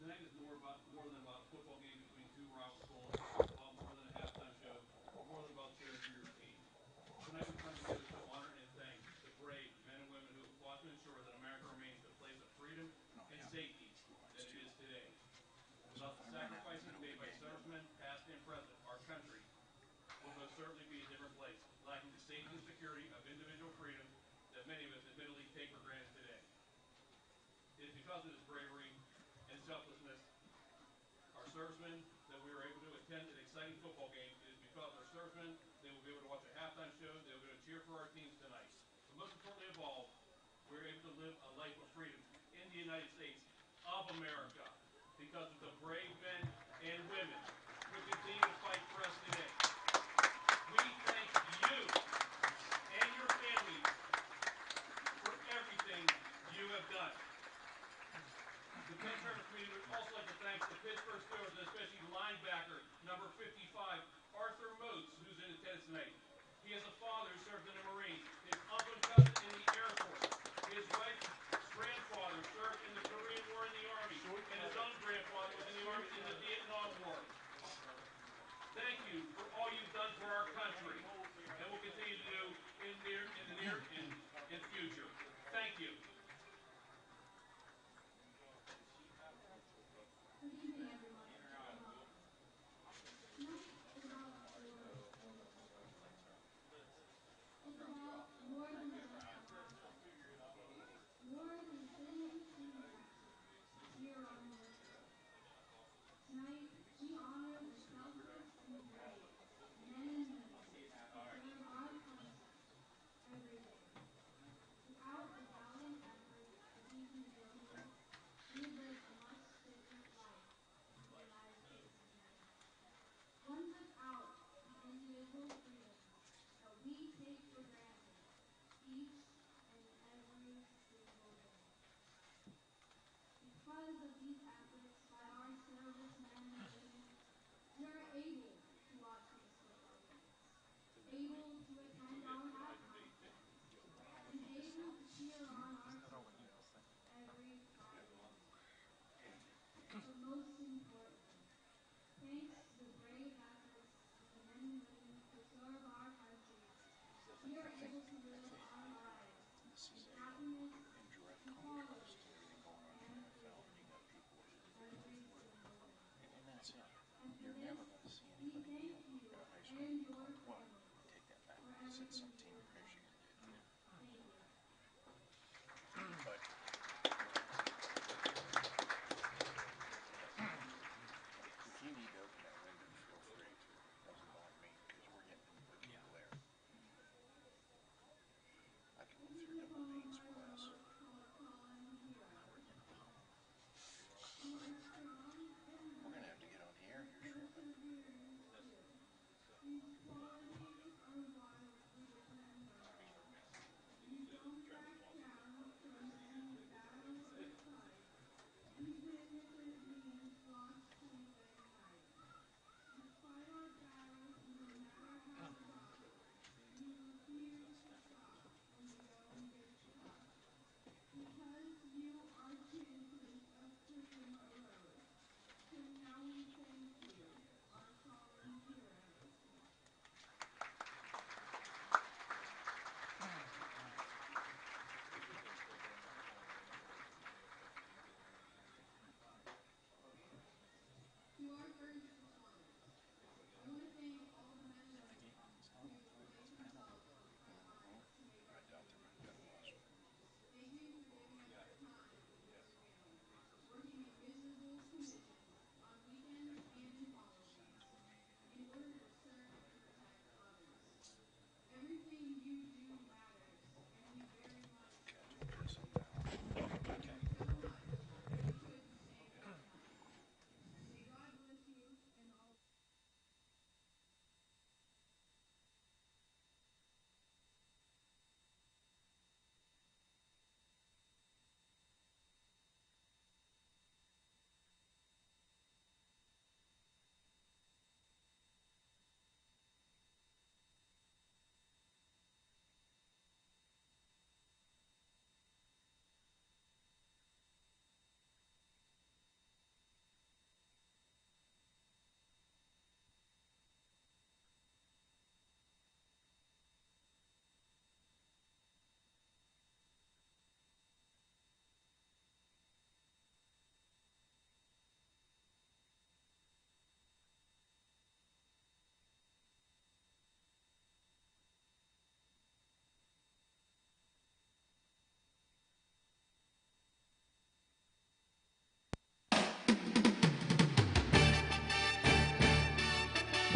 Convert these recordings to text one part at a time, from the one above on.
tonight is more than about a football game between two rival schools, about more than a halftime show, more than about cheering for your team. Tonight we come together to honor and thank the brave men and women who have fought to ensure that America remains the place of freedom and safety that it is today. Without the sacrifices made by servicemen, past and present, our country would most certainly be a different place, lacking the safety and security of individual freedom that many of us admittedly take for granted today. It is because of this bravery and selflessness, our servicemen, that we were able to attend an exciting football game. It is because our servicemen, they will be able to watch a halftime show, they will be able to cheer for our teams tonight. But most importantly of all, we were able to live a life of freedom in the United States of America because of the brave men and women who continue to fight for us today. We thank you and your families for everything you have done. The Penn-Trafford community would also like to thank the Pittsburgh Steelers, and especially linebacker number 55, Arthur Moats, who's in attendance tonight. He has a father who served in the Marines, his uncle and cousin in the Air Force, his wife's grandfather served in the Korean War in the Army, and his own grandfather was in the Army.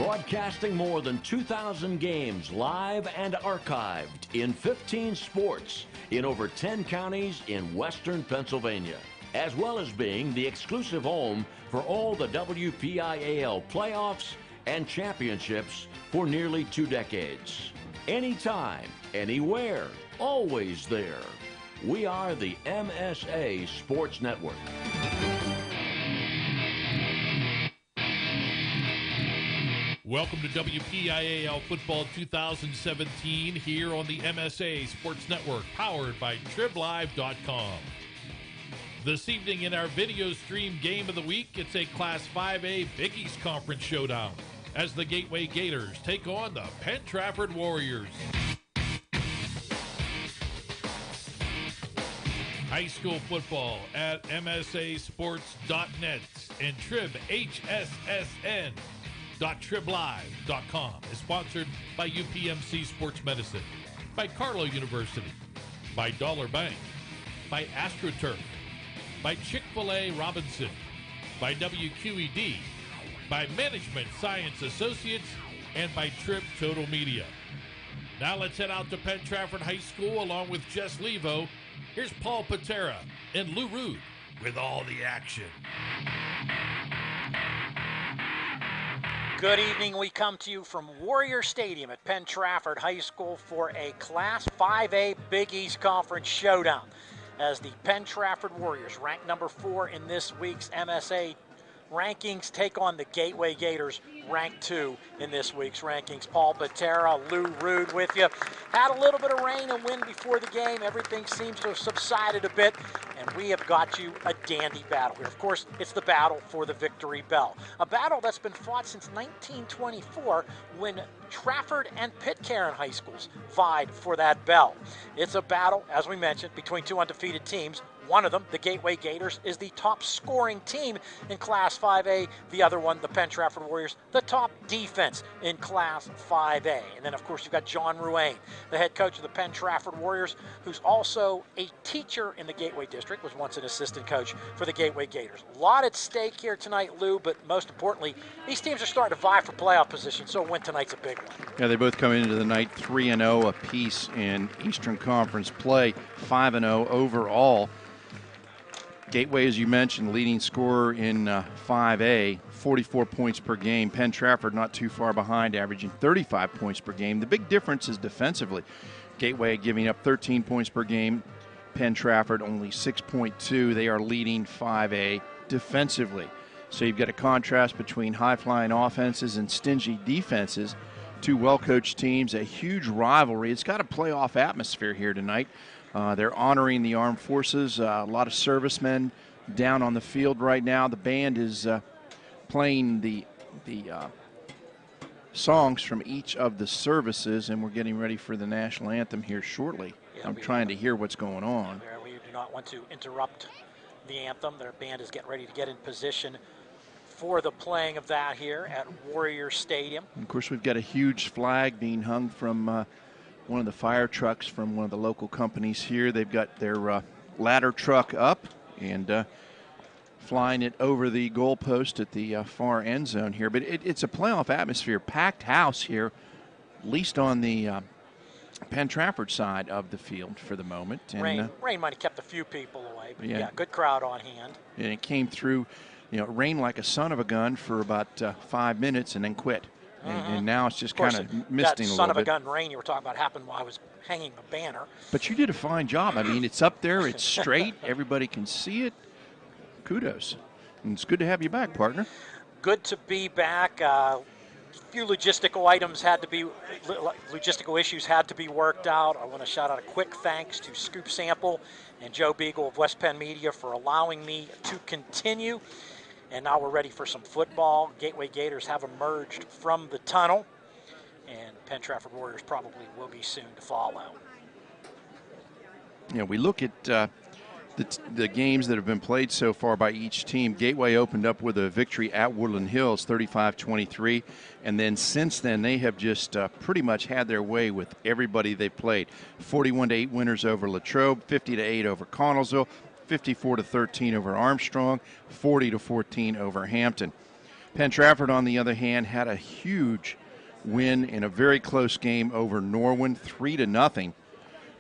Broadcasting more than 2,000 games live and archived in 15 sports in over 10 counties in western Pennsylvania, as well as being the exclusive home for all the WPIAL playoffs and championships for nearly 2 decades. Anytime, anywhere, always there. We are the MSA Sports Network. Welcome to WPIAL Football 2017 here on the MSA Sports Network, powered by TribLive.com. This evening in our video stream game of the week, it's a Class 5A Big East Conference showdown as the Gateway Gators take on the Penn-Trafford Warriors. High school football at MSASports.net and TribHSSN.TribLive.com is sponsored by UPMC Sports Medicine, by Carlow University, by Dollar Bank, by AstroTurf, by Chick-fil-A Robinson, by WQED, by Management Science Associates, and by Trib Total Media. Now let's head out to Penn-Trafford High School along with Jess Levo. Here's Paul Paterra and Lou Rood with all the action. Good evening. We come to you from Warrior Stadium at Penn-Trafford High School for a Class 5A Big East Conference showdown as the Penn-Trafford Warriors, ranked number 4 in this week's MSA rankings, take on the Gateway Gators, ranked 2 in this week's rankings. Paul Paterra, Lou Rood with you. Had a little bit of rain and wind before the game. Everything seems to have subsided a bit, and we have got you a dandy battle here. Of course, it's the battle for the Victory Bell, a battle that's been fought since 1924 when Trafford and Pitcairn High Schools vied for that bell. It's a battle, as we mentioned, between 2 undefeated teams. One of them, the Gateway Gators, is the top scoring team in Class 5A. The other one, the Penn-Trafford Warriors, the top defense in Class 5A. And then, of course, you've got John Ruane, the head coach of the Penn-Trafford Warriors, who's also a teacher in the Gateway District, was once an assistant coach for the Gateway Gators. A lot at stake here tonight, Lou, but most importantly, these teams are starting to vie for playoff position, so a win tonight's a big one. Yeah, they both come into the night 3-0 apiece in Eastern Conference play, 5-0 overall. Gateway, as you mentioned, leading scorer in 5A, 44 points per game. Penn-Trafford not too far behind, averaging 35 points per game. The big difference is defensively. Gateway giving up 13 points per game. Penn-Trafford only 6.2. They are leading 5A defensively. So you've got a contrast between high-flying offenses and stingy defenses. 2 well-coached teams, a huge rivalry. It's got a playoff atmosphere here tonight. They're honoring the armed forces. A lot of servicemen down on the field right now. The band is playing the songs from each of the services, and we're getting ready for the national anthem here shortly. Yeah, I'm trying to hear what's going on. We do not want to interrupt the anthem. Their band is getting ready to get in position for the playing of that here at Warrior Stadium. And of course, we've got a huge flag being hung from one of the fire trucks from one of the local companies here. They've got their ladder truck up and flying it over the goalpost at the far end zone here. But it's a playoff atmosphere, packed house here, at least on the Penn-Trafford side of the field for the moment. And, rain might have kept a few people away, but yeah, good crowd on hand. And it came through, it rained like a son of a gun for about 5 minutes and then quit. And now it's just kind of misting a little bit. That son of a gun rain you were talking about happened while I was hanging the banner. But you did a fine job. I mean, it's up there. It's straight. Everybody can see it. Kudos. And it's good to have you back, partner. Good to be back. A few logistical issues had to be worked out. I want to shout out a quick thanks to Scoop Sample and Joe Beagle of West Penn Media for allowing me to continue. And now we're ready for some football. Gateway Gators have emerged from the tunnel, and Penn-Trafford Warriors probably will be soon to follow. We look at the games that have been played so far by each team. Gateway opened up with a victory at Woodland Hills, 35-23, and then since then they have just pretty much had their way with everybody they played. 41-8 winners over Latrobe, 50-8 over Connellsville, 54-13 over Armstrong, 40-14 over Hampton. Penn-Trafford, on the other hand, had a huge win in a very close game over Norwin, 3-0.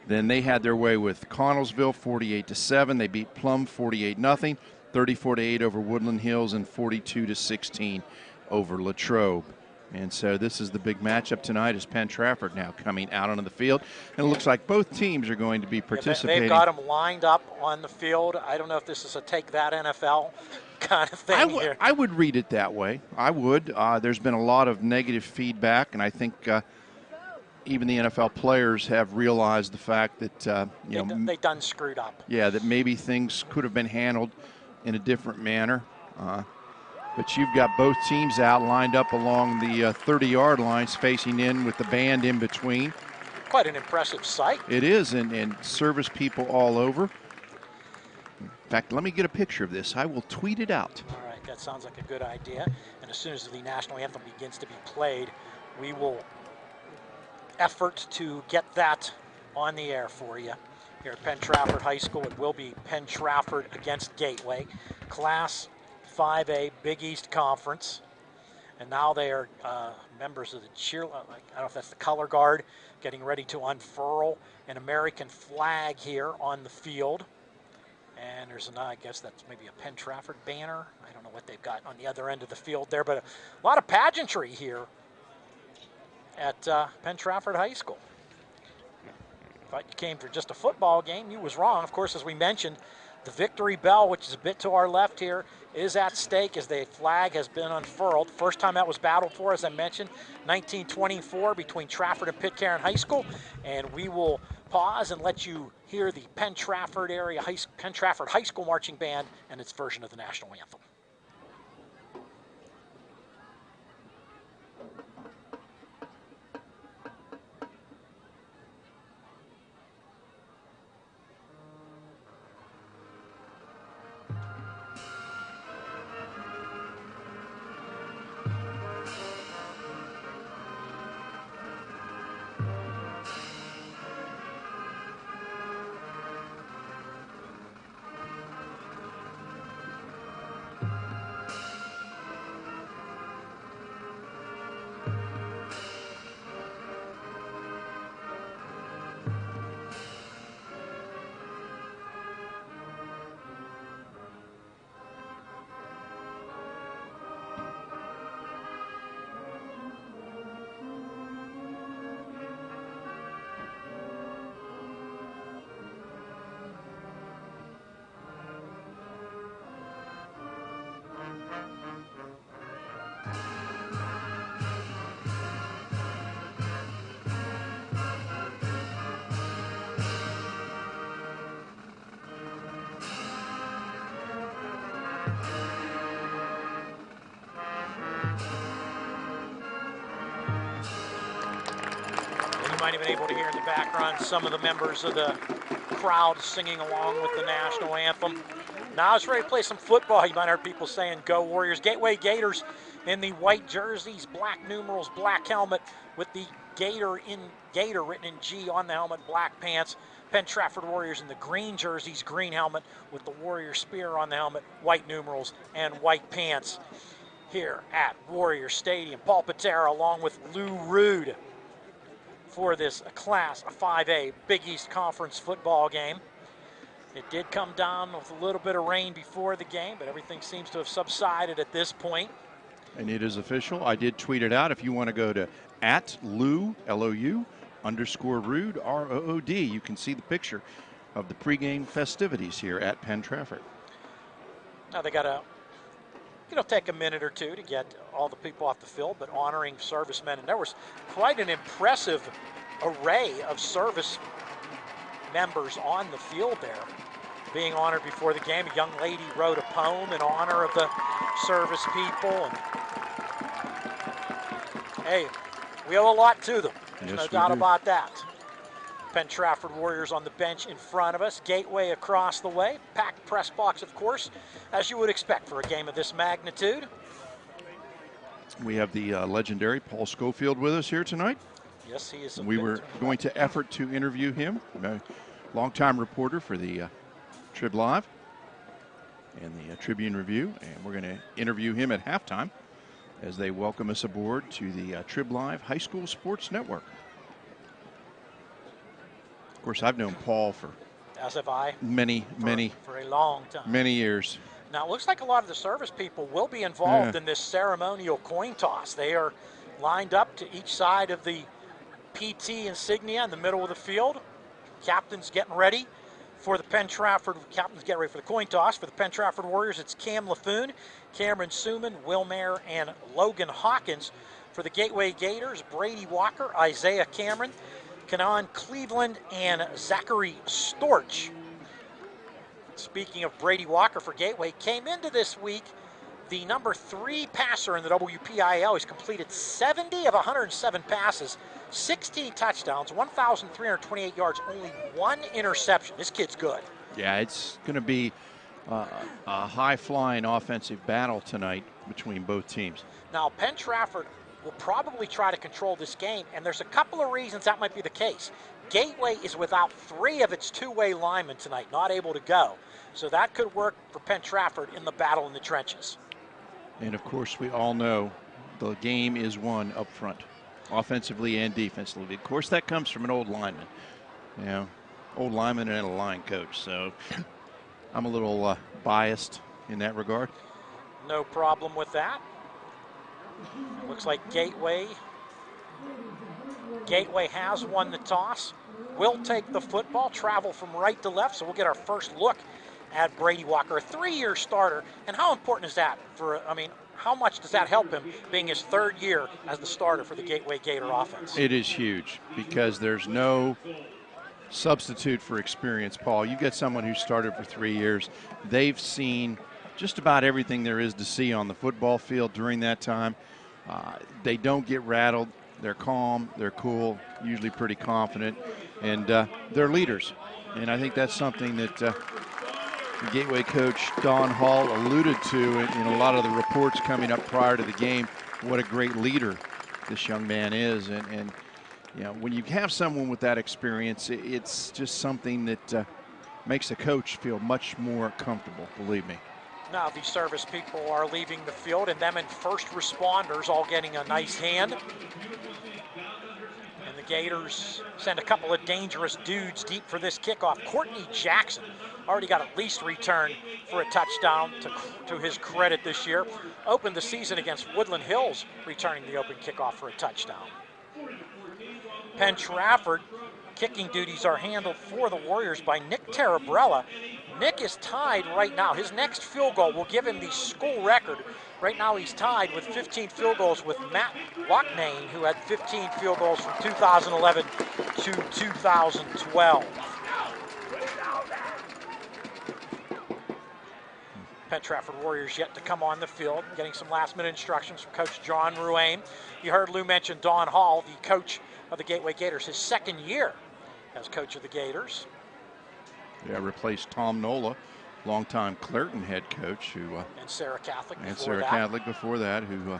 Then they had their way with Connellsville, 48-7. They beat Plum, 48-0, 34-8 over Woodland Hills, and 42-16 over Latrobe. And so this is the big matchup tonight, as Penn-Trafford now coming out onto the field. And it looks like both teams are going to be participating. They've got them lined up on the field. I don't know if this is a take that NFL kind of thing here. I would read it that way. I would. There's been a lot of negative feedback, and I think even the NFL players have realized the fact that they done screwed up. Yeah, that maybe things could have been handled in a different manner. But you've got both teams out lined up along the 30-yard lines, facing in with the band in between. Quite an impressive sight. It is, and service people all over. In fact, let me get a picture of this. I will tweet it out. All right, that sounds like a good idea. And as soon as the national anthem begins to be played, we will effort to get that on the air for you. Here at Penn-Trafford High School, it will be Penn-Trafford against Gateway. Class 5A Big East Conference. And now they are members of the I don't know if that's the color guard, getting ready to unfurl an American flag here on the field. And there's I guess that's maybe a Penn-Trafford banner. I don't know what they've got on the other end of the field there, but a lot of pageantry here at Penn-Trafford High School. Thought you came for just a football game. You was wrong. Of course, as we mentioned, the victory bell, which is a bit to our left here, is at stake as the flag has been unfurled. First time that was battled for, as I mentioned, 1924 between Trafford and Pitcairn High School. And we will pause and let you hear the Penn-Trafford Penn-Trafford High School Marching Band and its version of the national anthem. Might have been able to hear in the background some of the members of the crowd singing along with the national anthem. Now it's ready to play some football. You might have heard people saying, "Go Warriors." Gateway Gators in the white jerseys, black numerals, black helmet with the Gator written in G on the helmet, black pants. Penn-Trafford Warriors in the green jerseys, green helmet with the Warrior spear on the helmet, white numerals, and white pants. Here at Warrior Stadium, Paul Paterra along with Lou Rood for this Class 5A Big East Conference football game. It did come down with a little bit of rain before the game, but everything seems to have subsided at this point. And it is official. I did tweet it out. If you want to go to @Lou, L-O-U, _Rood, R-O-O-D, you can see the picture of the pregame festivities here at Penn-Trafford. Now they got to, take a minute or two to get all the people off the field, but honoring servicemen. And there was quite an impressive array of service members on the field there being honored before the game. A young lady wrote a poem in honor of the service people. And hey, we owe a lot to them. There's no doubt about that. Penn-Trafford Warriors on the bench in front of us. Gateway across the way. Packed press box, of course, as you would expect for a game of this magnitude. We have the legendary Paul Schofield with us here tonight. Yes, he is. We were going to effort to interview him, a longtime reporter for the TribLive and the Tribune Review, and we're going to interview him at halftime as they welcome us aboard to the TribLive High School Sports Network. Of course, I've known Paul for as have I. For a long time. Many years. Now, it looks like a lot of the service people will be involved in this ceremonial coin toss. They are lined up to each side of the PT insignia in the middle of the field. Captain's getting ready for the Captain's getting ready for the coin toss. For the Penn-Trafford Warriors, it's Cam LaFoon, Cameron Suman, Will Mayer, and Logan Hawkins. For the Gateway Gators, Brady Walker, Isaiah Cameron, Kanan Cleveland, and Zachary Storch. Speaking of Brady Walker for Gateway, came into this week the number 3 passer in the WPIAL. He's completed 70 of 107 passes, 16 touchdowns, 1,328 yards, only 1 interception. This kid's good. Yeah, it's going to be a high-flying offensive battle tonight between both teams. Now, Penn-Trafford will probably try to control this game, and there's a couple of reasons that might be the case. Gateway is without 3 of its two-way linemen tonight, not able to go. So that could work for Penn-Trafford in the battle in the trenches. And, of course, we all know the game is won up front, offensively and defensively. Of course, that comes from an old lineman, old lineman and a line coach. So I'm a little biased in that regard. No problem with that. Looks like Gateway has won the toss. Will take the football, travel from right to left, so we'll get our first look at Brady Walker, a 3-year starter. And how important is that how much does that help him being his 3rd year as the starter for the Gateway Gator offense? It is huge because there's no substitute for experience, Paul. You get someone who started for 3 years. They've seen just about everything there is to see on the football field during that time. They don't get rattled. They're calm, they're cool, usually pretty confident, and they're leaders. And I think that's something that the Gateway coach Don Hall alluded to in a lot of the reports coming up prior to the game, what a great leader this young man is. And when you have someone with that experience, it's just something that makes a coach feel much more comfortable, believe me. Now the service people are leaving the field, and them and first responders all getting a nice hand. And the Gators send a couple of dangerous dudes deep for this kickoff. Courtney Jackson already got at least return for a touchdown to his credit this year. Opened the season against Woodland Hills, returning the open kickoff for a touchdown. Penn-Trafford kicking duties are handled for the Warriors by Nick Tarabrella. Nick is tied right now. His next field goal will give him the school record. Right now he's tied with 15 field goals with Matt Locknane, who had 15 field goals from 2011 to 2012. Penn-Trafford Warriors yet to come on the field, getting some last-minute instructions from Coach John Ruane. You heard Lou mention Don Hall, the coach of the Gateway Gators, his 2nd year as coach of the Gators. Yeah, replaced Tom Nola, longtime Clairton head coach, who and Sarah Catholic before and Sarah that. Catholic before that, who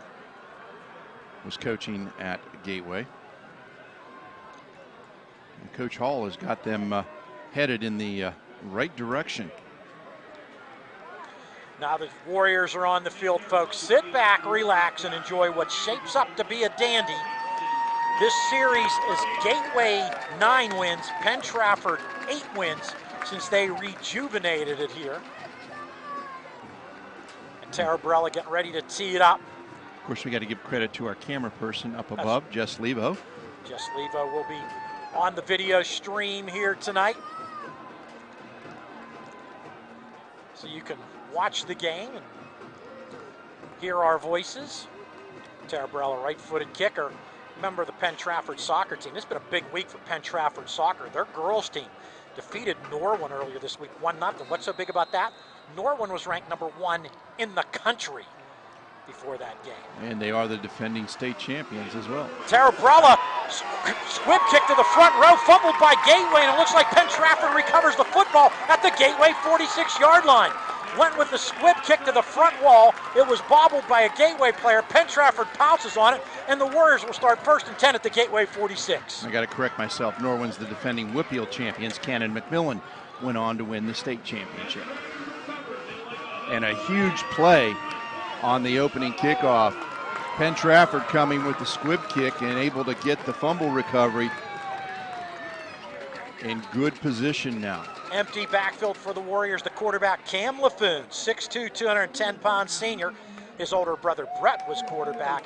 was coaching at Gateway. And Coach Hall has got them headed in the right direction. Now the Warriors are on the field, folks. Sit back, relax, and enjoy what shapes up to be a dandy. This series is Gateway 9 wins, Penn-Trafford 8 wins since they rejuvenated it here. And Tarabrella getting ready to tee it up. Of course, we got to give credit to our camera person up above, Jess Levo. Jess Levo will be on the video stream here tonight, so you can watch the game and hear our voices. Tarabrella, right-footed kicker. Member of the Penn-Trafford soccer team. This has been a big week for Penn-Trafford soccer. Their girls team defeated Norwin earlier this week, 1-0. What's so big about that? Norwin was ranked number 1 in the country before that game. And they are the defending state champions as well. Tarabrella, squib kick to the front row, fumbled by Gateway, and it looks like Penn-Trafford recovers the football at the Gateway 46-yard line. Went with the squib kick to the front wall. It was bobbled by a Gateway player. Penn-Trafford pounces on it, and the Warriors will start 1st and 10 at the Gateway 46. I got to correct myself. Norwin's the defending WPIAL champions. Cannon McMillan went on to win the state championship. And a huge play on the opening kickoff Penn-Trafford coming with the squib kick and able to get the fumble recovery in good position now. Empty backfield for the Warriors. The quarterback, Cam Laffoon, 6'2", 210-pound senior. His older brother, Brett, was quarterback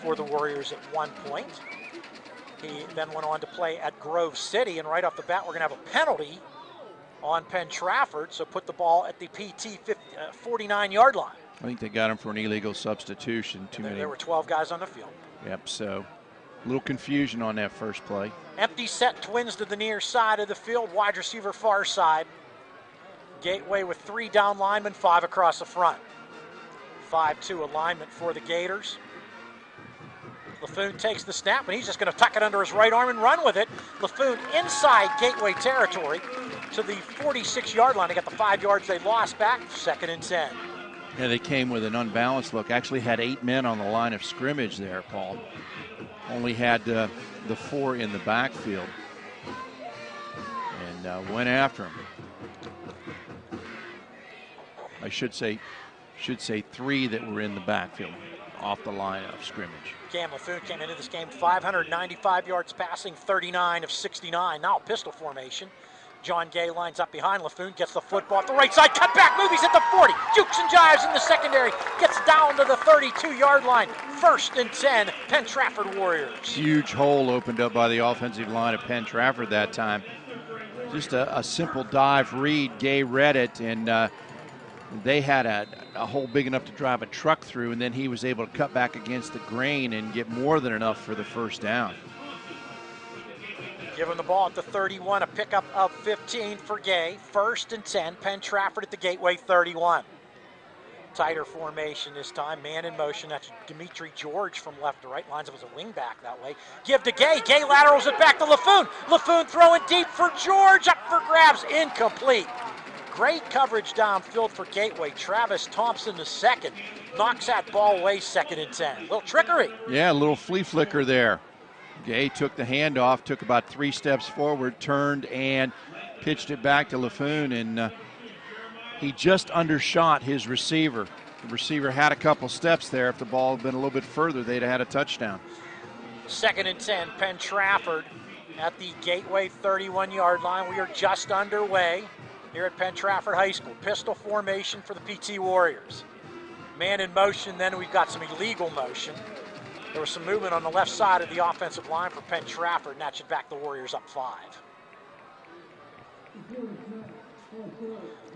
for the Warriors at one point. He then went on to play at Grove City, and right off the bat, we're going to have a penalty on Penn-Trafford, so put the ball at the PT 49-yard line. I think they got him for an illegal substitution. There were 12 guys on the field. Yep, so a little confusion on that first play. Empty set, Twins to the near side of the field, wide receiver far side. Gateway with 3 down linemen, 5 across the front. 5-2 alignment for the Gators. Laffoon takes the snap, and he's just going to tuck it under his right arm and run with it. Laffoon inside Gateway territory to the 46-yard line. They got the 5 yards they lost back, 2nd and 10. Yeah, they came with an unbalanced look. Actually had 8 men on the line of scrimmage there, Paul. Only had the 4 in the backfield. And went after him. I should say 3 that were in the backfield off the line of scrimmage. Cam Laffoon came into this game 595 yards passing, 39 of 69. Now pistol formation. John Gay lines up behind Laffoon, gets the football at the right side, cut back, movies at the 40, jukes and jives in the secondary, gets down to the 32-yard line. 1st and 10, Penn-Trafford Warriors. Huge hole opened up by the offensive line of Penn-Trafford that time. Just a simple dive read. Gay read it, and they had a hole big enough to drive a truck through, and then he was able to cut back against the grain and get more than enough for the first down. Give him the ball at the 31, a pickup of 15 for Gay. 1st and 10, Penn-Trafford at the Gateway 31. Tighter formation this time, man in motion. That's Dimitri George from left to right, lines up as a wing back that way. Give to Gay, Gay laterals it back to Laffoon. Laffoon throwing deep for George, up for grabs, incomplete. Great coverage downfield for Gateway. Travis Thompson the second knocks that ball away, 2nd and 10. A little trickery. Yeah, a little flea flicker there. Gay took the handoff, took about 3 steps forward, turned and pitched it back to Laffoon, and he just undershot his receiver. The receiver had a couple steps there. If the ball had been a little bit further, they'd have had a touchdown. 2nd and 10, Penn-Trafford at the Gateway 31-yard line. We are just underway here at Penn-Trafford High School. Pistol formation for the PT Warriors. Man in motion, then we've got some illegal motion. There was some movement on the left side of the offensive line for Penn-Trafford, and that should back the Warriors up 5.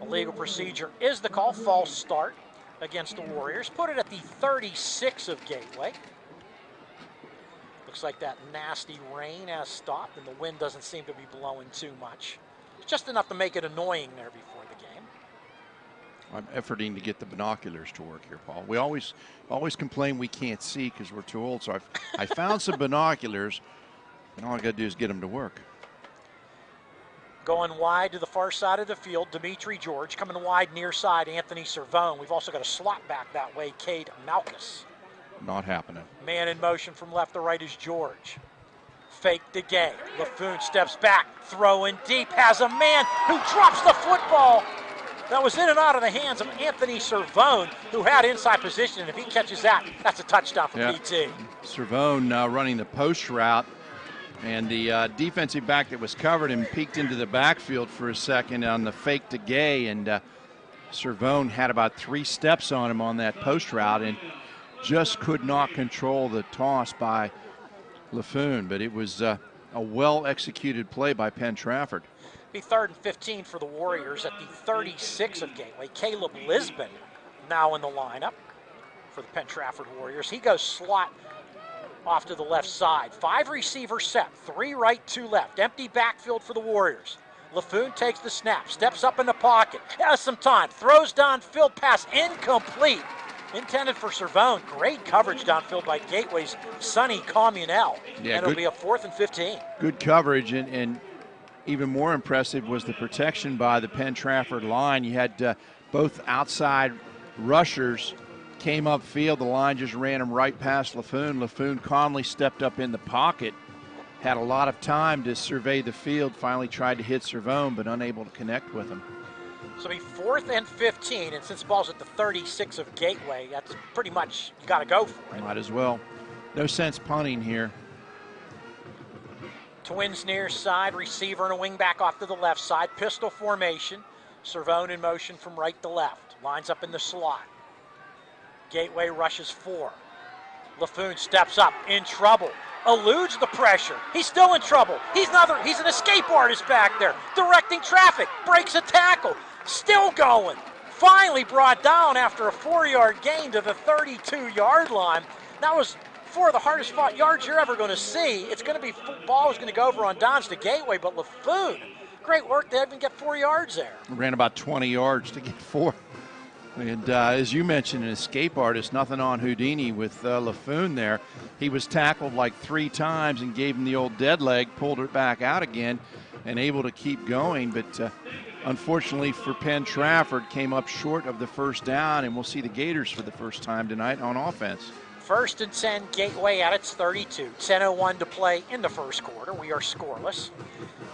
Illegal procedure is the call, false start against the Warriors. Put it at the 36 of Gateway. Looks like that nasty rain has stopped, and the wind doesn't seem to be blowing too much. Just enough to make it annoying there before the game. I'm efforting to get the binoculars to work here, Paul. We always complain we can't see because we're too old. So I found some binoculars, and all I got to do is get them to work. Going wide to the far side of the field, Dimitri George. Coming wide near side, Anthony Servone. We've also got a slot back that way, Cade Malkus. Not happening. Man in motion from left to right is George. Fake to Gay. Laffoon steps back, throwing deep, has a man who drops the football. That was in and out of the hands of Anthony Servone, who had inside position, and if he catches that, that's a touchdown for PT. Servone running the post route, and the defensive back that was covered him peeked into the backfield for a second on the fake to Gay, and Servone had about 3 steps on him on that post route and just could not control the toss by Laffoon, but it was a well-executed play by Penn-Trafford. Be 3rd and 15 for the Warriors at the 36 of Gateway. Caleb Lisbon now in the lineup for the Penn-Trafford Warriors. He goes slot off to the left side. 5 receiver set, 3 right, 2 left. Empty backfield for the Warriors. Laffoon takes the snap, steps up in the pocket, has some time, throws downfield, pass incomplete. Intended for Servone. Great coverage downfield by Gateway's Sonny Communell. Yeah, and it'll be a 4th and 15. Good coverage, and even more impressive was the protection by the Penn-Trafford line. You had both outside rushers came upfield. The line just ran him right past Laffoon. Laffoon calmly stepped up in the pocket, had a lot of time to survey the field, finally tried to hit Servone, but unable to connect with him. So it'll be 4th and 15, and since the ball's at the 36 of Gateway, that's pretty much, you got to go for it. Might as well. No sense punting here. Twins near side, receiver and a wing back off to the left side. Pistol formation. Cervone in motion from right to left. Lines up in the slot. Gateway rushes 4. LaFoon steps up, in trouble. Eludes the pressure. He's still in trouble. He's an escape artist back there. Directing traffic. Breaks a tackle. Still going. Finally brought down after a 4-yard gain to the 32-yard line. That was 4 of the hardest fought yards you're ever going to see. It's going to be, ball is going to go over on downs to Gateway, but LaFoon, great work to even get 4 yards there. Ran about 20 yards to get 4. And as you mentioned, an escape artist, nothing on Houdini with LaFoon there. He was tackled like 3 times and gave him the old dead leg, pulled it back out again, and able to keep going. But unfortunately for Penn-Trafford, came up short of the first down, and we'll see the Gators for the first time tonight on offense. 1st and 10, Gateway at its 32. 10:01 to play in the first quarter. We are scoreless.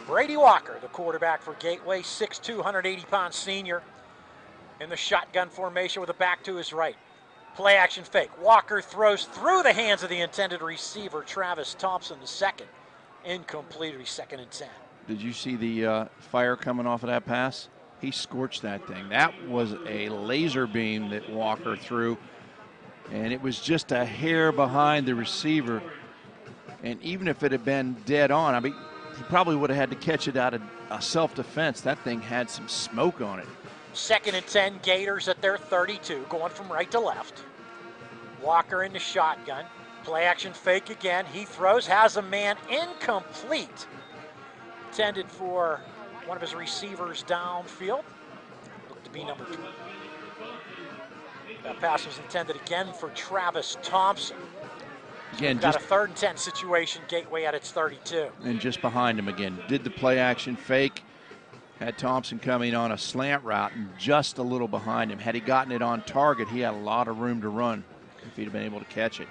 Brady Walker, the quarterback for Gateway, 6'2", 180-pound senior, in the shotgun formation with a back to his right. Play action fake. Walker throws through the hands of the intended receiver, Travis Thompson, the second. Incomplete, 2nd and 10. Did you see the fire coming off of that pass? He scorched that thing. That was a laser beam that Walker threw, and it was just a hair behind the receiver. And even if it had been dead on, I mean, he probably would have had to catch it out of self-defense. That thing had some smoke on it. 2nd and 10, Gators at their 32, going from right to left. Walker in the shotgun. Play action fake again. He throws, has a man, incomplete. Intended for one of his receivers downfield. Looked to be number 2. That pass was intended again for Travis Thompson. Again, got a 3rd and 10 situation, Gateway at its 32. And just behind him again. Did the play action fake. Had Thompson coming on a slant route and just a little behind him. Had he gotten it on target, he had a lot of room to run if he'd have been able to catch it.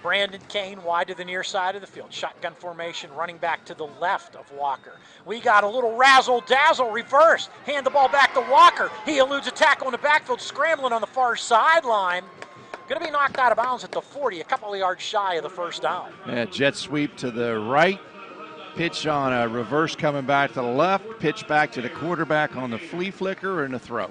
Brandon Kane wide to the near side of the field. Shotgun formation, running back to the left of Walker. We got a little razzle-dazzle reverse. Hand the ball back to Walker. He eludes a tackle in the backfield, scrambling on the far sideline. Going to be knocked out of bounds at the 40, a couple of yards shy of the first down. Yeah, jet sweep to the right. Pitch on a reverse coming back to the left. Pitch back to the quarterback on the flea flicker and a throw.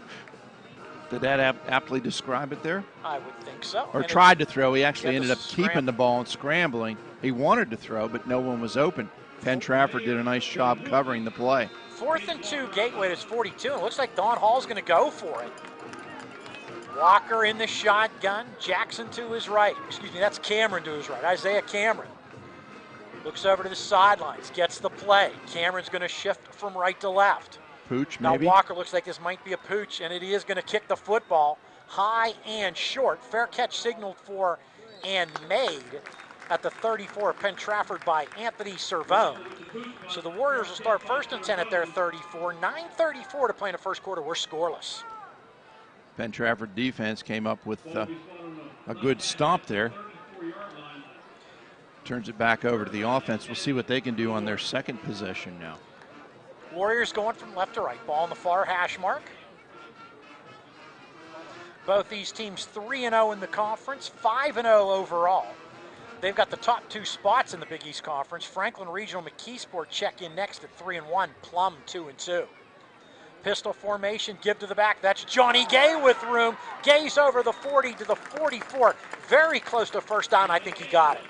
Did that aptly describe it there? I would think so. Or tried to throw. He actually ended up keeping the ball and scrambling. He wanted to throw, but no one was open. Penn-Trafford did a nice job covering the play. 4th and 2, Gateway is 42, and it looks like Don Hall's going to go for it. Walker in the shotgun. Jackson to his right. Excuse me, that's Cameron to his right. Isaiah Cameron. Looks over to the sidelines, gets the play. Cameron's going to shift from right to left. Pooch, maybe? Now Walker looks like this might be a pooch, and it is going to kick the football high and short. Fair catch signaled for and made at the 34, Penn-Trafford by Anthony Cervone. So the Warriors will start 1st and 10 at their 34. 9:34 to play in the first quarter. We're scoreless. Penn-Trafford defense came up with a good stomp there. Turns it back over to the offense. We'll see what they can do on their second possession now. Warriors going from left to right. Ball on the far hash mark. Both these teams 3-0 in the conference, 5-0 overall. They've got the top 2 spots in the Big East Conference. Franklin Regional McKeesport check in next at 3-1. Plum 2-2. Pistol formation, give to the back. That's Johnny Gay with room. Gay's over the 40 to the 44. Very close to first down. I think he got it.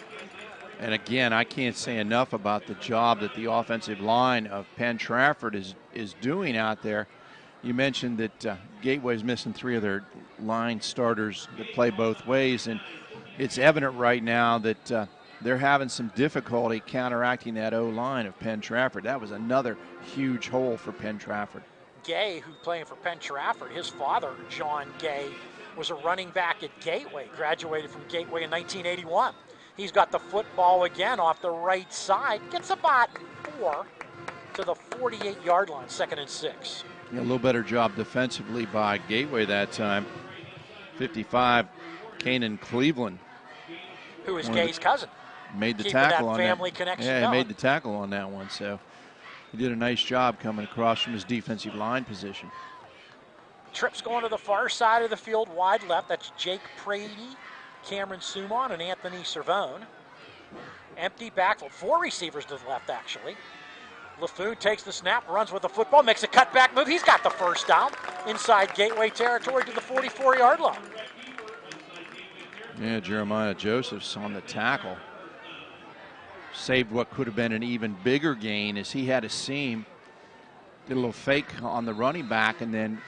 And again, I can't say enough about the job that the offensive line of Penn-Trafford is doing out there. You mentioned that Gateway's missing 3 of their line starters that play both ways, and it's evident right now that they're having some difficulty counteracting that O-line of Penn-Trafford. That was another huge hole for Penn-Trafford. Gay, who's playing for Penn-Trafford, his father, John Gay, was a running back at Gateway, graduated from Gateway in 1981. He's got the football again off the right side. Gets about 4 to the 48-yard line, 2nd and 6. Yeah, a little better job defensively by Gateway that time. 55, Kanan Cleveland. Who is Gay's cousin. Made the Keeping tackle that on family that. connection Yeah, going. he made the tackle on that one. So he did a nice job coming across from his defensive line position. Trips going to the far side of the field, wide left. That's Jake Prady, Cameron Sumon, and Anthony Servone. Empty backfield. 4 receivers to the left, actually. LaFoon takes the snap, runs with the football, makes a cutback move. He's got the first down inside Gateway territory to the 44-yard line. Yeah, Jeremiah Josephs on the tackle. Saved what could have been an even bigger gain as he had a seam. Did a little fake on the running back and then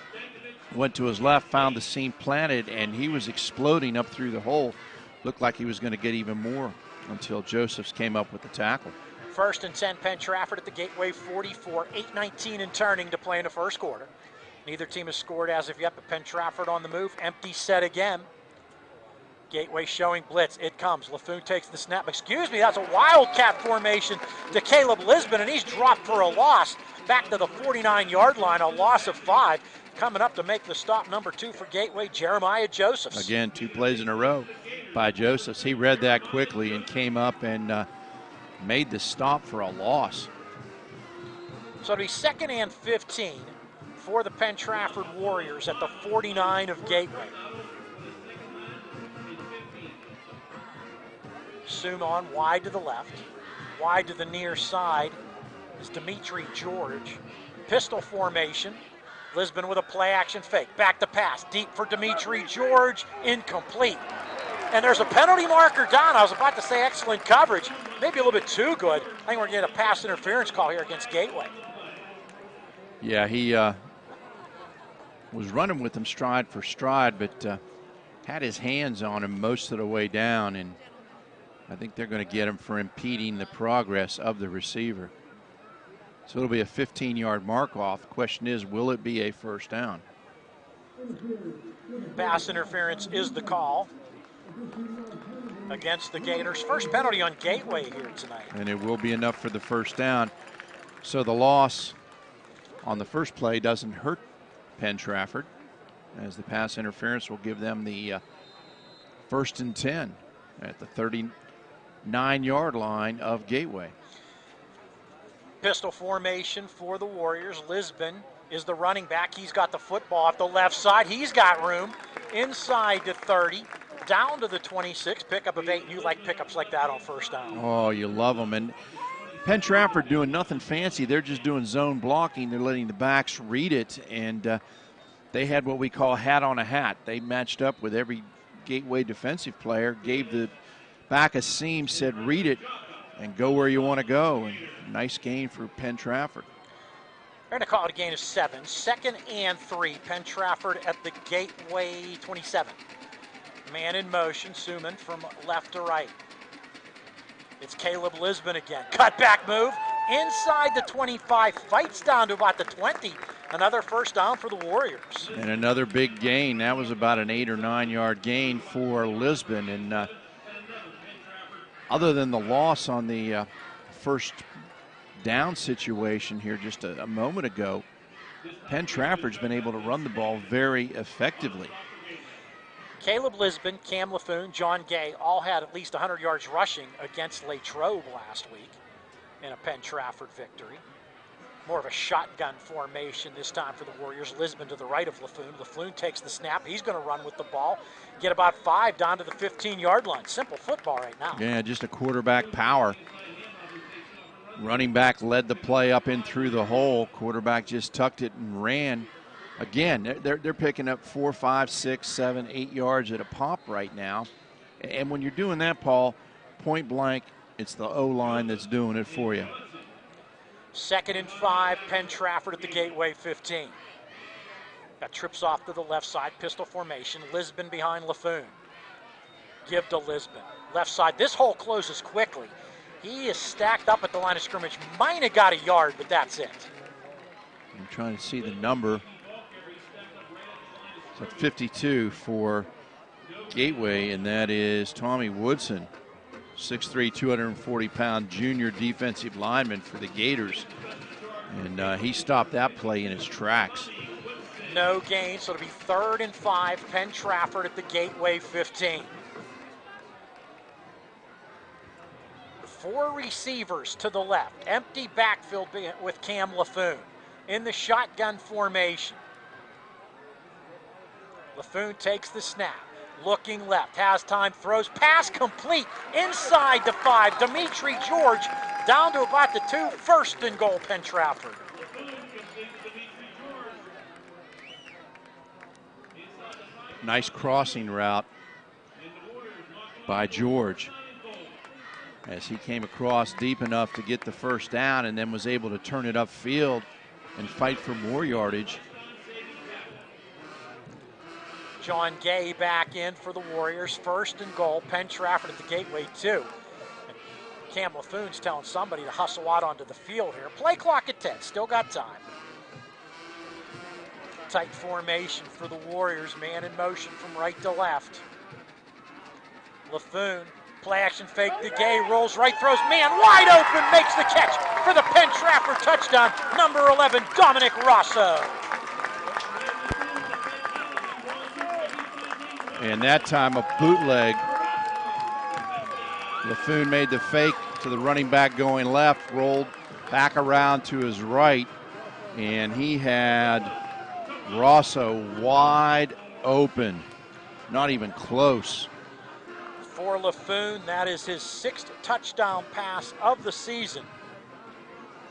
went to his left, found the seam planted, and he was exploding up through the hole. Looked like he was going to get even more until Josephs came up with the tackle. 1st and 10, Penn-Trafford at the Gateway 44, 8:19 and turning to play in the first quarter. Neither team has scored as of yet, but Penn-Trafford on the move. Empty set again. Gateway showing blitz. It comes. LaFoon takes the snap. Excuse me, that's a wildcat formation to Caleb Lisbon, and he's dropped for a loss. Back to the 49-yard line, a loss of 5. Coming up to make the stop, number 2 for Gateway, Jeremiah Josephs. Again, 2 plays in a row by Josephs. He read that quickly and came up and made the stop for a loss. So it'll be 2nd and 15 for the Penn-Trafford Warriors at the 49 of Gateway. Sumon wide to the left. Wide to the near side is Dimitri George. Pistol formation. Lisbon with a play-action fake. Back to pass. Deep for Dimitri George. Incomplete. And there's a penalty marker down. I was about to say excellent coverage. Maybe a little bit too good. I think we're going to get a pass interference call here against Gateway. Yeah, he was running with him stride for stride, but had his hands on him most of the way down, and I think they're going to get him for impeding the progress of the receiver. So it'll be a 15-yard mark off. The question is, will it be a first down? Pass interference is the call against the Gators. First penalty on Gateway here tonight. And it will be enough for the first down. So the loss on the first play doesn't hurt Penn-Trafford, as the pass interference will give them the 1st and 10 at the 39-yard line of Gateway. Pistol formation for the Warriors. Lisbon is the running back. He's got the football off the left side. He's got room inside to 30, down to the 26. Pickup of 8. You like pickups like that on first down. Oh, you love them. And Penn-Trafford doing nothing fancy. They're just doing zone blocking. They're letting the backs read it, and they had what we call hat on a hat. They matched up with every Gateway defensive player, gave the back a seam, said read it and go where you want to go. And nice gain for Penn-Trafford. They're going to call it a gain of 7. 2nd and 3. Penn-Trafford at the Gateway 27. Man in motion. Suman from left to right. It's Caleb Lisbon again. Cutback move inside the 25. Fights down to about the 20. Another first down for the Warriors. And another big gain. That was about an 8 or 9 yard gain for Lisbon. And other than the loss on the first down situation here just a moment ago, Penn-Trafford's been able to run the ball very effectively. Caleb Lisbon, Cam LaFoon, John Gay all had at least 100 yards rushing against Latrobe last week in a Penn-Trafford victory. More of a shotgun formation this time for the Warriors. Lisbon to the right of LaFoon. LaFoon takes the snap. He's going to run with the ball. Get about 5 down to the 15-yard line. Simple football right now. Yeah, just a quarterback power. Running back led the play up in through the hole. Quarterback just tucked it and ran. Again, they're picking up 4, 5, 6, 7, 8 yards at a pop right now. And when you're doing that, Paul, point blank, it's the O-line that's doing it for you. 2nd and 5, Penn-Trafford at the Gateway 15. Got trips off to the left side, pistol formation. Lisbon behind LaFoon. Give to Lisbon. Left side, this hole closes quickly. He is stacked up at the line of scrimmage. Might have got a yard, but that's it. I'm trying to see the number. It's at 52 for Gateway, and that is Tommy Woodson, 6'3", 240-pound junior defensive lineman for the Gators. And he stopped that play in its tracks. No gain, so it'll be 3rd and 5, Penn-Trafford at the Gateway 15. 4 receivers to the left. Empty backfield with Cam LaFoon in the shotgun formation. LaFoon takes the snap. Looking left, has time, throws, pass complete, inside the 5. Dimitri George down to about the 2, first and goal, Penn-Trafford. Nice crossing route by George as he came across deep enough to get the first down and then was able to turn it upfield and fight for more yardage. John Gay back in for the Warriors, first and goal, Penn-Trafford at the Gateway 2. And Cam LaFoon's telling somebody to hustle out onto the field here. Play clock at 10, still got time. Tight formation for the Warriors, man in motion from right to left. LaFoon, play action fake to Gay, rolls right, throws, man wide open, makes the catch for the Penn-Trafford touchdown, number 11, Dominic Rosso. And that time a bootleg. LaFoon made the fake to the running back going left, rolled back around to his right, and he had Rosso wide open, not even close. For LaFoon, that is his 6th touchdown pass of the season.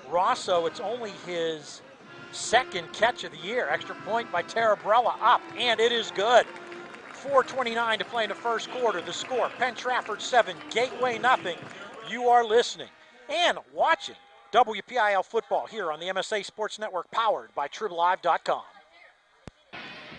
Rosso, it's only his 2nd catch of the year. Extra point by Paterra up, and it is good. 4:29 to play in the first quarter. The score, Penn-Trafford 7, Gateway nothing. You are listening and watching WPIAL football here on the MSA Sports Network, powered by TribLive.com.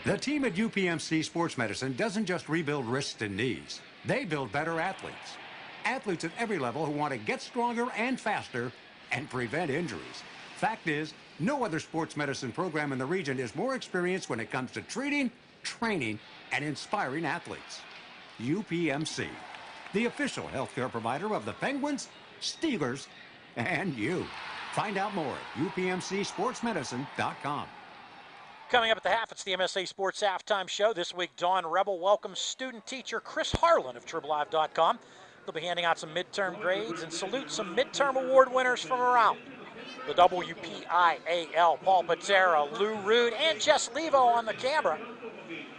The team at UPMC Sports Medicine doesn't just rebuild wrists and knees. They build better athletes. Athletes at every level who want to get stronger and faster and prevent injuries. Fact is, no other sports medicine program in the region is more experienced when it comes to treating, training, and inspiring athletes. UPMC, the official healthcare provider of the Penguins, Steelers, and you. Find out more at upmcsportsmedicine.com. Coming up at the half, it's the MSA Sports Halftime Show. This week, Dawn Rebel welcomes student teacher Chris Harlan of TribLive.com. They'll be handing out some midterm grades and salute some midterm award winners from around the WPIAL. Paul Paterra, Lou Rood, and Jess Levo on the camera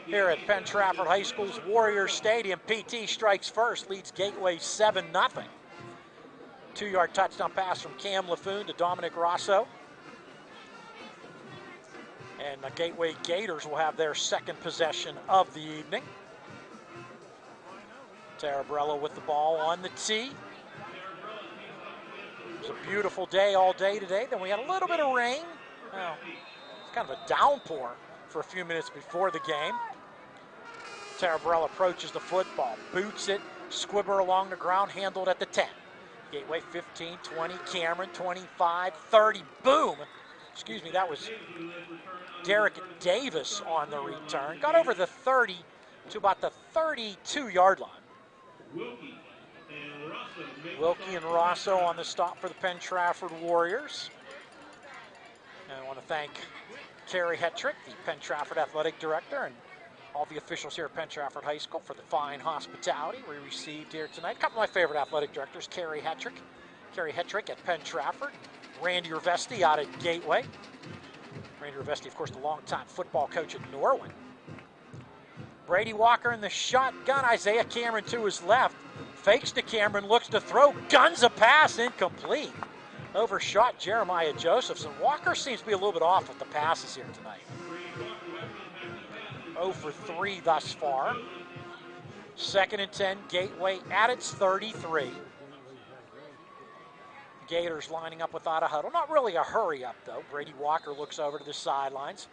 here at Penn-Trafford High School's Warriors Stadium. PT strikes first, leads Gateway 7-0. 2-yard touchdown pass from Cam LaFoon to Dominic Rosso. And the Gateway Gators will have their 2nd possession of the evening. Tarabella with the ball on the tee. It was a beautiful day all day today. Then we had a little bit of rain. Well, it's kind of a downpour for a few minutes before the game. Tarabella approaches the football, boots it, squibber along the ground, handled at the 10. Gateway 15, 20, Cameron 25, 30, boom. Excuse me, that was Derek Davis on the return. Got over the 30 to about the 32-yard line. Wilkie and Rosso on the stop for the Penn-Trafford Warriors. And I want to thank Carrie Hetrick, the Penn-Trafford Athletic Director, and all the officials here at Penn-Trafford High School for the fine hospitality we received here tonight. A couple of my favorite athletic directors, Carrie Hetrick at Penn-Trafford, Randy Rivesti out at Gateway. Randy Rivesti, of course, the longtime football coach at Norwin. Brady Walker in the shotgun. Isaiah Cameron to his left. Fakes to Cameron, looks to throw, guns a pass, incomplete. Overshot Jeremiah Josephson. Walker seems to be a little bit off with the passes here tonight. 0 for 3 thus far. 2nd and 10, Gateway at its 33. Gators lining up without a huddle. Not really a hurry up, though. Brady Walker looks over to the sidelines.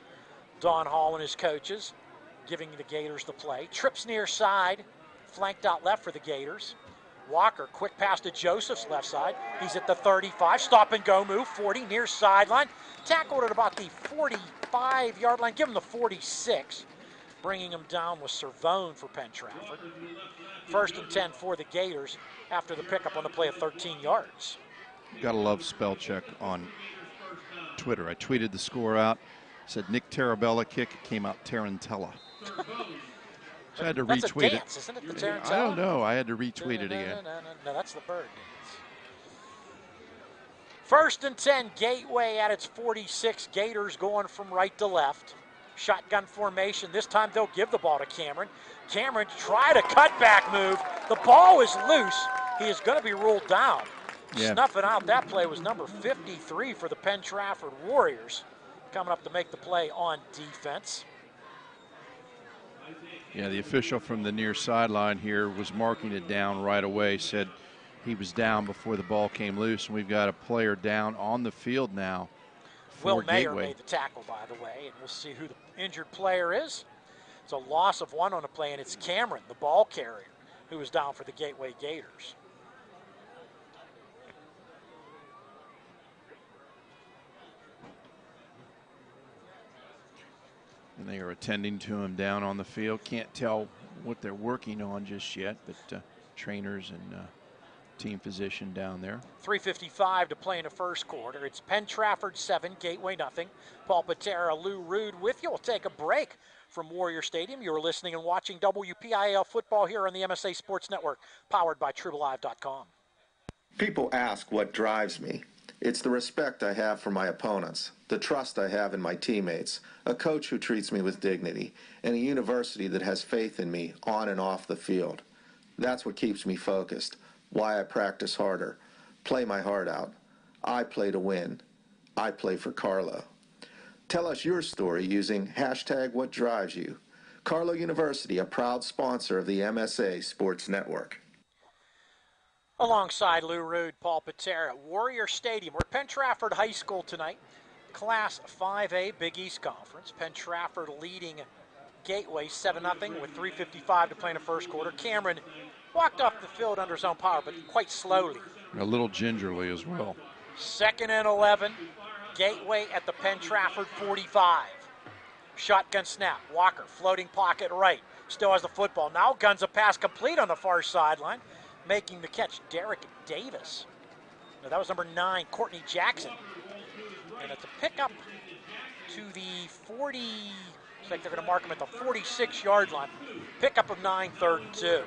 Don Hall and his coaches giving the Gators the play. Trips near side, flanked out left for the Gators. Walker, quick pass to Joseph's left side. He's at the 35, stop and go move, 40 near sideline. Tackled at about the 45-yard line, give him the 46. Bringing him down was Servone for Penn-Trafford. 1st and 10 for the Gators after the pickup on the play of 13 yards. Gotta love spell check on Twitter. I tweeted the score out. Said Nick Tarabella kick, it came out Tarantella. So I had to retweet a dance, isn't it, the Tarantella? I don't know. I had to retweet it again. No, that's the bird dance. 1st and 10, Gateway at its 46. Gators going from right to left. Shotgun formation. This time they'll give the ball to Cameron. Cameron tried a cutback move. The ball is loose. He is going to be ruled down. Yeah. Snuffing out that play was number 53 for the Penn-Trafford Warriors, coming up to make the play on defense. Yeah, the official from the near sideline here was marking it down right away, said he was down before the ball came loose, and we've got a player down on the field now for Will Mayer Gateway. made the tackle, by the way, and we'll see who the injured player is. It's a loss of one on the play, and it's Cameron, the ball carrier, who is down for the Gateway Gators. And they are attending to him down on the field. Can't tell what they're working on just yet, but trainers and team physician down there. 3:55 to play in the first quarter. It's Penn-Trafford 7, Gateway nothing. Paul Paterra, Rood with you. We'll take a break from Warrior Stadium. You're listening and watching WPIAL football here on the MSA Sports Network, powered by TribLive.com. People ask what drives me. It's the respect I have for my opponents, the trust I have in my teammates, a coach who treats me with dignity, and a university that has faith in me on and off the field. That's what keeps me focused, why I practice harder, play my heart out. I play to win. I play for Carlo. Tell us your story using #WhatDriveSYou. Carlo University, a proud sponsor of the MSA Sports Network. Alongside Rood, Paul Paterra, Warrior Stadium. We're at Penn-Trafford High School tonight. Class 5A Big East Conference. Penn-Trafford leading Gateway 7-0 with 3:55 to play in the first quarter. Cameron walked off the field under his own power, but quite slowly. A little gingerly as well. 2nd and 11. Gateway at the Penn-Trafford 45. Shotgun snap. Walker, floating pocket right. Still has the football. Now guns a pass complete on the far sideline. Making the catch, Derek Davis. Now, that was number 9, Courtney Jackson. And it's a pickup to the 40, looks like they're going to mark him at the 46-yard line. Pickup of 9, 3rd and 2.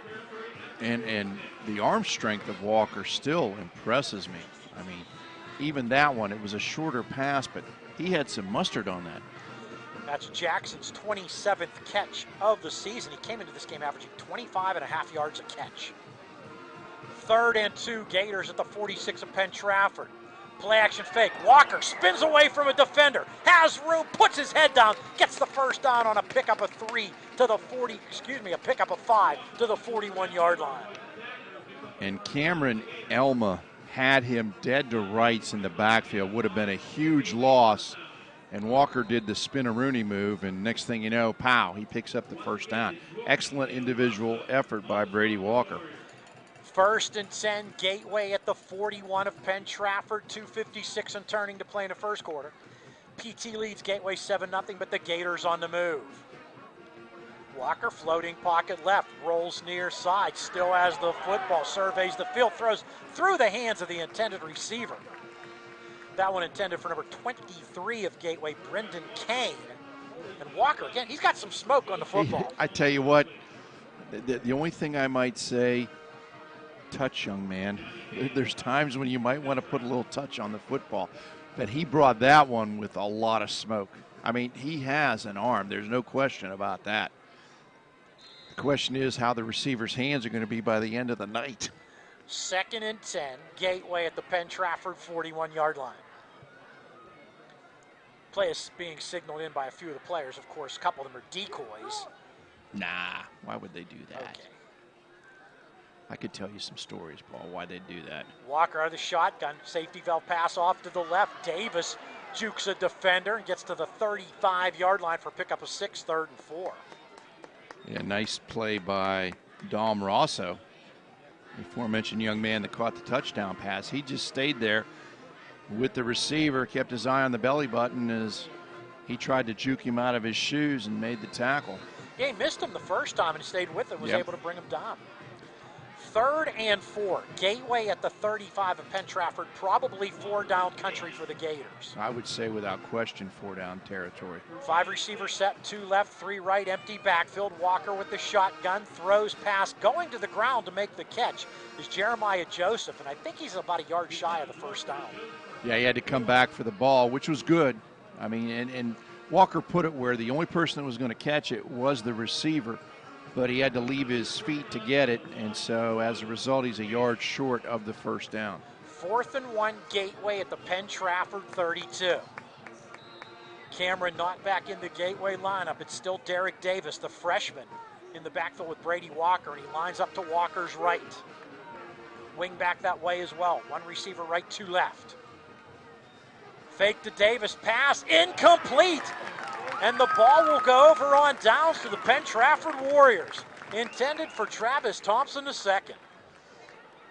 And the arm strength of Walker still impresses me. I mean, even that one, it was a shorter pass, but he had some mustard on that. That's Jackson's 27th catch of the season. He came into this game averaging 25.5 yards a catch. 3rd and 2, Gators at the 46 of Penn-Trafford. Play action fake. Walker spins away from a defender. Has room, puts his head down, gets the first down on a pickup of 3 to the 40, a pickup of 5 to the 41-yard line. And Cameron Elma had him dead to rights in the backfield. Would have been a huge loss. And Walker did the spin-a-rooney move, and next thing you know, pow, he picks up the first down. Excellent individual effort by Brady Walker. 1st and 10, Gateway at the 41 of Penn-Trafford, 2:56 and turning to play in the first quarter. PT leads Gateway 7-0, but the Gators on the move. Walker floating pocket left, rolls near side, still has the football, surveys the field, throws through the hands of the intended receiver. That one intended for number 23 of Gateway, Brendan Kane. And Walker, again, he's got some smoke on the football. I tell you what, the only thing I might say, touch, young man. There's times when you might want to put a little touch on the football, but he brought that one with a lot of smoke. I mean, he has an arm. There's no question about that. The question is how the receiver's hands are going to be by the end of the night. 2nd and 10, Gateway at the Penn-Trafford 41-yard line. Play is being signaled in by a few of the players. Of course, a couple of them are decoys. Nah, why would they do that? Okay. I could tell you some stories, Paul, why they do that. Walker out of the shotgun, safety valve pass off to the left. Davis jukes a defender and gets to the 35-yard line for pickup of 6, 3rd and 4. Yeah, nice play by Dom Rosso, the aforementioned young man that caught the touchdown pass. He just stayed there with the receiver, kept his eye on the belly button as he tried to juke him out of his shoes and made the tackle. Yeah, he missed him the first time and stayed with him, was Yep. able to bring him down. 3rd and 4, Gateway at the 35 of Penn-Trafford, probably 4-down country for the Gators. I would say without question 4-down territory. 5 receiver set, 2 left, 3 right, empty backfield. Walker with the shotgun, throws pass, going to the ground to make the catch is Jeremiah Joseph, and I think he's about a yard shy of the first down. Yeah, he had to come back for the ball, which was good. I mean, and Walker put it where the only person that was going to catch it was the receiver, but he had to leave his feet to get it, and so as a result, he's a yard short of the first down. 4th and 1 Gateway at the Penn-Trafford 32. Cameron not back in the Gateway lineup. It's still Derek Davis, the freshman, in the backfield with Brady Walker, and he lines up to Walker's right. Wing back that way as well. One receiver right, two left. Fake to Davis, pass, incomplete. And the ball will go over on downs to the Penn-Trafford Warriors. Intended for Travis Thompson II.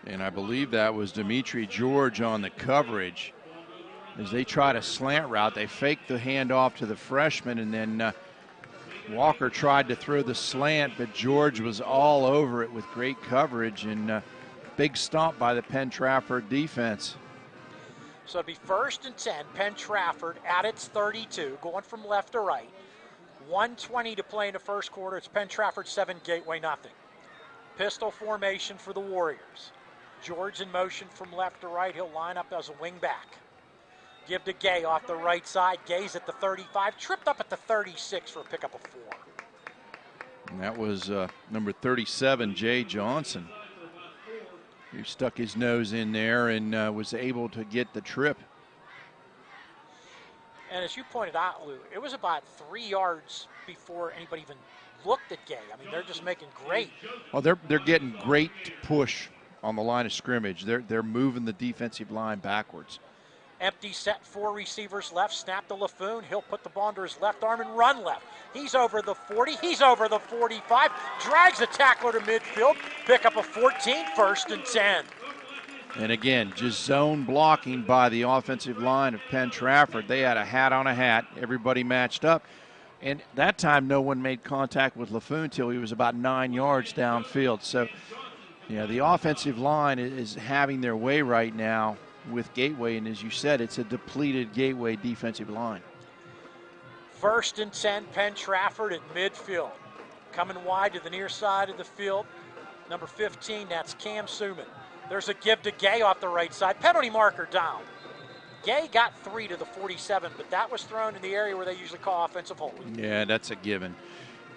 And I believe that was Dimitri George on the coverage. As they try to slant route, they faked the handoff to the freshman, and then Walker tried to throw the slant, but George was all over it with great coverage, and big stomp by the Penn-Trafford defense. So it'll be 1st and 10, Penn-Trafford at its 32, going from left to right. 1:20 to play in the first quarter. It's Penn-Trafford 7, Gateway nothing. Pistol formation for the Warriors. George in motion from left to right. He'll line up as a wing back. Give to Gay off the right side. Gay's at the 35, tripped up at the 36 for a pickup of 4. And that was number 37, Jay Johnson. He stuck his nose in there and was able to get the trip. And as you pointed out, Lou, it was about 3 yards before anybody even looked at Gay. I mean, they're just making great. Well, they're getting great push on the line of scrimmage. They're moving the defensive line backwards. Empty set, 4 receivers left. Snap to LaFoon. He'll put the ball under his left arm and run left. He's over the 40. He's over the 45. Drags the tackler to midfield. Pick up a 14, 1st and 10. And again, just zone blocking by the offensive line of Penn-Trafford. They had a hat on a hat. Everybody matched up. And that time, no one made contact with LaFoon until he was about 9 yards downfield. So, the offensive line is having their way right now with Gateway, and as you said, it's a depleted Gateway defensive line. 1st and 10, Penn-Trafford at midfield. Coming wide to the near side of the field, number 15, that's Cam Suman. There's a give to Gay off the right side. Penalty marker down. Gay got 3 to the 47, but that was thrown in the area where they usually call offensive holding. Yeah, that's a given.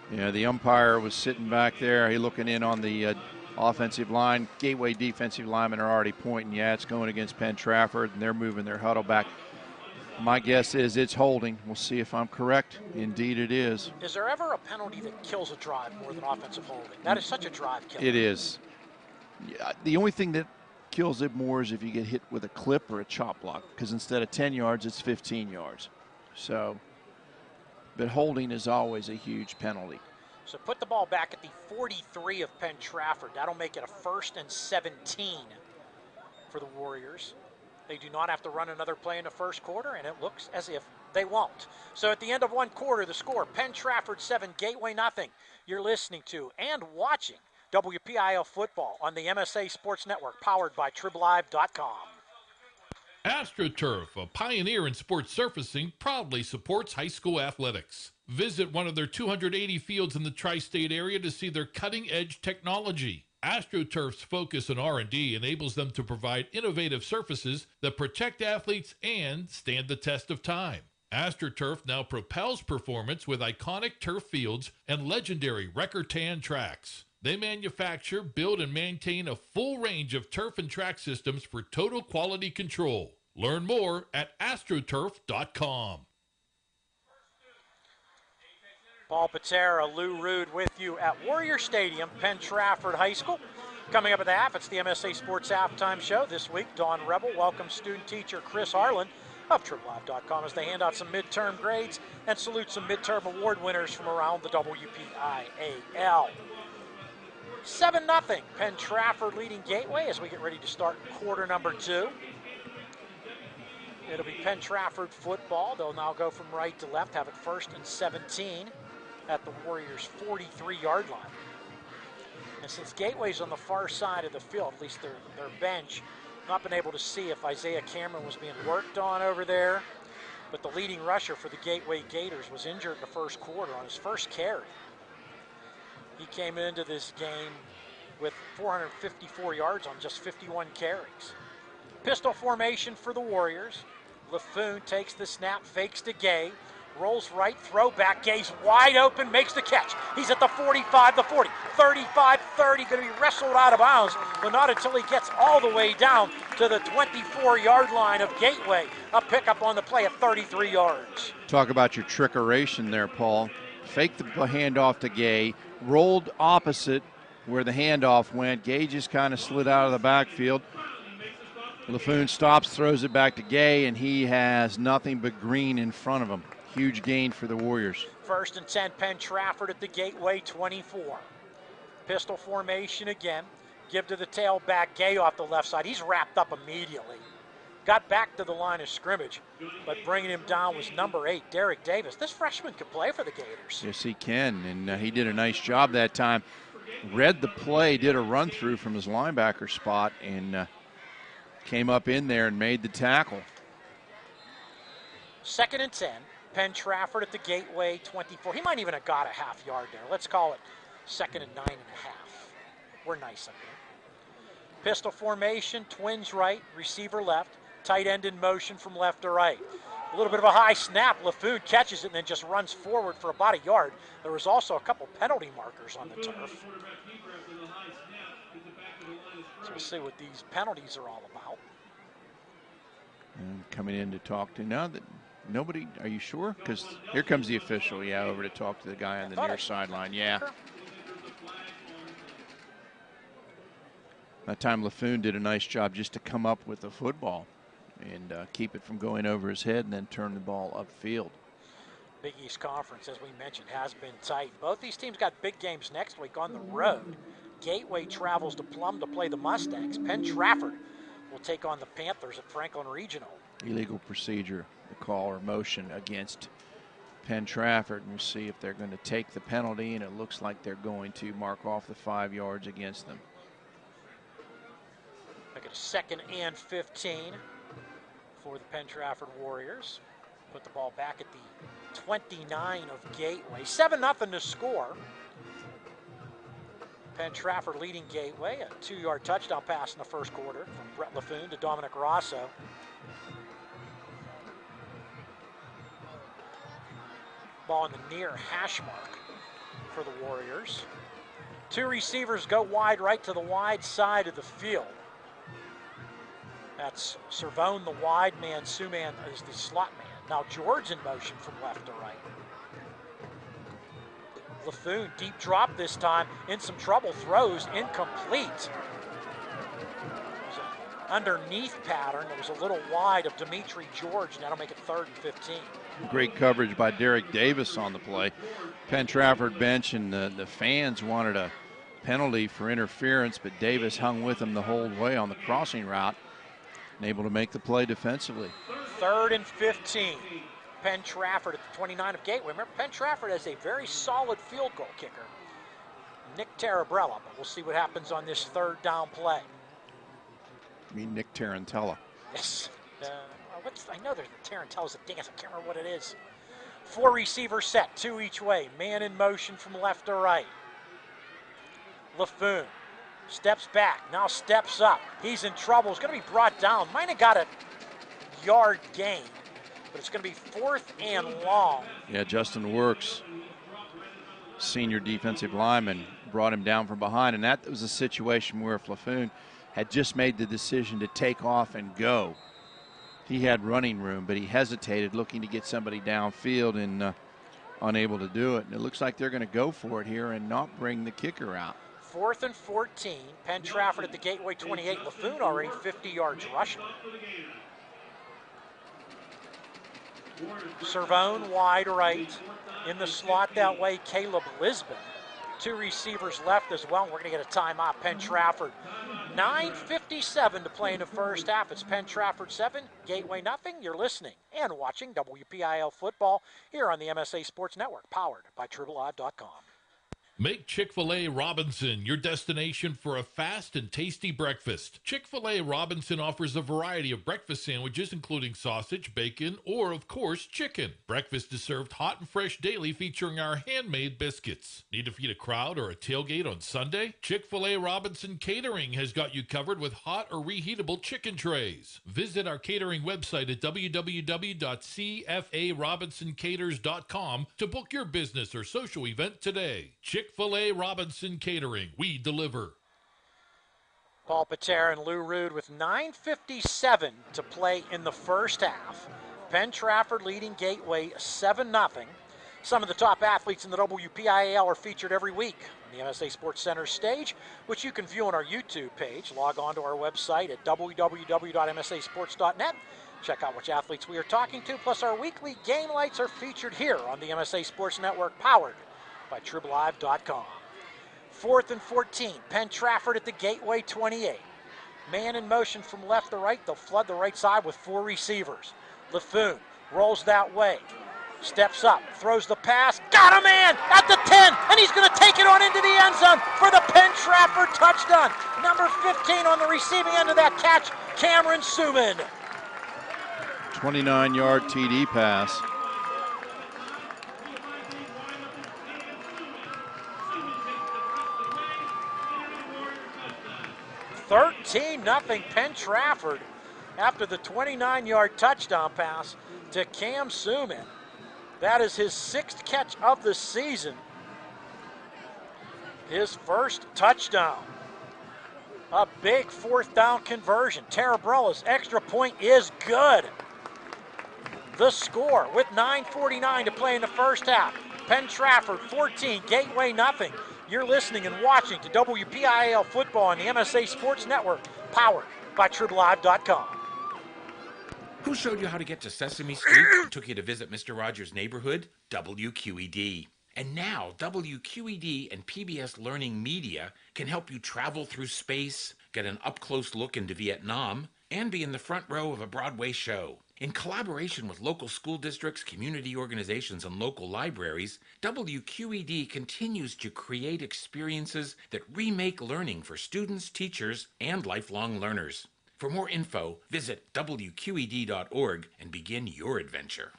The umpire was sitting back there. He looking in on the offensive line. Gateway defensive linemen are already pointing, yeah, it's going against Penn-Trafford, and they're moving their huddle back. My guess is it's holding. We'll see if I'm correct. Indeed it is. Is there ever a penalty that kills a drive more than offensive holding? That is such a drive killer. It is. Yeah, the only thing that kills it more is if you get hit with a clip or a chop block, because instead of 10 yards, it's 15 yards. So, but holding is always a huge penalty. So put the ball back at the 43 of Penn-Trafford. That'll make it a 1st and 17 for the Warriors. They do not have to run another play in the first quarter, and it looks as if they won't. So at the end of one quarter, the score, Penn-Trafford 7, Gateway nothing. You're listening to and watching WPIAL football on the MSA Sports Network, powered by TribLive.com. AstroTurf, a pioneer in sports surfacing, proudly supports high school athletics. Visit one of their 280 fields in the tri-state area to see their cutting-edge technology. AstroTurf's focus on R&D enables them to provide innovative surfaces that protect athletes and stand the test of time. AstroTurf now propels performance with iconic turf fields and legendary Recor-Tan tracks. They manufacture, build, and maintain a full range of turf and track systems for total quality control. Learn more at astroturf.com. Paul Paterra, Lou Rood with you at Warrior Stadium, Penn-Trafford High School. Coming up at the half, it's the MSA Sports Halftime Show. This week, Dawn Rebel welcomes student teacher Chris Harlan of TribLive.com as they hand out some midterm grades and salute some midterm award winners from around the WPIAL. 7-0, Penn-Trafford leading Gateway as we get ready to start quarter number 2. It'll be Penn-Trafford football. They'll now go from right to left, have it 1st and 17 at the Warriors' 43-yard line. And since Gateway's on the far side of the field, at least their bench, not been able to see if Isaiah Cameron was being worked on over there. But the leading rusher for the Gateway Gators was injured in the first quarter on his first carry. He came into this game with 454 yards on just 51 carries. Pistol formation for the Warriors. LaFoon takes the snap, fakes to Gay. Rolls right, throw back, Gay's wide open, makes the catch. He's at the 45, the 40, 35, 30, going to be wrestled out of bounds, but not until he gets all the way down to the 24-yard line of Gateway. A pickup on the play at 33 yards. Talk about your trickeration there, Paul. Faked the handoff to Gay, rolled opposite where the handoff went. Gay just kind of slid out of the backfield. LaFoon stops, throws it back to Gay, and he has nothing but green in front of him. Huge gain for the Warriors. 1st and 10, Penn-Trafford at the Gateway 24. Pistol formation again. Give to the tailback, Gay off the left side. He's wrapped up immediately. Got back to the line of scrimmage, but bringing him down was number 8, Derek Davis. This freshman could play for the Gators. Yes, he can, and he did a nice job that time. Read the play, did a run-through from his linebacker spot, and came up in there and made the tackle. 2nd and 10, Penn-Trafford at the Gateway 24. He might even have got a half yard there. Let's call it 2nd and 9.5. We're nice up here. Pistol formation, twins right, receiver left, tight end in motion from left to right. A little bit of a high snap. LaFoon catches it and then just runs forward for about a yard. There was also a couple penalty markers on the turf. So we'll see what these penalties are all about. And coming in to talk to now that nobody, are you sure? Because here comes the official, yeah, over to talk to the guy on the near sideline, yeah. That time LaFoon did a nice job just to come up with the football and keep it from going over his head and then turn the ball upfield. Big East Conference, as we mentioned, has been tight. Both these teams got big games next week on the road. Gateway travels to Plum to play the Mustangs. Penn-Trafford will take on the Panthers at Franklin Regional. Illegal procedure, the call or motion against Penn-Trafford. And we'll see if they're going to take the penalty, and it looks like they're going to mark off the 5 yards against them. Make it a 2nd and 15 for the Penn-Trafford Warriors. Put the ball back at the 29 of Gateway. 7-0 to score. Penn-Trafford leading Gateway. A 2-yard touchdown pass in the first quarter from Brett LaFoon to Dominic Rosso. Ball in the near hash mark for the Warriors. 2 receivers go wide right to the wide side of the field. That's Servone, the wide man. Suman is the slot man. Now George in motion from left to right. LaFoon, deep drop this time, in some trouble, throws incomplete. It was an underneath pattern. It was a little wide of Dimitri George, and that'll make it 3rd and 15. Great coverage by Derek Davis on the play. Penn-Trafford bench and the fans wanted a penalty for interference, but Davis hung with him the whole way on the crossing route and able to make the play defensively. 3rd and 15. Penn-Trafford at the 29 of Gateway. Remember, Penn-Trafford has a very solid field goal kicker, Nick Tarabrella, but we'll see what happens on this 3rd down play. I mean Nick Tarantella. Yes. I know there's Tarantella's a dance. I can't remember what it is. 4 receivers set, 2 each way. Man in motion from left to right. LaFoon steps back, now steps up. He's in trouble. He's going to be brought down. Might have got a yard gain, but it's going to be 4th and long. Yeah, Justin Works, senior defensive lineman, brought him down from behind, and that was a situation where if LaFoon had just made the decision to take off and go, he had running room, but he hesitated, looking to get somebody downfield and unable to do it. And it looks like they're going to go for it here and not bring the kicker out. 4th and 14. Penn-Trafford at the Gateway 28. LaFoon already 50 yards rushing. Servone wide right. In the slot that way, Caleb Lisbon. 2 receivers left as well. We're going to get a timeout. Penn-Trafford. 9:57 to play in the first half. It's Penn-Trafford 7, Gateway nothing. You're listening and watching WPIAL football here on the MSA Sports Network, powered by TribLive.com. Make Chick-fil-A Robinson your destination for a fast and tasty breakfast. Chick-fil-A Robinson offers a variety of breakfast sandwiches, including sausage, bacon, or, of course, chicken. Breakfast is served hot and fresh daily, featuring our handmade biscuits. Need to feed a crowd or a tailgate on Sunday? Chick-fil-A Robinson Catering has got you covered with hot or reheatable chicken trays. Visit our catering website at www.cfarobinsonCaters.com to book your business or social event today. Chick-fil-A Robinson Catering. We deliver. Paul Paterra and Lou Rood with 9:57 to play in the first half. Penn-Trafford leading Gateway 7-0. Some of the top athletes in the WPIAL are featured every week on the MSA Sports Center stage, which you can view on our YouTube page. Log on to our website at www.msasports.net. Check out which athletes we are talking to, plus our weekly game lights are featured here on the MSA Sports Network, powered by TribLive.com. 4th and 14, Penn-Trafford at the Gateway 28. Man in motion from left to right. They'll flood the right side with 4 receivers. LaFoon rolls that way, steps up, throws the pass, got a man at the 10, and he's going to take it on into the end zone for the Penn-Trafford touchdown. Number 15 on the receiving end of that catch, Cameron Suman. 29-yard TD pass. Nothing Penn-Trafford after the 29-yard touchdown pass to Cam Suman. That is his 6th catch of the season. His first touchdown. A big 4th down conversion. Terabrella's extra point is good. The score with 9:49 to play in the first half. Penn-Trafford 14, Gateway nothing. You're listening and watching to WPIAL Football on the MSA Sports Network, powered by TribLive.com. Who showed you how to get to Sesame Street and took you to visit Mr. Rogers' neighborhood? WQED. And now, WQED and PBS Learning Media can help you travel through space, get an up-close look into Vietnam, and be in the front row of a Broadway show. In collaboration with local school districts, community organizations, and local libraries, WQED continues to create experiences that remake learning for students, teachers, and lifelong learners. For more info, visit WQED.org and begin your adventure.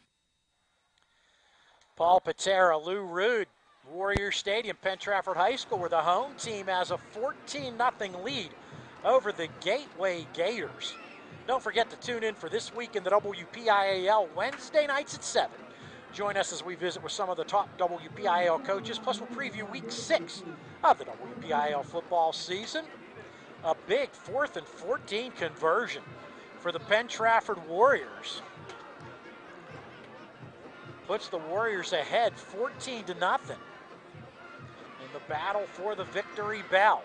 Paul Paterra, Lou Rood, Warrior Stadium, Penn-Trafford High School, where the home team has a 14-0 lead over the Gateway Gators. Don't forget to tune in for This Week in the WPIAL Wednesday nights at 7. Join us as we visit with some of the top WPIAL coaches, plus we'll preview Week 6 of the WPIAL football season. A big 4th and 14 conversion for the Penn-Trafford Warriors. Puts the Warriors ahead 14-0 in the battle for the victory bell.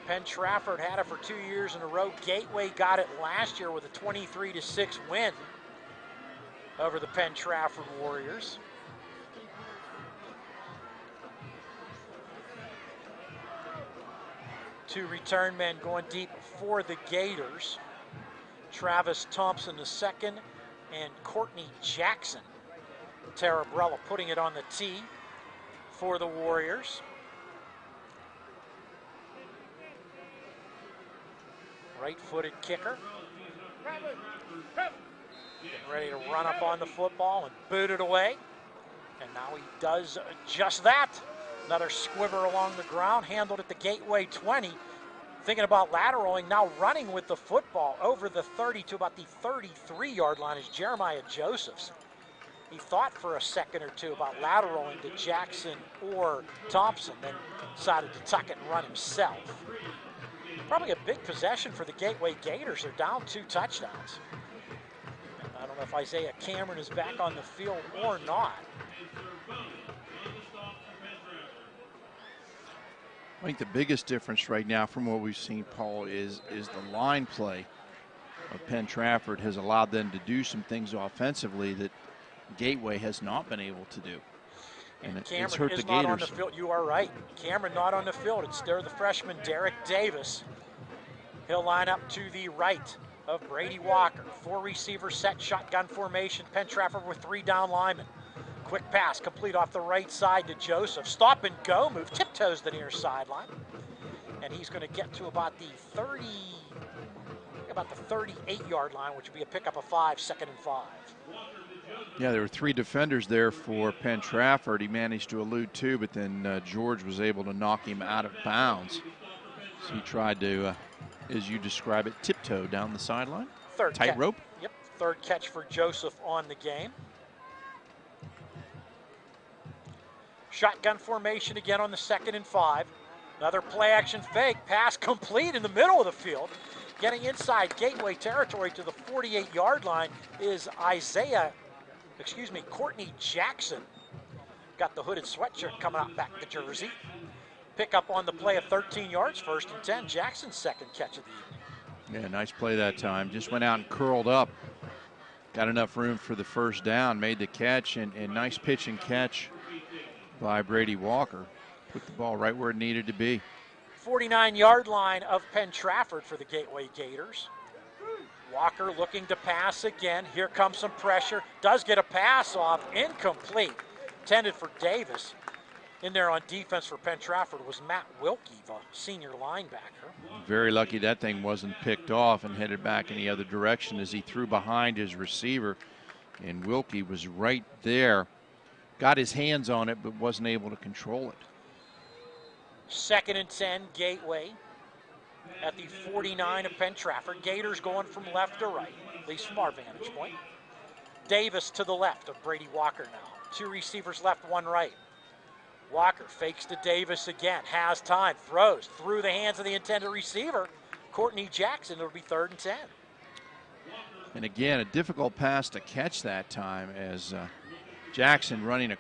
Penn-Trafford had it for 2 years in a row. Gateway got it last year with a 23-6 win over the Penn-Trafford Warriors. Two return men going deep for the Gators. Travis Thompson II and Courtney Jackson. Terrabrella putting it on the tee for the Warriors. Right-footed kicker. Ready to run up on the football and boot it away. And now he does just that. Another squiver along the ground, handled at the Gateway 20. Thinking about lateraling, now running with the football over the 30 to about the 33-yard line is Jeremiah Josephs. He thought for a second or two about lateraling to Jackson or Thompson, then decided to tuck it and run himself. Probably a big possession for the Gateway Gators. They're down 2 touchdowns. I don't know if Isaiah Cameron is back on the field or not. I think the biggest difference right now from what we've seen, Paul, is the line play of Penn-Trafford has allowed them to do some things offensively that Gateway has not been able to do. And it's hurt the Gators. Not on the field. You are right. Cameron not on the field. It's there the freshman Derek Davis. He'll line up to the right of Brady Walker. 4 receivers set, shotgun formation. Penn-Trafford with 3 down linemen. Quick pass complete off the right side to Joseph. Stop and go move, tiptoes the near sideline. And he's going to get to about the 38-yard line, which would be a pickup of 5, 2nd and 5. Yeah, there were 3 defenders there for Penn-Trafford. He managed to elude 2, but then George was able to knock him out of bounds. So he tried to, as you describe it, tiptoe down the sideline. Tightrope. Yep, 3rd catch for Joseph on the game. Shotgun formation again on the 2nd and 5. Another play action fake, pass complete in the middle of the field. Getting inside Gateway territory to the 48-yard line is Courtney Jackson. Got the hooded sweatshirt coming out back to jersey. Pick up on the play of 13 yards, 1st and 10. Jackson's 2nd catch of the evening. Yeah, nice play that time. Just went out and curled up. Got enough room for the 1st down, made the catch, and nice pitch and catch by Brady Walker. Put the ball right where it needed to be. 49-yard line of Penn-Trafford for the Gateway Gators. Walker looking to pass again. Here comes some pressure. Does get a pass off. Incomplete. Intended for Davis. In there on defense for Penn-Trafford was Matt Wilkie, the senior linebacker. Very lucky that thing wasn't picked off and headed back in the other direction as he threw behind his receiver. And Wilkie was right there. Got his hands on it, but wasn't able to control it. 2nd and 10, Gateway at the 49 of Penn-Trafford. Gators going from left to right, at least from our vantage point. Davis to the left of Brady Walker now. 2 receivers left, 1 right. Walker fakes to Davis again, has time, throws through the hands of the intended receiver, Courtney Jackson. It'll be 3rd and 10. And again, a difficult pass to catch that time as Jackson running a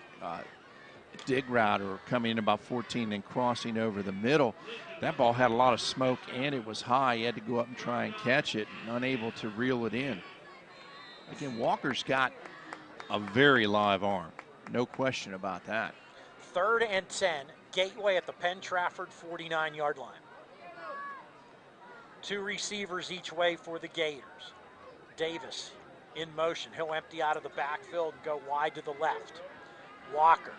dig route or coming in about 14 and crossing over the middle. That ball had a lot of smoke and it was high. He had to go up and try and catch it, and unable to reel it in. Again, Walker's got a very live arm. No question about that. 3rd and 10, Gateway at the Penn-Trafford 49-yard line. 2 receivers each way for the Gators. Davis in motion. He'll empty out of the backfield and go wide to the left. Walker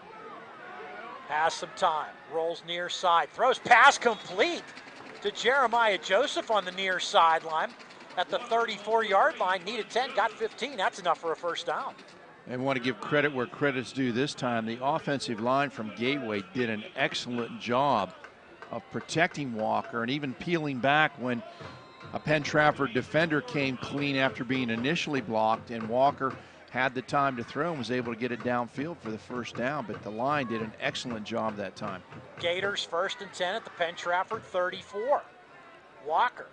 has some time, rolls near side, throws pass complete to Jeremiah Joseph on the near sideline at the 34-yard line. Needed 10, got 15. That's enough for a 1st down. And want to give credit where credit's due this time. The offensive line from Gateway did an excellent job of protecting Walker and even peeling back when a Penn-Trafford defender came clean after being initially blocked, and Walker had the time to throw and was able to get it downfield for the 1st down, but the line did an excellent job that time. Gators 1st and 10 at the Penn-Trafford 34. Walker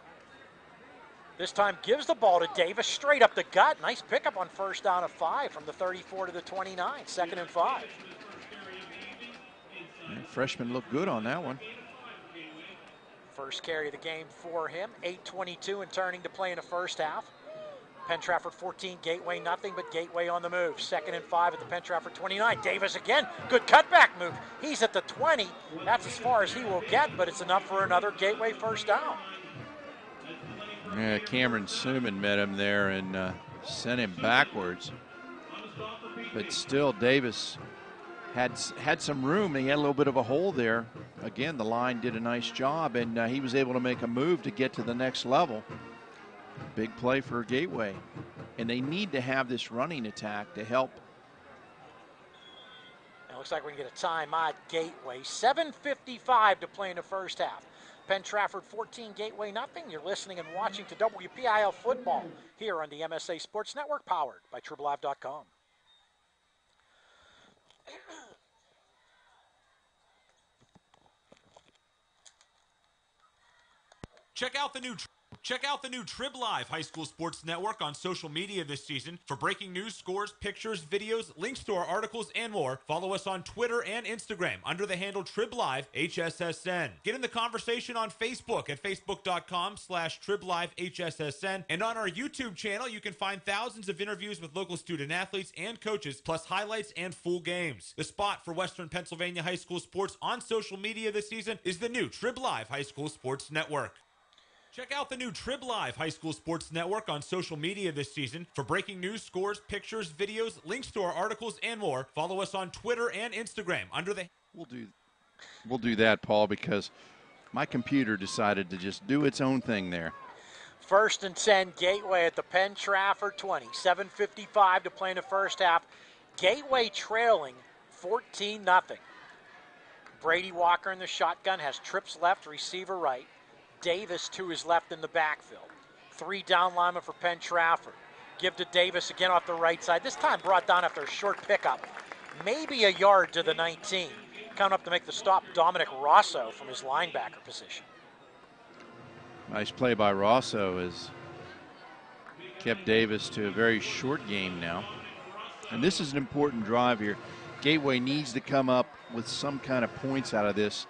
this time gives the ball to Davis straight up the gut. Nice pickup on 1st down of 5 from the 34 to the 29, 2nd and 5. And freshman looked good on that one. First carry of the game for him. 8:22 and turning to play in the 1st half. Penn-Trafford 14, Gateway nothing, but Gateway on the move. 2nd and 5 at the Penn-Trafford 29. Davis again, good cutback move. He's at the 20. That's as far as he will get, but it's enough for another Gateway 1st down. Yeah, Cameron Suman met him there and sent him backwards. But still, Davis had some room. He had a little bit of a hole there. Again, the line did a nice job, and he was able to make a move to get to the next level. Big play for Gateway. And they need to have this running attack to help. It looks like we can get a timeout, Gateway. 7:55 to play in the 1st half. Penn-Trafford 14, Gateway nothing. You're listening and watching to WPIAL Football here on the MSA Sports Network, powered by TribLive.com. Check out the new TribLive High School Sports Network on social media this season. For breaking news, scores, pictures, videos, links to our articles, and more, follow us on Twitter and Instagram under the handle TribLive HSSN. Get in the conversation on Facebook at facebook.com/TribLive HSSN. And on our YouTube channel, you can find thousands of interviews with local student athletes and coaches, plus highlights and full games. The spot for Western Pennsylvania high school sports on social media this season is the new TribLive High School Sports Network. Check out the new TribLive High School Sports Network on social media this season. For breaking news, scores, pictures, videos, links to our articles, and more, follow us on Twitter and Instagram under the... We'll do that, Paul, because my computer decided to just do its own thing there. 1st and 10, Gateway at the Penn-Trafford 20. 7:55 to play in the first half. Gateway trailing 14-0. Brady Walker in the shotgun has trips left, receiver right. Davis to his left in the backfield. 3 down linemen for Penn-Trafford. Give to Davis again off the right side. This time brought down after a short pickup. Maybe a yard to the 19. Coming up to make the stop, Dominic Rosso from his linebacker position. Nice play by Rosso has kept Davis to a very short game now. And this is an important drive here. Gateway needs to come up with some kind of points out of this.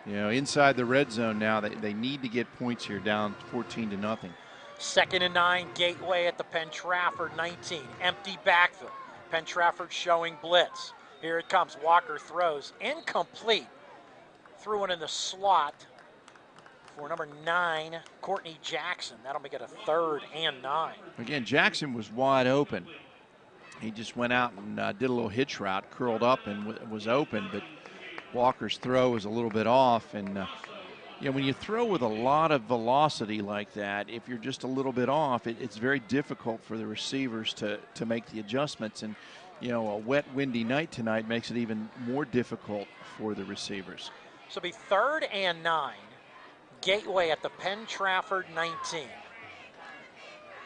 You know, inside the red zone now, they need to get points here, down 14-0. 2nd and 9, Gateway at the Penn-Trafford 19. Empty backfield. Penn-Trafford showing blitz. Here it comes. Walker throws. Incomplete. Threw one in the slot for number 9, Courtney Jackson. That'll make it a 3rd and 9. Again, Jackson was wide open. He just went out and did a little hitch route, curled up and was open, but Walker's throw was a little bit off. And you know, when you throw with a lot of velocity like that, if you're just a little bit off, it's very difficult for the receivers to make the adjustments. And you know, a wet, windy night tonight makes it even more difficult for the receivers. So it'll be 3rd and 9. Gateway at the Penn-Trafford 19.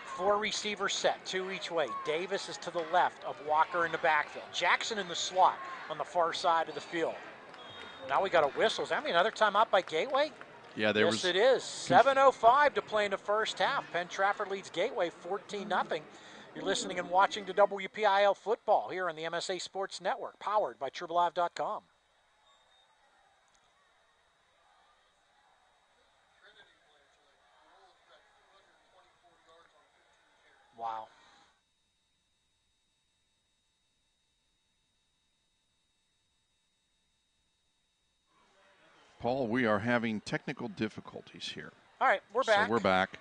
4 receivers set, 2 each way. Davis is to the left of Walker in the backfield. Jackson in the slot on the far side of the field. Now we got a whistle. Is that another time out by Gateway? Yeah, there was. Yes, it is. 7:05 to play in the first half. Penn-Trafford leads Gateway 14-0. You're listening and watching to WPIAL Football here on the MSA Sports Network, powered by TribLive.com. Wow. Paul, we are having technical difficulties here. All right, we're back. So we're back.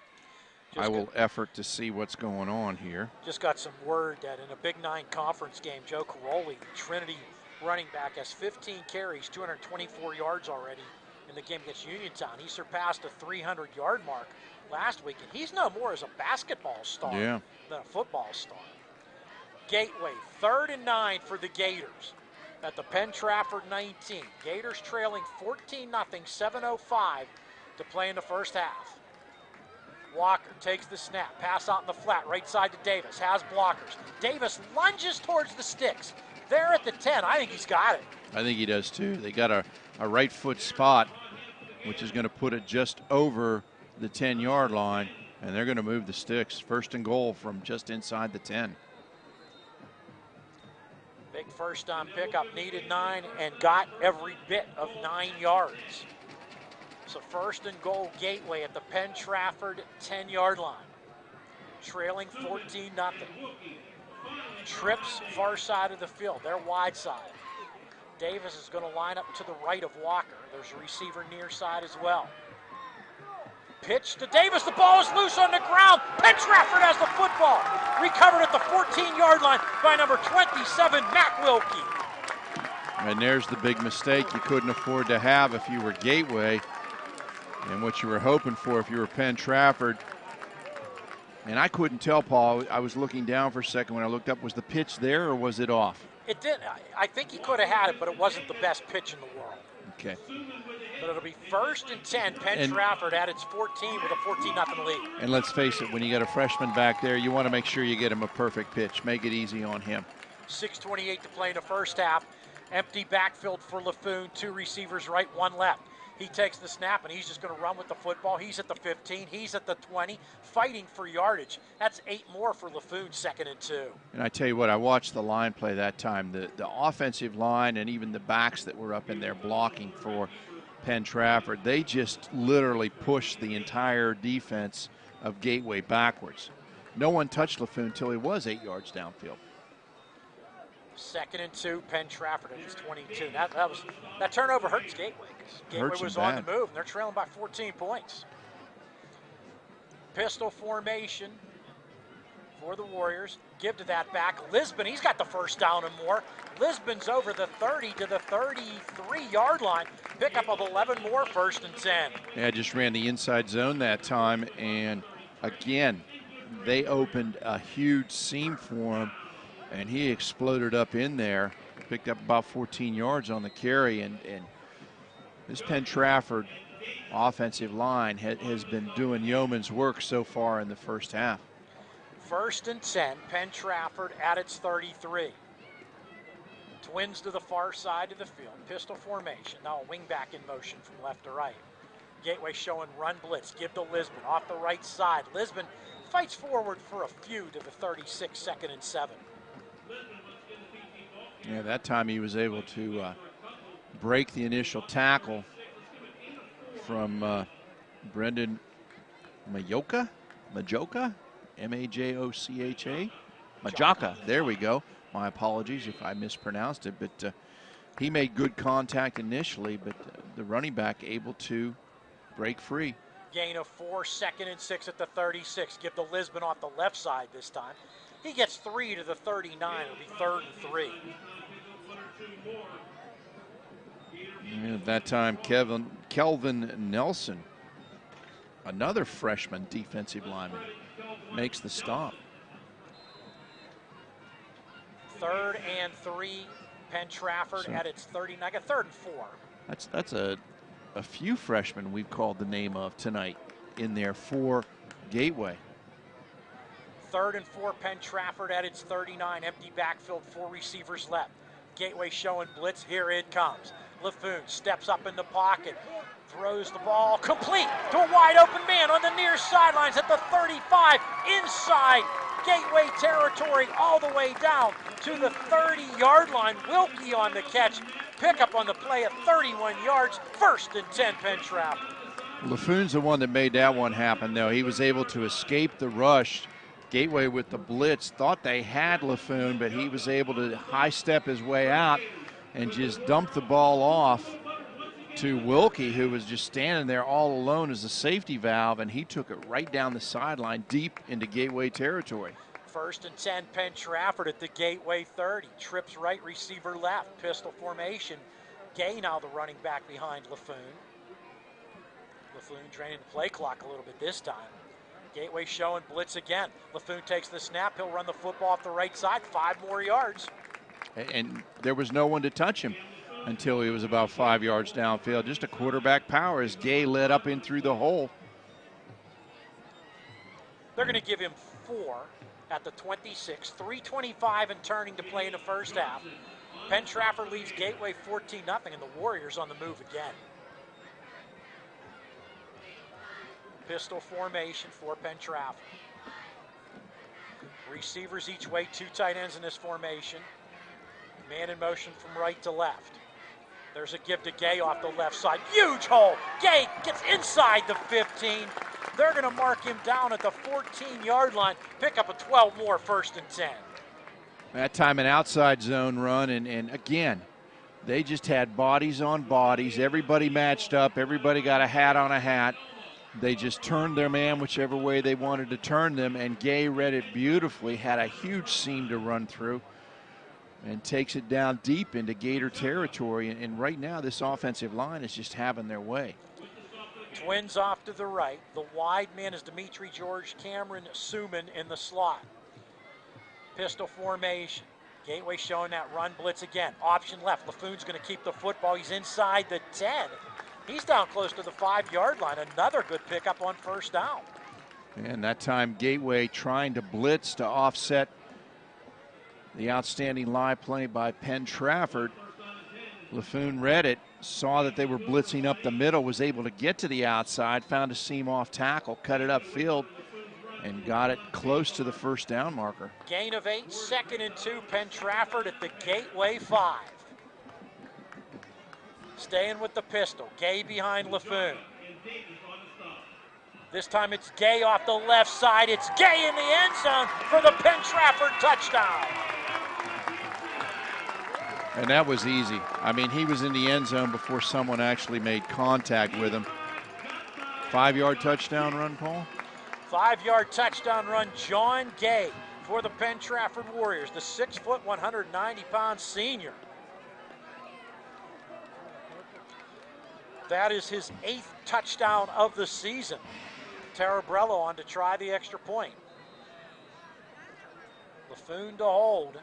I will effort to see what's going on here. Just got some word that in a Big 9 conference game, Joe Caroli, Trinity running back, has 15 carries, 224 yards already in the game against Uniontown. He surpassed a 300-yard mark last week, and he's no more as a basketball star than a football star. Gateway, 3rd and 9 for the Gators at the Penn-Trafford 19. Gators trailing 14-0, 7:05 to play in the first half. Walker takes the snap, pass out in the flat, right side to Davis, has blockers. Davis lunges towards the sticks. There at the 10, I think he's got it. I think he does too. They got a right foot spot, which is going to put it just over the 10-yard line, and they're going to move the sticks. 1st and goal from just inside the 10. Big first down pickup, needed 9 and got every bit of 9 yards. So 1st and goal, Gateway at the Penn-Trafford 10-yard line. Trailing 14-0. Trips far side of the field, they're wide side. Davis is going to line up to the right of Walker. There's a receiver near side as well. Pitch to Davis, the ball is loose on the ground. Penn-Trafford has the football. Recovered at the 14-yard line by number 27, Matt Wilkie. And there's the big mistake you couldn't afford to have if you were Gateway, and what you were hoping for if you were Penn-Trafford. And I couldn't tell, Paul. I was looking down for a second when I looked up. Was the pitch there or was it off? It did. I think he could have had it, but it wasn't the best pitch in the world. Okay. But it'll be 1st and 10. Penn-Trafford at its 14 with a 14-0 lead. And let's face it, when you got a freshman back there, you want to make sure you get him a perfect pitch. Make it easy on him. 6:28 to play in the first half. Empty backfield for Laffoon. 2 receivers right, 1 left. He takes the snap, and he's just going to run with the football. He's at the 15. He's at the 20, fighting for yardage. That's 8 more for Laffoon, 2nd and 2. And I tell you what, I watched the line play that time. The offensive line and even the backs that were up in there blocking for Penn-Trafford, they just literally pushed the entire defense of Gateway backwards. No one touched Laffoon until he was 8 yards downfield. 2nd and 2, Penn-Trafford at his 22. That turnover hurts Gateway because Gateway was on the move, and they're trailing by 14 points. Pistol formation for the Warriors. Give to that back. Lisbon, he's got the first down and more. Lisbon's over the 30 to the 33-yard line. Pickup of 11 more, 1st and 10. Yeah, just ran the inside zone that time, and again, they opened a huge seam for him, and he exploded up in there. Picked up about 14 yards on the carry, and this Penn-Trafford offensive line has been doing yeoman's work so far in the first half. 1st and 10, Penn-Trafford at its 33. Twins to the far side of the field. Pistol formation. Now a wing back in motion from left to right. Gateway showing run blitz. Give to Lisbon off the right side. Lisbon fights forward for a few to the 36, 2nd and 7. Yeah, that time he was able to break the initial tackle from Brendan Majocha, M-A-J-O-C-H-A, Majocha. There we go. My apologies if I mispronounced it, but he made good contact initially, but the running back able to break free. Gain of 4, 2nd and 6 at the 36. Give to Lisbon off the left side this time. He gets 3 to the 39. It'll be 3rd and 3. And at that time, Kelvin Nelson, another freshman defensive lineman, makes the stop. 3rd and 3, Penn-Trafford at its 39. I got 3rd and 4. That's a few freshmen we've called the name of tonight in there for Gateway. 3rd and 4, Penn-Trafford at its 39. Empty backfield, 4 receivers left. Gateway showing blitz. Here it comes. LaFoon steps up in the pocket, throws the ball complete to a wide open man on the near sidelines at the 35, inside Gateway territory, all the way down to the 30-yard line. Wilkie on the catch. Pickup on the play at 31 yards. 1st and 10, Penn-Trafford. LaFoon's the one that made that one happen, though. He was able to escape the rush. Gateway with the blitz thought they had LaFoon, but he was able to high step his way out and just dump the ball off to Wilkie, who was just standing there all alone as a safety valve, and he took it right down the sideline deep into Gateway territory. 1st and 10, Penn-Trafford at the Gateway 30. Trips right, receiver left. Pistol formation. Gay now the running back behind LaFoon. LaFoon draining the play clock a little bit this time. Gateway showing blitz again. LaFoon takes the snap. He'll run the football off the right side. 5 more yards. And there was no one to touch him until he was about 5 yards downfield. Just a quarterback power as Gay led up in through the hole. They're going to give him 4 at the 26. 3:25 and turning to play in the first half. Penn-Trafford leads Gateway 14-0, and the Warriors on the move again. Pistol formation for Penn-Trafford. Receivers each way, 2 tight ends in this formation. Man in motion from right to left. There's a give to Gay off the left side. Huge hole. Gay gets inside the 15. They're going to mark him down at the 14-yard line. Pick up a 12 more, 1st and 10. That time an outside zone run, and again, they just had bodies on bodies. Everybody matched up. Everybody got a hat on a hat. They just turned their man whichever way they wanted to turn them, and Gay read it beautifully, had a huge seam to run through, and takes it down deep into Gator territory. And right now, this offensive line is just having their way. Twins off to the right. The wide man is Dimitri George Cameron Suman in the slot. Pistol formation. Gateway showing that run blitz again. Option left. LaFoon's going to keep the football. He's inside the 10. He's down close to the 5-yard line. Another good pickup on 1st down. And that time, Gateway trying to blitz to offset the outstanding live play by Penn-Trafford. LaFoon read it, saw that they were blitzing up the middle, was able to get to the outside, found a seam off tackle, cut it upfield, and got it close to the 1st down marker. Gain of 8, 2nd and 2, Penn-Trafford at the Gateway 5. Staying with the pistol. Gay behind LaFoon. This time it's Gay off the left side. It's Gay in the end zone for the Penn-Trafford touchdown. And that was easy. I mean, he was in the end zone before someone actually made contact with him. 5-yard touchdown run, Paul? 5-yard touchdown run, John Gay for the Penn-Trafford Warriors, the 6', 190-pound senior. That is his 8th touchdown of the season. Paterra on to try the extra point. Laffoon to hold.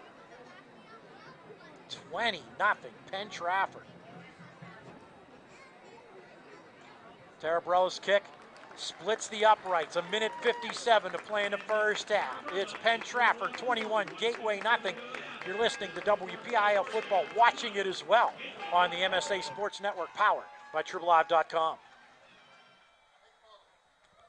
20-0, Penn-Trafford. Paterra's kick splits the uprights. 1:57 to play in the first half. It's Penn-Trafford 21, Gateway nothing. You're listening to WPIAL Football, watching it as well on the MSA Sports Network, powered by TribLive.com.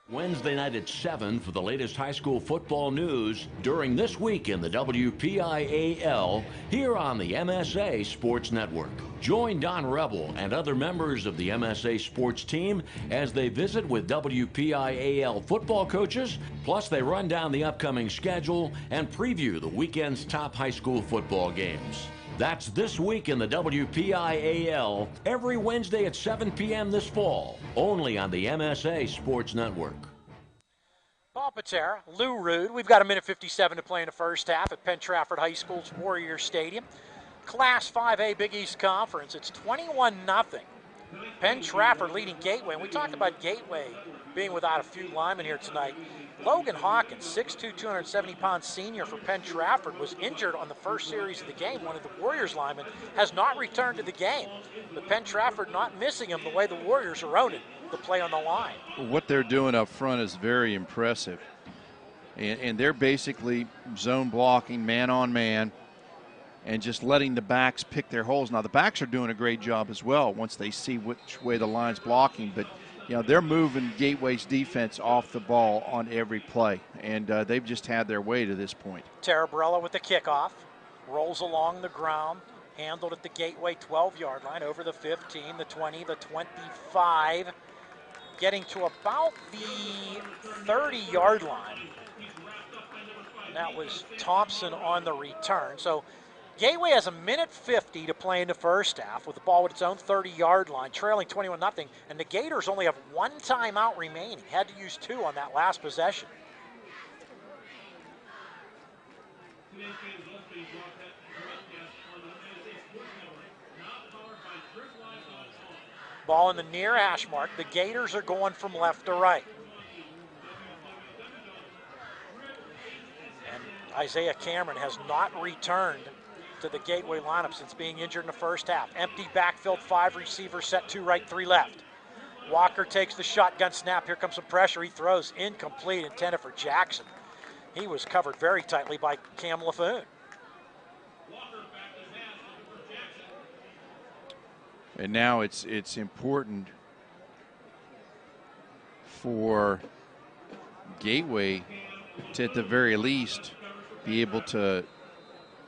Wednesday night at 7 for the latest high school football news during this week in the WPIAL here on the MSA Sports Network. Join Don Rebel and other members of the MSA Sports team as they visit with WPIAL football coaches, plus they run down the upcoming schedule and preview the weekend's top high school football games. That's this week in the WPIAL, every Wednesday at 7 p.m. this fall, only on the MSA Sports Network. Paul Paterra, Lou Rood. We've got 1:57 to play in the first half at Penn-Trafford High School's Warrior Stadium. Class 5A Big East Conference. It's 21-0. Penn-Trafford leading Gateway. And we talked about Gateway being without a few linemen here tonight. Logan Hawkins, 6'2", 270-pound senior for Penn-Trafford, was injured on the first series of the game. One of the Warriors linemen has not returned to the game. But Penn-Trafford not missing him the way the Warriors are owning the play on the line. What they're doing up front is very impressive. And they're basically zone blocking, man on man, and just letting the backs pick their holes. Now, the backs are doing a great job as well once they see which way the line's blocking. But, you know, they're moving Gateway's defense off the ball on every play. And they've just had their way to this point. Paterra with the kickoff. Rolls along the ground. Handled at the Gateway 12-yard line, over the 15, the 20, the 25. Getting to about the 30-yard line. And that was Thompson on the return. So Gateway has 1:50 to play in the first half with the ball at its own 30-yard line, trailing 21-0. And the Gators only have 1 timeout remaining. Had to use 2 on that last possession. Ball in the near hash mark. The Gators are going from left to right. And Isaiah Cameron has not returned to the Gateway lineup since being injured in the first half. Empty backfield, 5 receivers set, 2 right, 3 left. Walker takes the shotgun snap. Here comes some pressure. He throws incomplete, intended for Jackson. He was covered very tightly by Cam Laffoon. And now it's important for Gateway to, at the very least, be able to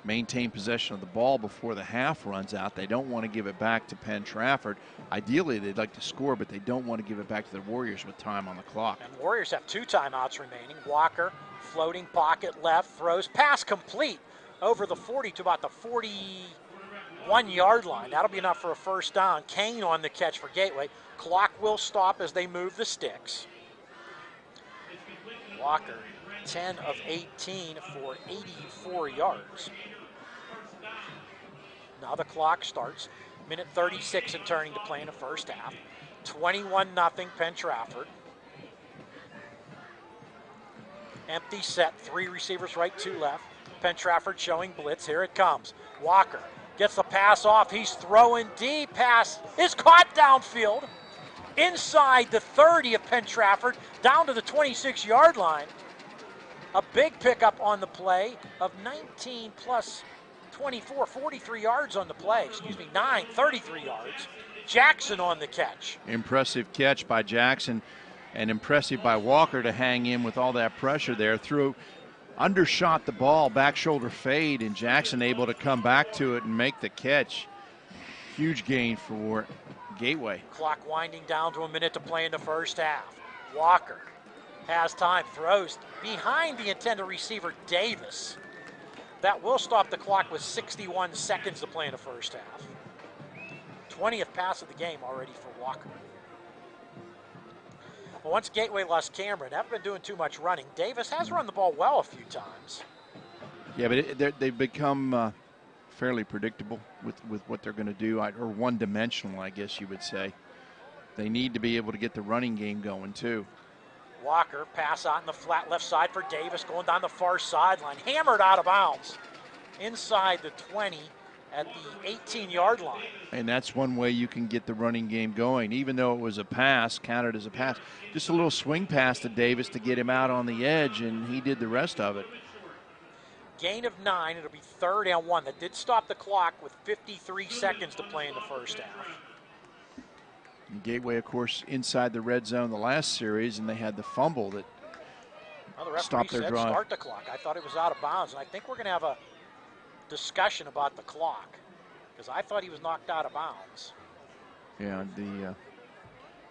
maintain possession of the ball before the half runs out. They don't want to give it back to Penn-Trafford. Ideally, they'd like to score, but they don't want to give it back to the Warriors with time on the clock. And Warriors have 2 timeouts remaining. Walker, floating pocket left, throws, pass complete over the 40 to about the 41-yard line. That'll be enough for a first down. Kane on the catch for Gateway. Clock will stop as they move the sticks. Walker, 10 of 18 for 84 yards. Now the clock starts. 1:36 and turning to play in the first half. 21-0 Penn-Trafford. Empty set, 3 receivers right, 2 left. Penn-Trafford showing blitz. Here it comes. Walker gets the pass off. He's throwing deep. Pass is caught downfield. Inside the 30 of Penn-Trafford, down to the 26-yard line. A big pickup on the play of 19 plus 24, 43 yards on the play. 33 yards. Jackson on the catch. Impressive catch by Jackson, and impressive by Walker to hang in with all that pressure there. Undershot the ball, back shoulder fade, and Jackson able to come back to it and make the catch. Huge gain for Gateway. Clock winding down to 1 minute to play in the first half. Walker has time, throws behind the intended receiver, Davis. That will stop the clock with 61 seconds to play in the first half. 20th pass of the game already for Walker. Well, once Gateway lost Cameron, haven't been doing too much running. Davis has run the ball well a few times. Yeah, but they've become fairly predictable with what they're going to do, or one-dimensional, I guess you would say. They need to be able to get the running game going, too. Walker, pass out in the flat left side for Davis, going down the far sideline. Hammered out of bounds inside the 20 at the 18-yard line. And that's one way you can get the running game going. Even though it was a pass, counted as a pass, just a little swing pass to Davis to get him out on the edge, and he did the rest of it. Gain of 9. It'll be 3rd and 1. That did stop the clock with 53 seconds to play in the first half. Gateway, of course, inside the red zone the last series, and they had the fumble that stopped their drive. Start the clock. I thought it was out of bounds, and I think we're going to have a discussion about the clock because I thought he was knocked out of bounds. Yeah, the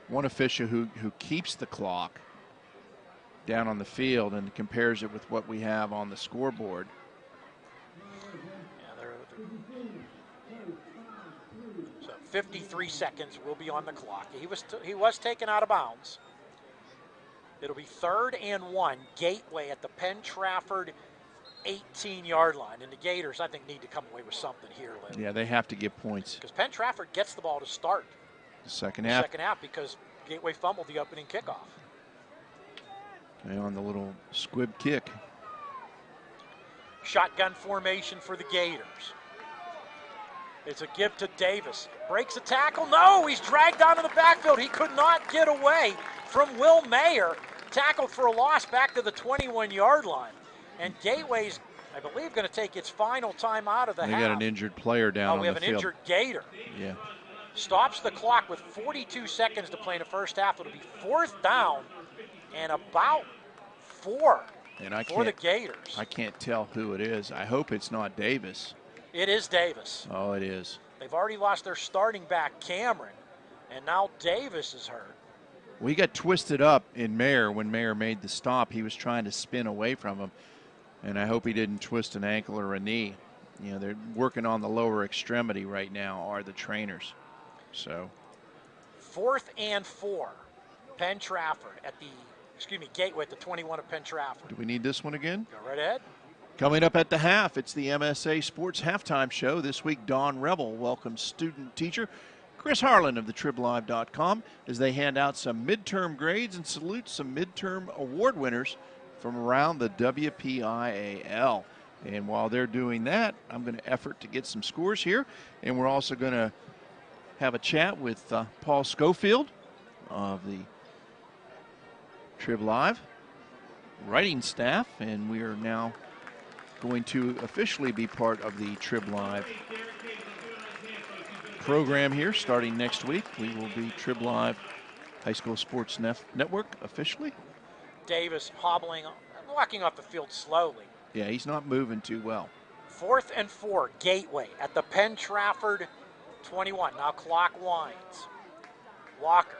one official who keeps the clock down on the field and compares it with what we have on the scoreboard. Yeah, so 53 seconds will be on the clock. He was taken out of bounds. It'll be 3rd and 1. Gateway at the Penn-Trafford 18-yard line. And the Gators, I think, need to come away with something here, Lynn. Yeah, they have to get points. Because Penn-Trafford gets the ball to start the second half. Because Gateway fumbled the opening kickoff. And on the little squib kick. Shotgun formation for the Gators. It's a give to Davis. Breaks a tackle. No, he's dragged down in the backfield. He could not get away from Will Mayer. Tackled for a loss back to the 21-yard line. And Gateway's, I believe, going to take its final time out of the half. They got an injured player down on the field. We have an injured Gator. Yeah. Stops the clock with 42 seconds to play in the first half. It'll be 4th down and about 4 for the Gators. I can't tell who it is. I hope it's not Davis. It is Davis. Oh, it is. They've already lost their starting back, Cameron, and now Davis is hurt. We got twisted up in Mayer when Mayer made the stop. He was trying to spin away from him, and I hope he didn't twist an ankle or a knee. You know, they're working on the lower extremity right now, are the trainers. So 4th and 4. Penn-Trafford at the, Gateway at the 21 of Penn-Trafford. Do we need this one again? Go right ahead. Coming up at the half, it's the MSA Sports Halftime Show. This week, Dawn Rebel welcomes student teacher Chris Harlan of the TribLive.com as they hand out some midterm grades and salute some midterm award winners from around the WPIAL. And while they're doing that, I'm going to effort to get some scores here. And we're also going to have a chat with Paul Schofield of the TribLive writing staff. And we are now going to officially be part of the TribLive program here starting next week. We will be TribLive High School Sports Network officially. Davis walking off the field slowly. Yeah, he's not moving too well. 4th and 4, Gateway at the Penn-Trafford 21. Now clock winds. Walker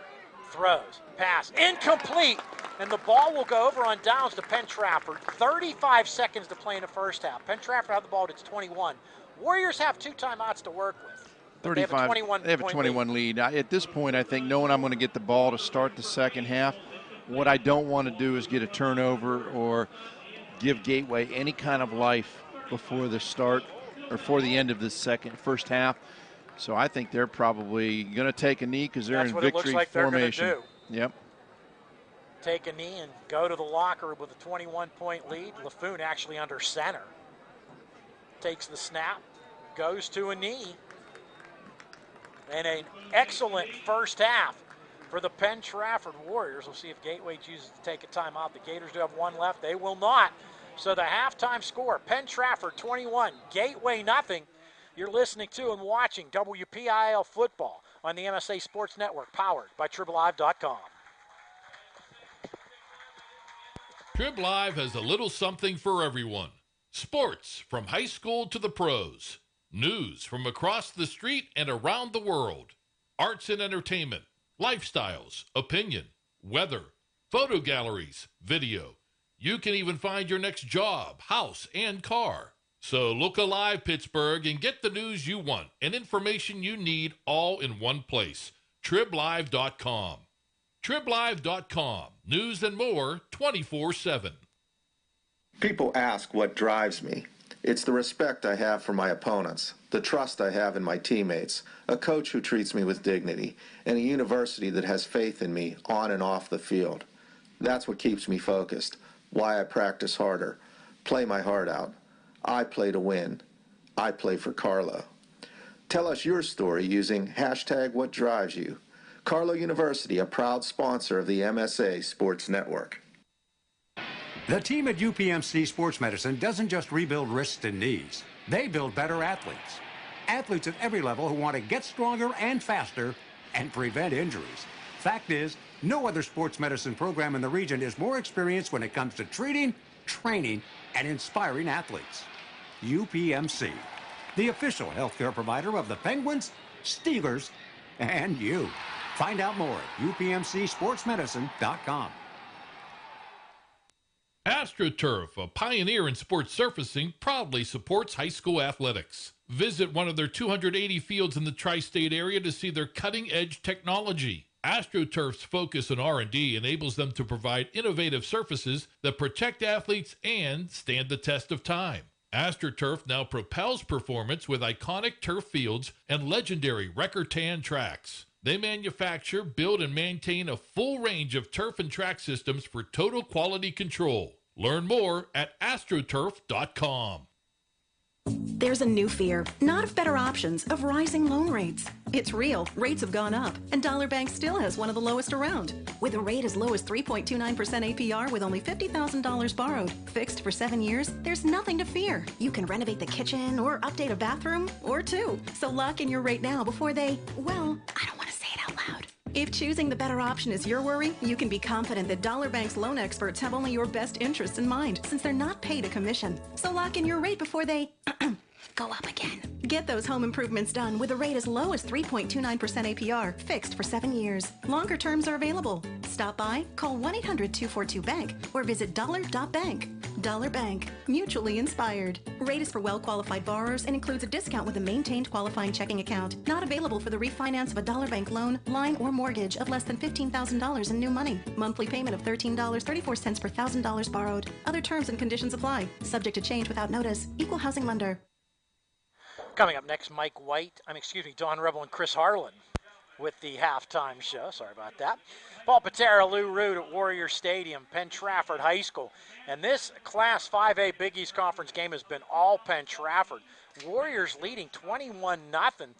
throws, pass, incomplete, and the ball will go over on downs to Penn-Trafford. 35 seconds to play in the first half. Penn-Trafford had the ball at its 21. Warriors have 2 timeouts to work with. 35. They have a 21 lead. At this point, I think knowing I'm going to get the ball to start the second half, what I don't want to do is get a turnover or give Gateway any kind of life before the start or for the end of the first half. So I think they're probably going to take a knee because they're in victory formation. They're do. Yep. Take a knee and go to the locker with a 21-point lead. LaFoon actually under center. Takes the snap, goes to a knee. And an excellent first half for the Penn-Trafford Warriors. We'll see if Gateway chooses to take a timeout. The Gators do have 1 left. They will not. So the halftime score, Penn-Trafford 21, Gateway nothing. You're listening to and watching WPIAL football on the MSA Sports Network, powered by TribLive.com. TribLive has a little something for everyone. Sports from high school to the pros. News from across the street and around the world. Arts and entertainment. Lifestyles, opinion, weather, photo galleries, video. You can even find your next job, house, and car. So look alive, Pittsburgh, and get the news you want and information you need all in one place. TribLive.com. TribLive.com. News and more 24/7. People ask what drives me. It's the respect I have for my opponents, the trust I have in my teammates, a coach who treats me with dignity, and a university that has faith in me on and off the field. That's what keeps me focused, why I practice harder, play my heart out. I play to win. I play for Carlo. Tell us your story using #WhatDrivesYou. Carlo University, a proud sponsor of the MSA Sports Network. The team at UPMC Sports Medicine doesn't just rebuild wrists and knees. They build better athletes. Athletes at every level who want to get stronger and faster and prevent injuries. Fact is, no other sports medicine program in the region is more experienced when it comes to treating, training, and inspiring athletes. UPMC, the official healthcare provider of the Penguins, Steelers, and you. Find out more at upmcsportsmedicine.com. AstroTurf, a pioneer in sports surfacing, proudly supports high school athletics. Visit one of their 280 fields in the tri-state area to see their cutting-edge technology. AstroTurf's focus on R&D enables them to provide innovative surfaces that protect athletes and stand the test of time. AstroTurf now propels performance with iconic turf fields and legendary Record-Tan tracks. They manufacture, build, and maintain a full range of turf and track systems for total quality control. Learn more at astroturf.com. There's a new fear, not of better options, of rising loan rates. It's real. Rates have gone up, and Dollar Bank still has one of the lowest around. With a rate as low as 3.29% APR with only $50,000 borrowed, fixed for 7 years, there's nothing to fear. You can renovate the kitchen or update a bathroom or two. So lock in your rate now before they, well, I don't want to say it out loud. If choosing the better option is your worry, you can be confident that Dollar Bank's loan experts have only your best interests in mind, since they're not paid a commission. So lock in your rate before they go up again. Get those home improvements done with a rate as low as 3.29% APR, fixed for 7 years. Longer terms are available. Stop by, call 1-800-242-BANK, or visit dollar.bank. Dollar Bank, mutually inspired. Rate is for well-qualified borrowers and includes a discount with a maintained qualifying checking account. Not available for the refinance of a Dollar Bank loan, line, or mortgage of less than $15,000 in new money. Monthly payment of $13.34 per $1,000 borrowed. Other terms and conditions apply. Subject to change without notice. Equal housing lender. Coming up next, Don Rebel and Chris Harlan with the halftime show. Sorry about that. Paul Paterra, Lou Rood at Warrior Stadium, Penn-Trafford High School. And this Class 5A Big East Conference game has been all Penn-Trafford. Warriors leading 21-0.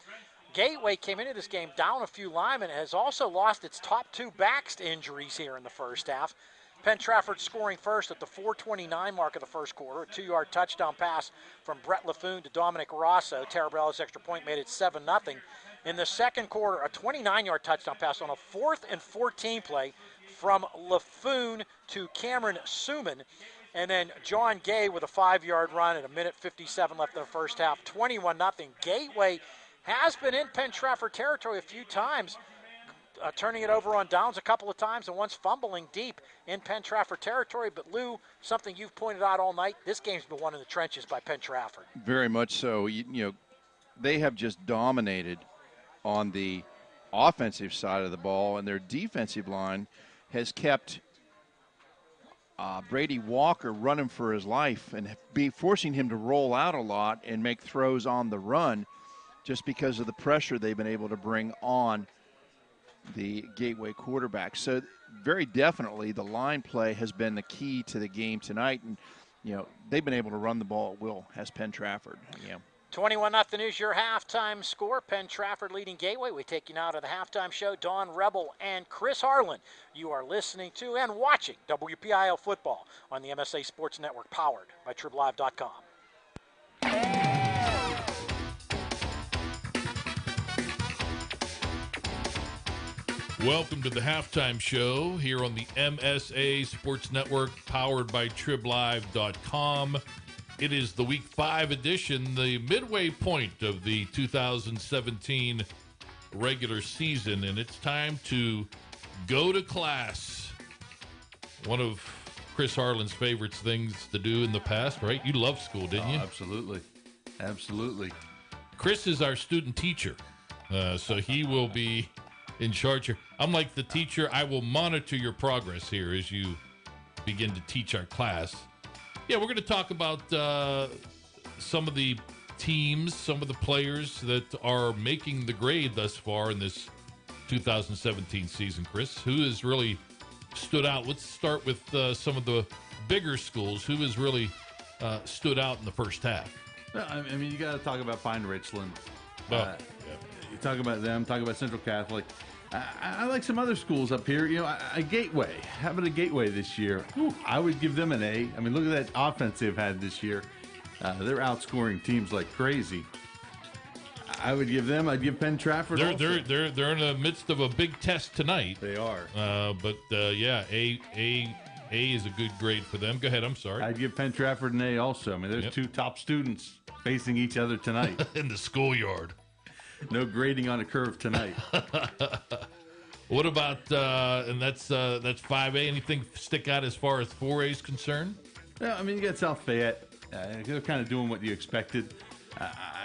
Gateway came into this game down a few linemen and has also lost its top two backs to injuries here in the first half. Penn-Trafford scoring first at the 4:29 mark of the first quarter. A 2-yard touchdown pass from Brett LaFoon to Dominic Rosso. Tarabella's extra point made it 7-0. In the second quarter, a 29-yard touchdown pass on a 4th and 14 play from LaFoon to Cameron Suman. And then John Gay with a 5-yard run at 1:57 left in the first half. 21-0. Gateway has been in Penn-Trafford territory a few times, turning it over on downs a couple of times and once fumbling deep in Penn-Trafford territory. But Lou, something you've pointed out all night, this game's been won in the trenches by Penn-Trafford. Very much so. You know, they have just dominated on the offensive side of the ball, and their defensive line has kept Brady Walker running for his life and be forcing him to roll out a lot and make throws on the run just because of the pressure they've been able to bring on the Gateway quarterback. So very definitely the line play has been the key to the game tonight, and you know they've been able to run the ball at will, has Penn-Trafford. 21-0 is your halftime score. Penn-Trafford leading Gateway. We take you now to the halftime show. Don Rebel and Chris Harlan. You are listening to and watching WPIAL football on the MSA Sports Network, powered by TribLive.com. Welcome to the halftime show here on the MSA Sports Network, powered by TribLive.com. It is the Week 5 edition, the midway point of the 2017 regular season, and it's time to go to class. One of Chris Harlan's favorite things to do in the past, right? You loved school, didn't you? Absolutely. Absolutely. Chris is our student teacher, so he will be in charge here. I'm like the teacher. I will monitor your progress here as you begin to teach our class. Yeah, we're going to talk about some of the teams, some of the players that are making the grade thus far in this 2017 season, Chris. Who has really stood out? Let's start with some of the bigger schools. Who has really stood out in the first half? I mean, you got to talk about Pine Richland. Yeah. You talk about them, talk about Central Catholic. I like some other schools up here. You know, a Gateway. Having a Gateway this year, I would give them an A. I mean, look at that offense they've had this year. They're outscoring teams like crazy. I would give them. I'd give Penn-Trafford. They're in the midst of a big test tonight. They are. Yeah, A is a good grade for them. Go ahead. I'm sorry. I'd give Penn-Trafford an A also. I mean, there's two top students facing each other tonight in the schoolyard. No grading on a curve tonight. What about and that's 5A? Anything stick out as far as 4A is concerned? Yeah, I mean, you got South Fayette. They're kind of doing what you expected.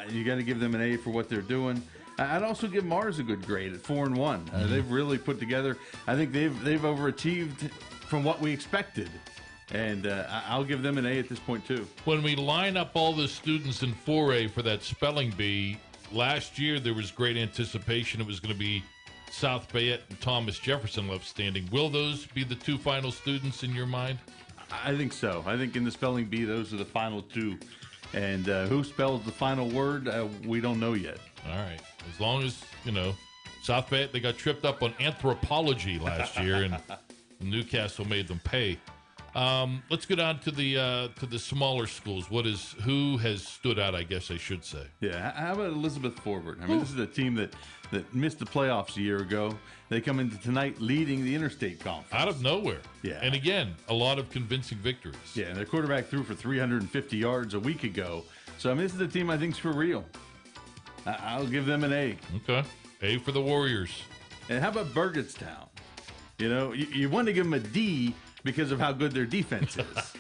You got to give them an A for what they're doing. I'd also give Mars a good grade at 4-1. They've really put together. I think they've overachieved from what we expected. And I'll give them an A at this point, too. When we line up all the students in 4A for that spelling bee, last year there was great anticipation it was going to be South Fayette and Thomas Jefferson left standing. Will those be the two final students in your mind? I think so. I think in the spelling bee, those are the final two. And who spells the final word, we don't know yet. All right. As long as, South Fayette, they got tripped up on anthropology last year, and Newcastle made them pay. Let's get on to the smaller schools. Who has stood out, I guess I should say. Yeah, how about Elizabeth Forward? I mean, This is a team that missed the playoffs a year ago. They come into tonight leading the Interstate Conference. Out of nowhere. Yeah. And again, a lot of convincing victories. Yeah, and their quarterback threw for 350 yards a week ago. So, I mean, this is a team I think is for real. I'll give them an A. Okay. A for the Warriors. And how about Burgettstown? You want to give them a D because of how good their defense is.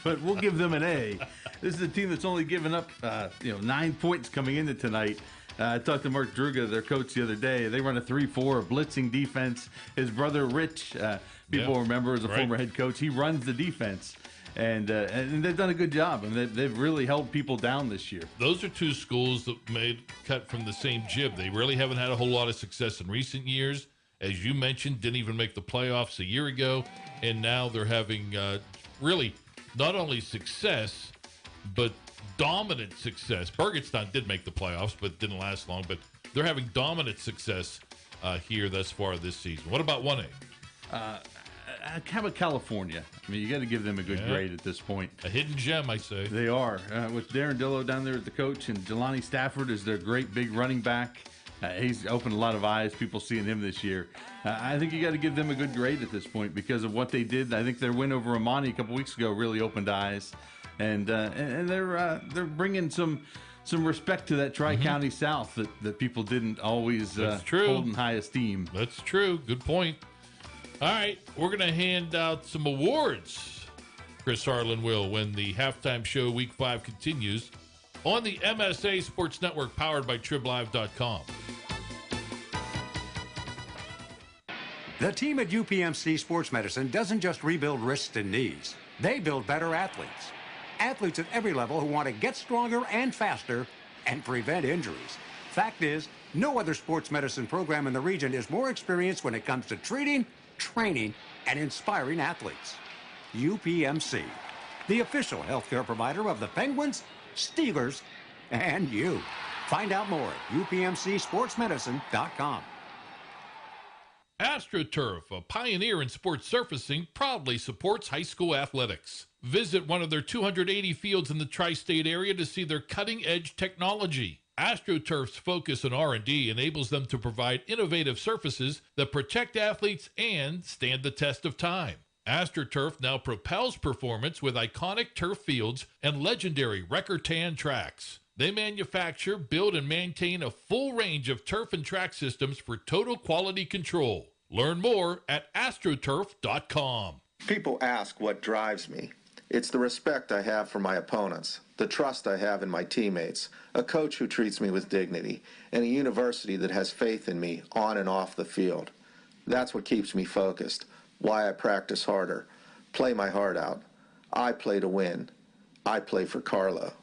But we'll give them an A. This is a team that's only given up 9 points coming into tonight. I talked to Mark Druga, their coach, the other day. They run a 3-4, a blitzing defense. His brother, Rich, people remember as a former head coach, he runs the defense. And they've done a good job. I mean, they've really held people down this year. Those are two schools that made cut from the same jib. They really haven't had a whole lot of success in recent years. As you mentioned, didn't even make the playoffs a year ago. And now they're having really not only success, but dominant success. Burgettstown did make the playoffs, but didn't last long. But they're having dominant success here thus far this season. What about 1A? How about California? I mean, you got to give them a good grade at this point. A hidden gem, I say. They are. With Darren Dillo down there as the coach and Jelani Stafford is their great big running back. He's opened a lot of eyes, people seeing him this year. I think you got to give them a good grade at this point because of what they did. I think their win over Amani a couple weeks ago really opened eyes. And they're bringing some respect to that Tri-County South that people didn't always hold in high esteem. That's true. Good point. All right, we're going to hand out some awards. Chris Harlan will when the halftime show Week 5 continues on the MSA Sports Network powered by TribLive.com. The team at UPMC Sports Medicine doesn't just rebuild wrists and knees. They build better athletes. Athletes at every level who want to get stronger and faster and prevent injuries. Fact is, no other sports medicine program in the region is more experienced when it comes to treating, training, and inspiring athletes. UPMC, the official healthcare provider of the Penguins, Steelers, and you. Find out more at upmcsportsmedicine.com. AstroTurf, a pioneer in sports surfacing, proudly supports high school athletics. Visit one of their 280 fields in the tri-state area to see their cutting-edge technology. AstroTurf's focus on R&D enables them to provide innovative surfaces that protect athletes and stand the test of time. AstroTurf now propels performance with iconic turf fields and legendary Record-Tan tracks. They manufacture, build, and maintain a full range of turf and track systems for total quality control. Learn more at astroturf.com. People ask what drives me. It's the respect I have for my opponents, the trust I have in my teammates, a coach who treats me with dignity, and a university that has faith in me on and off the field. That's what keeps me focused, why I practice harder, play my heart out. I play to win. I play for Carlo.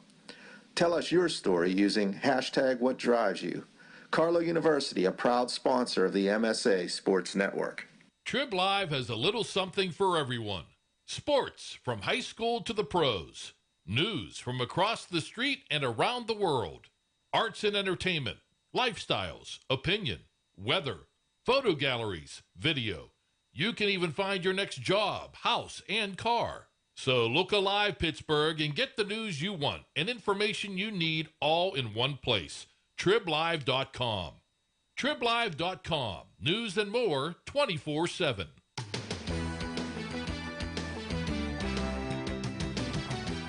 Tell us your story using #WhatDriveSYou. Carlo University, a proud sponsor of the MSA Sports Network. TribLive has a little something for everyone. Sports from high school to the pros. News from across the street and around the world. Arts and entertainment, lifestyles, opinion, weather, photo galleries, video. You can even find your next job, house, and car. So look alive, Pittsburgh, and get the news you want and information you need all in one place. TribLive.com. TribLive.com. News and more 24/7.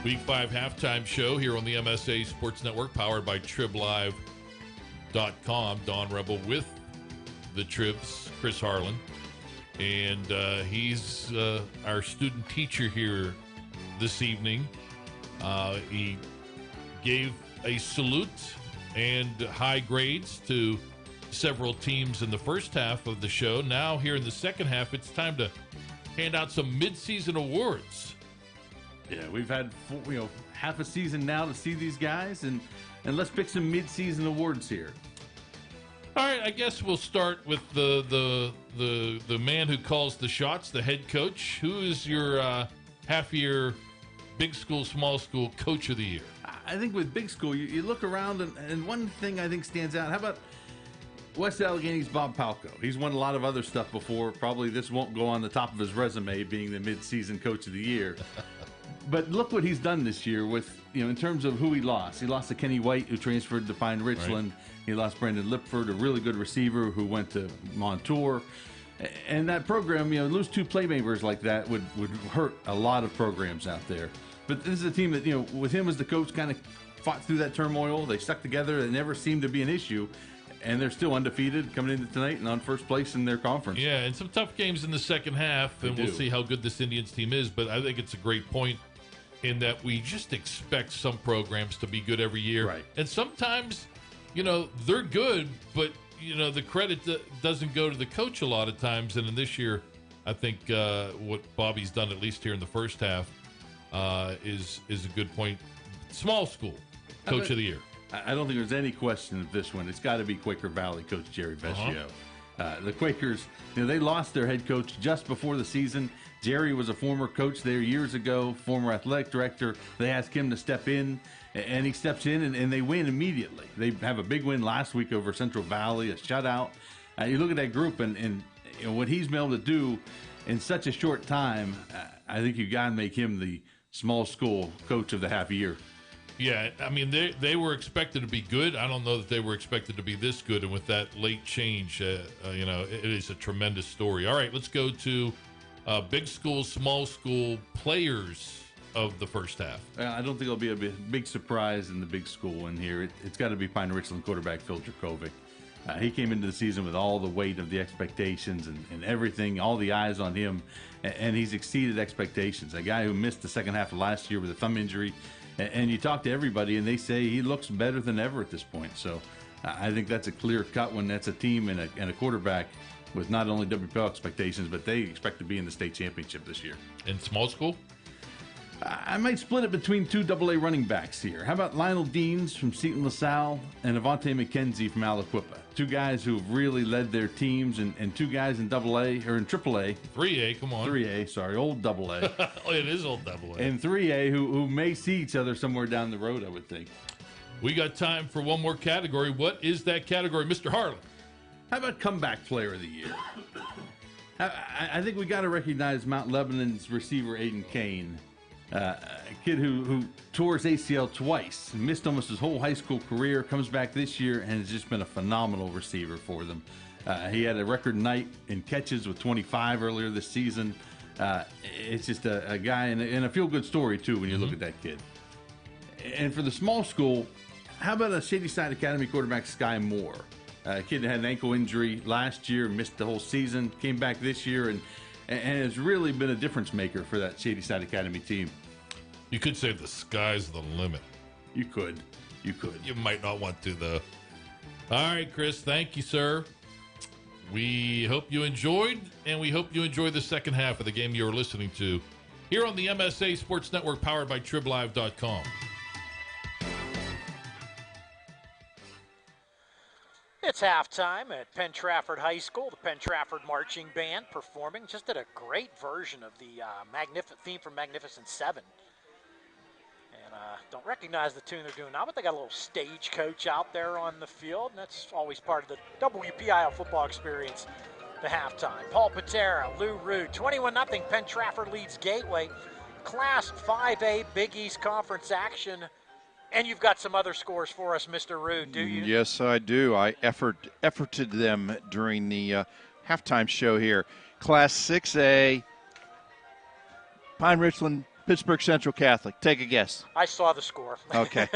Week 5 halftime show here on the MSA Sports Network, powered by TribLive.com. Don Rebel with the Tribs, Chris Harlan. And he's our student teacher here this evening. He gave a salute and high grades to several teams in the first half of the show. Now here in the second half, it's time to hand out some mid-season awards. Yeah, we've had half a season now to see these guys, and let's pick some mid-season awards here. All right, I guess we'll start with the man who calls the shots, the head coach. Who is your half-year big school, small school coach of the year? I think with big school, you look around, and one thing I think stands out. How about West Allegheny's Bob Palco? He's won a lot of other stuff before. Probably this won't go on the top of his resume, being the mid-season coach of the year. But look what he's done this year with, in terms of who he lost. He lost to Kenny White, who transferred to Pine Richland. Right. He lost Brandon Lipford, a really good receiver who went to Montour. And that program, lose two playmakers like that would hurt a lot of programs out there. But this is a team that, with him as the coach, kind of fought through that turmoil. They stuck together. It never seemed to be an issue. And they're still undefeated coming into tonight and on first place in their conference. Yeah, and some tough games in the second half, and we'll see how good this Indians team is. But I think it's a great point in that we just expect some programs to be good every year. Right. And sometimes, they're good, but, the credit doesn't go to the coach a lot of times. And in this year, I think what Bobby's done, at least here in the first half, is a good point. Small school coach of the year. I don't think there's any question of this one. It's got to be Quaker Valley coach Jerry Vecchio. The Quakers, they lost their head coach just before the season. Jerry was a former coach there years ago, former athletic director. They asked him to step in, and he steps in, and they win immediately. They have a big win last week over Central Valley, a shutout. You look at that group, and what he's been able to do in such a short time, I think you got to make him the small school coach of the half year. Yeah, I mean, they were expected to be good. I don't know that they were expected to be this good. And with that late change, it is a tremendous story. All right, let's go to big school, small school players of the first half. I don't think it'll be a big surprise in the big school in here. It's got to be Pine Richland quarterback Phil Dracovic. He came into the season with all the weight of the expectations and everything, all the eyes on him, and he's exceeded expectations. A guy who missed the second half of last year with a thumb injury. And you talk to everybody, and they say he looks better than ever at this point. So I think that's a clear cut when that's a team and a quarterback with not only WPIAL expectations, but they expect to be in the state championship this year. In small school? I might split it between two AA running backs here. How about Lionel Deans from Seton LaSalle and Avante McKenzie from Aliquippa? Two guys who've really led their teams, and two guys in AA or in AAA. 3A, come on. 3A, sorry, old AA. Oh, it is old AA. And 3A who may see each other somewhere down the road, I would think. We got time for one more category. What is that category, Mr. Harlan? How about comeback player of the year? I think we got to recognize Mount Lebanon's receiver Aiden Kane. A kid who tore his ACL twice, missed almost his whole high school career, comes back this year and has just been a phenomenal receiver for them. He had a record night in catches with 25 earlier this season. It's just a guy and a feel-good story, too, when you look at that kid. And for the small school, how about a Shady Side Academy quarterback, Sky Moore? A kid that had an ankle injury last year, missed the whole season, came back this year, and has really been a difference maker for that Shady Side Academy team. You could say the sky's the limit. You could. You might not want to, though. All right, Chris, thank you, sir. We hope you enjoyed, and we hope you enjoy the second half of the game you were listening to here on the MSA Sports Network, powered by TribLive.com. It's halftime at Penn-Trafford High School. The Penn-Trafford Marching Band performing. Just did a great version of the theme from Magnificent Seven. And don't recognize the tune they're doing now, but they got a little stagecoach out there on the field, and that's always part of the WPIAL football experience, the halftime. Paul Paterra, Lou Rood, 21-0. Penn-Trafford leads Gateway. Class 5A Big East Conference action. And you've got some other scores for us, Mr. Rood, do you? Yes, I do. I efforted them during the halftime show here. Class 6A, Pine Richland, Pittsburgh Central Catholic. Take a guess. I saw the score. Okay.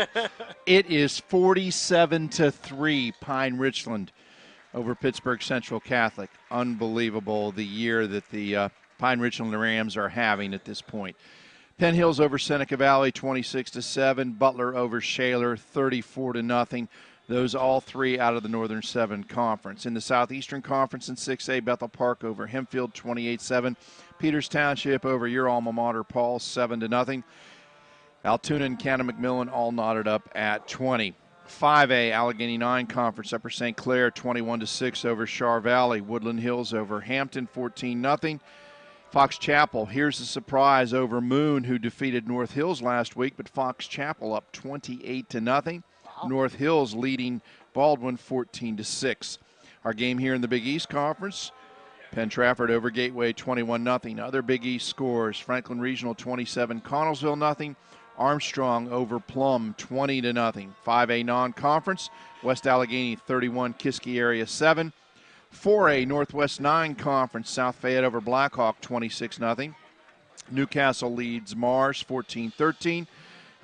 It is 47-3, Pine Richland over Pittsburgh Central Catholic. Unbelievable the year that the Pine Richland Rams are having at this point. Penn Hills over Seneca Valley, 26-7. Butler over Shaler, 34-0. Those all three out of the Northern 7 Conference. In the Southeastern Conference in 6A, Bethel Park over Hempfield, 28-7. Peters Township over your alma mater, Paul, 7-0. Altoona and Cannon McMillan all knotted up at 20. 5A, Allegheny 9 Conference, Upper St. Clair, 21-6 over Char Valley. Woodland Hills over Hampton, 14-0. Fox Chapel, here's a surprise over Moon, who defeated North Hills last week, but Fox Chapel up 28-0. Wow. North Hills leading Baldwin 14-6. Our game here in the Big East Conference, Penn-Trafford over Gateway 21-0. Other Big East scores, Franklin Regional 27, Connellsville 0. Armstrong over Plum 20-0. 5A non-conference, West Allegheny 31, Kiski area 7. 4A Northwest 9 Conference, South Fayette over Blackhawk 26-0. Newcastle leads Mars 14-13.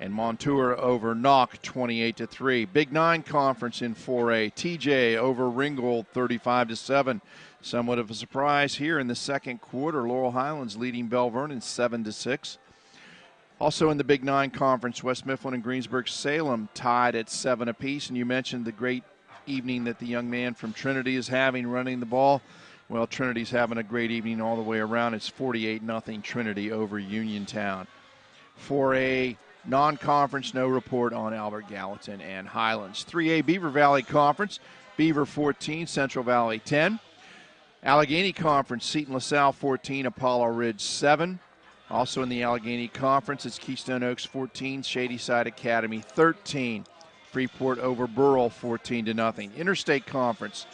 And Montour over Knock 28-3. Big 9 Conference in 4A, TJ over Ringgold 35-7. Somewhat of a surprise here in the second quarter. Laurel Highlands leading Bell Vernon 7-6. Also in the Big 9 Conference, West Mifflin and Greensburg-Salem tied at 7 apiece. And you mentioned the great evening that the young man from Trinity is having running the ball. Well, Trinity's having a great evening all the way around. It's 48-0 Trinity over Uniontown. 4A non-conference, no report on Albert Gallatin and Highlands. 3A Beaver Valley Conference, Beaver 14, Central Valley 10. Allegheny Conference, Seton LaSalle 14, Apollo Ridge 7. Also in the Allegheny Conference, it's Keystone Oaks 14, Shadyside Academy 13. Freeport over Burrell 14-0. Interstate Conference,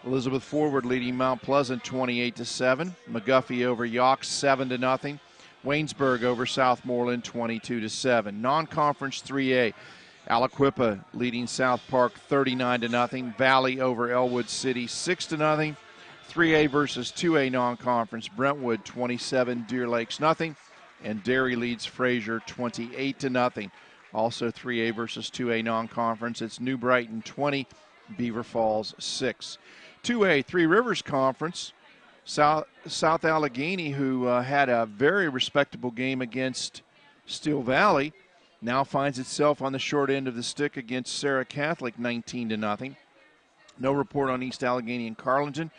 Elizabeth Forward leading Mount Pleasant 28-7. McGuffey over Yawkes 7-0. Waynesburg over Southmoreland 22-7. Non-conference 3A, Aliquippa leading South Park 39-0. Valley over Elwood City 6-0. 3A versus 2A non-conference, Brentwood 27, Deer Lakes 0. And Derry leads Fraser 28-0. Also 3A versus 2A non-conference, it's New Brighton 20, Beaver Falls 6. 2A, Three Rivers Conference, South Allegheny, who had a very respectable game against Steel Valley, now finds itself on the short end of the stick against Sarah Catholic 19-0. No report on East Allegheny and Carleton.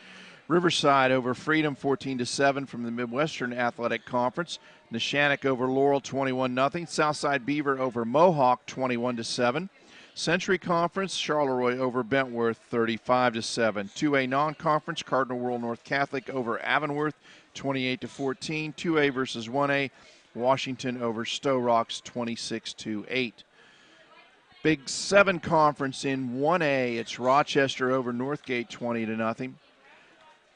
Riverside over Freedom 14-7 from the Midwestern Athletic Conference. Neshannock over Laurel 21-0. Southside Beaver over Mohawk 21-7. Century Conference, Charleroi over Bentworth 35-7. 2A non-conference, Cardinal World North Catholic over Avonworth 28-14. 2A versus 1A, Washington over Stowe Rocks 26-8. Big 7 conference in 1A, it's Rochester over Northgate 20-0.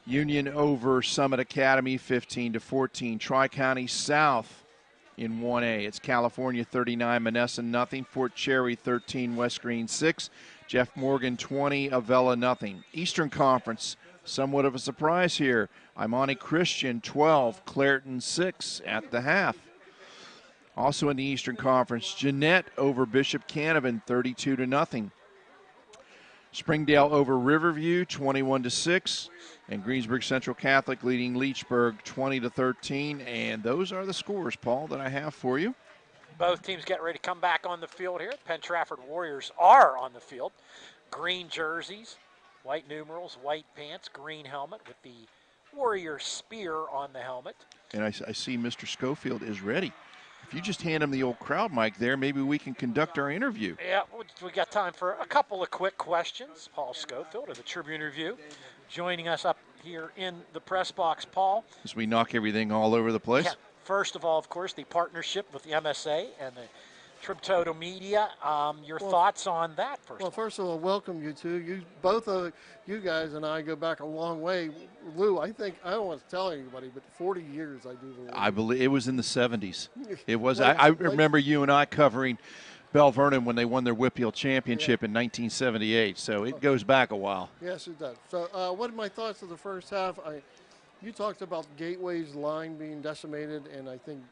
Union over Summit Academy 15-14. Tri-County South in 1A. It's California 39, Monessen 0. Fort Cherry 13, West Green 6. Jeff Morgan 20, Avella 0. Eastern Conference, somewhat of a surprise here. Imani Christian 12, Clareton 6 at the half. Also in the Eastern Conference, Jeanette over Bishop Canavan 32-0. Springdale over Riverview 21-6. And Greensburg Central Catholic leading Leechburg 20-13. And those are the scores, Paul, that I have for you. Both teams getting ready to come back on the field here. Penn-Trafford Warriors are on the field. Green jerseys, white numerals, white pants, green helmet with the Warrior spear on the helmet. And I see Mr. Schofield is ready. If you just hand him the old crowd mic there, maybe we can conduct our interview. Yeah, we got time for a couple of quick questions. Paul Schofield of the Tribune Review joining us up here in the press box. Paul. As we knock everything all over the place. Yeah, first of all, of course, the partnership with the MSA and the TribTotal Media. Your thoughts on that first? Well, first of all, welcome you two. You both of you guys and I go back a long way. Lou, I think I don't want to tell anybody, but 40 years I do believe. I believe it was in the 70s. It was. I remember you and I covering Bell Vernon when they won their WPIAL championship in 1978. So it goes back a while. Yes, it does. So, what are my thoughts of the first half? You talked about Gateway's line being decimated, and I think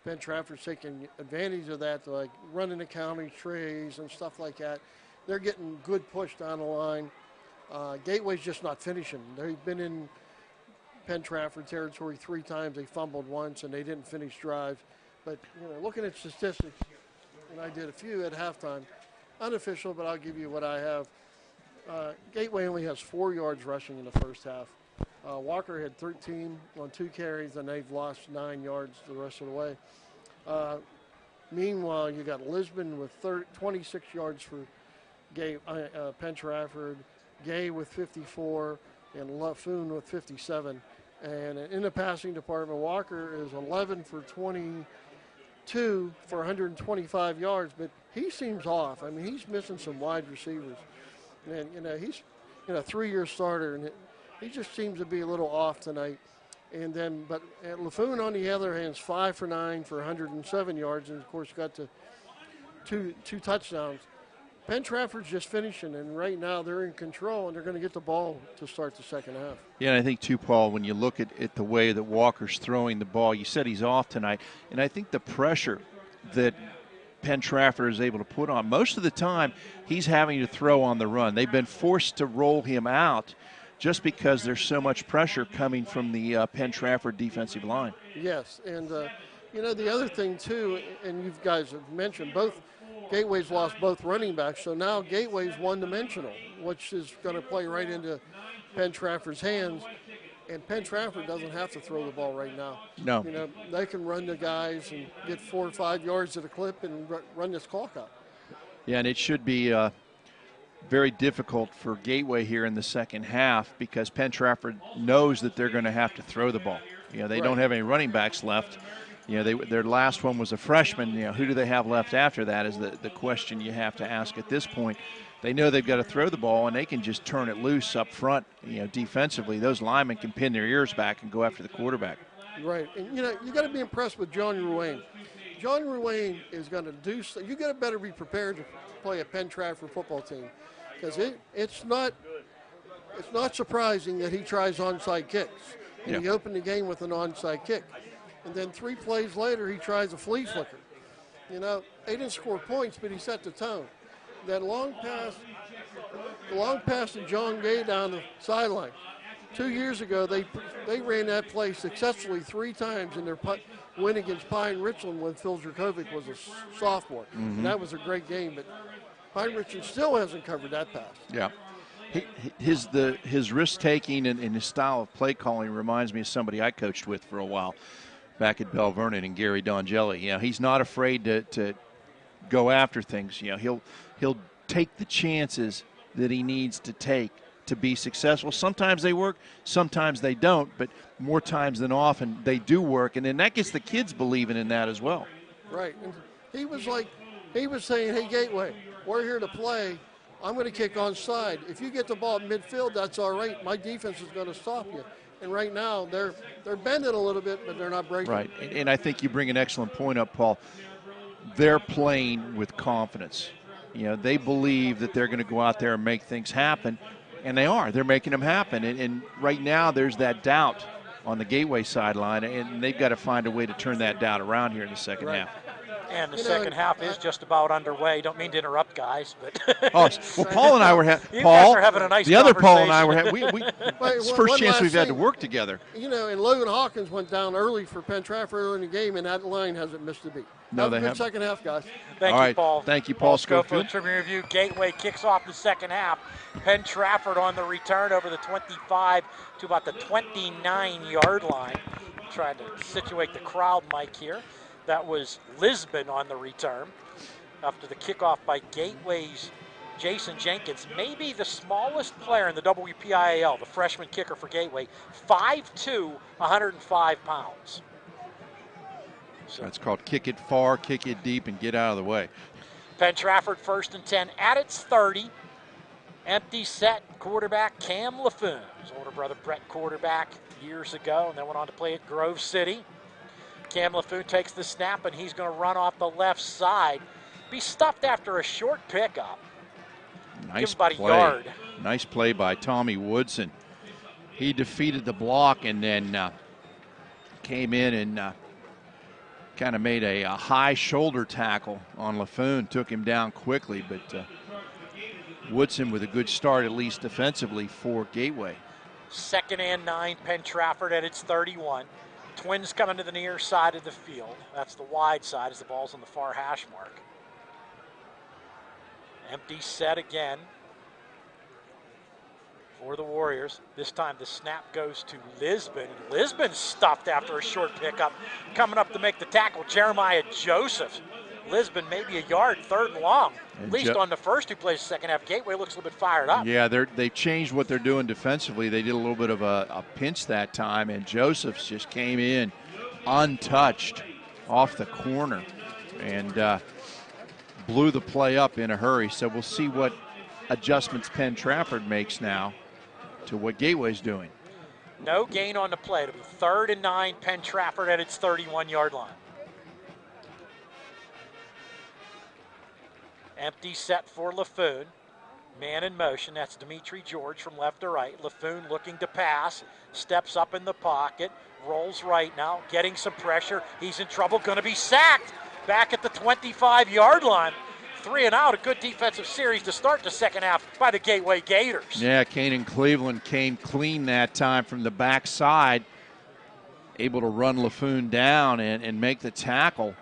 Penn-Trafford's taking advantage of that, like running the county trays and stuff like that. They're getting good push down the line. Gateway's just not finishing. They've been in Penn-Trafford territory 3 times. They fumbled once, and they didn't finish drives. But, looking at statistics, and I did a few at halftime, unofficial, but I'll give you what I have. Gateway only has 4 yards rushing in the first half. Walker had 13 on 2 carries, and they've lost 9 yards the rest of the way. Meanwhile, you got Lisbon with 26 yards for Penn-Trafford, Gay with 54, and LaFoon with 57. And in the passing department, Walker is 11 for 22 for 125 yards, but he seems off. I mean, he's missing some wide receivers. And, he's a 3-year starter, and he just seems to be a little off tonight. And then, but LaFoon, on the other hand, is 5 for 9 for 107 yards, and of course got to two touchdowns. Penn-Trafford's just finishing, and right now they're in control, and they're going to get the ball to start the second half. Yeah, and I think too, Paul, when you look at the way that Walker's throwing the ball, you said he's off tonight, and I think the pressure that Penn-Trafford is able to put on, most of the time he's having to throw on the run. They've been forced to roll him out just because there's so much pressure coming from the Penn-Trafford defensive line. Yes, and the other thing too, and you guys have mentioned, Gateway's lost both running backs, so now Gateway's one-dimensional, which is going to play right into Penn-Trafford's hands, and Penn-Trafford doesn't have to throw the ball right now. No. They can run the guys and get 4 or 5 yards at a clip and run this clock out. Yeah, and it should be very difficult for Gateway here in the second half because Penn-Trafford knows that they're going to have to throw the ball. They don't have any running backs left. Their last one was a freshman. Who do they have left after that is the question you have to ask at this point. They know they've got to throw the ball, and they can just turn it loose up front. Defensively, those linemen can pin their ears back and go after the quarterback. Right, and you got to be impressed with John Ruane. John Ruane is going to do. You got to better be prepared to play a Penn-Trafford football team, because it's not surprising that he tries onside kicks. And he opened the game with an onside kick. And then 3 plays later, he tries a flea flicker. They didn't score points, but he set the tone. That long pass to John Gay down the sideline. 2 years ago, they ran that play successfully 3 times in their win against Pine Richland when Phil Dracovic was a sophomore. Mm-hmm. And that was a great game, but Pine Richland still hasn't covered that pass. Yeah. His risk-taking and his style of play calling reminds me of somebody I coached with for a while back at Bell Vernon, and Gary Dongelli. He's not afraid to go after things. He'll take the chances that he needs to take to be successful. Sometimes they work, sometimes they don't, but more times than often they do work, and then that gets the kids believing in that as well. Right. And he was saying, hey, Gateway, we're here to play. I'm going to kick onside. If you get the ball at midfield, that's all right. My defense is going to stop you. And right now, they're bending a little bit, but they're not breaking. Right, and I think you bring an excellent point up, Paul. They're playing with confidence. They believe that they're going to go out there and make things happen, and they are. They're making them happen. And right now, there's that doubt on the Gateway sideline, and they've got to find a way to turn that doubt around here in the second half. And the second half is just about underway. Don't mean to interrupt, guys, but well, Paul and I were you guys are having a nice the other Paul and I conversation. were it's the first chance we've had to work together. You know, and Logan Hawkins went down early for Penn-Trafford early in the game, and that line hasn't missed a beat. No, they have a good haven't. second half, guys. Thank All you, right. Paul. Thank you, Paul Schofield. Schofield. Tribune Review. Gateway kicks off the second half. Penn-Trafford on the return over the 25 to about the 29-yard line. Trying to situate the crowd, Mike, here. That was Lisbon on the return after the kickoff by Gateway's Jason Jenkins, maybe the smallest player in the WPIAL, the freshman kicker for Gateway, 5'2", 105 pounds. So That's called kick it far, kick it deep, and get out of the way. Penn-Trafford 1st and 10 at its 30. Empty set, quarterback Cam LaFoon. His older brother Brett quarterback years ago, and then went on to play at Grove City. Cam LaFoon takes the snap, and he's going to run off the left side. Be stuffed after a short pickup. Nice about play. A yard. Nice play by Tommy Woodson. He defeated the block and then came in and kind of made a high shoulder tackle on LaFoon. Took him down quickly, but Woodson with a good start, at least defensively, for Gateway. 2nd and 9, Penn-Trafford at its 31. Twins coming to the near side of the field. That's the wide side as the ball's on the far hash mark. Empty set again for the Warriors. This time the snap goes to Lisbon. Lisbon stuffed after a short pickup. Coming up to make the tackle, Jeremiah Joseph. Lisbon maybe a yard, 3rd and long. At least on the first 2 plays, second half. Gateway looks a little bit fired up. Yeah, they've changed what they're doing defensively. They did a little bit of a pinch that time, and Josephs just came in untouched off the corner and blew the play up in a hurry. So we'll see what adjustments Penn-Trafford makes now to what Gateway's doing. No gain on the play. It'll be 3rd and 9, Penn-Trafford at its 31-yard line. Empty set for LaFoon. Man in motion. That's Dimitri George from left to right. LaFoon looking to pass. Steps up in the pocket. Rolls right now. Getting some pressure. He's in trouble. Going to be sacked. Back at the 25-yard line. 3 and out. A good defensive series to start the second half by the Gateway Gators. Yeah, Kane Cleveland came clean that time from the backside. Able to run LaFoon down and make the tackle.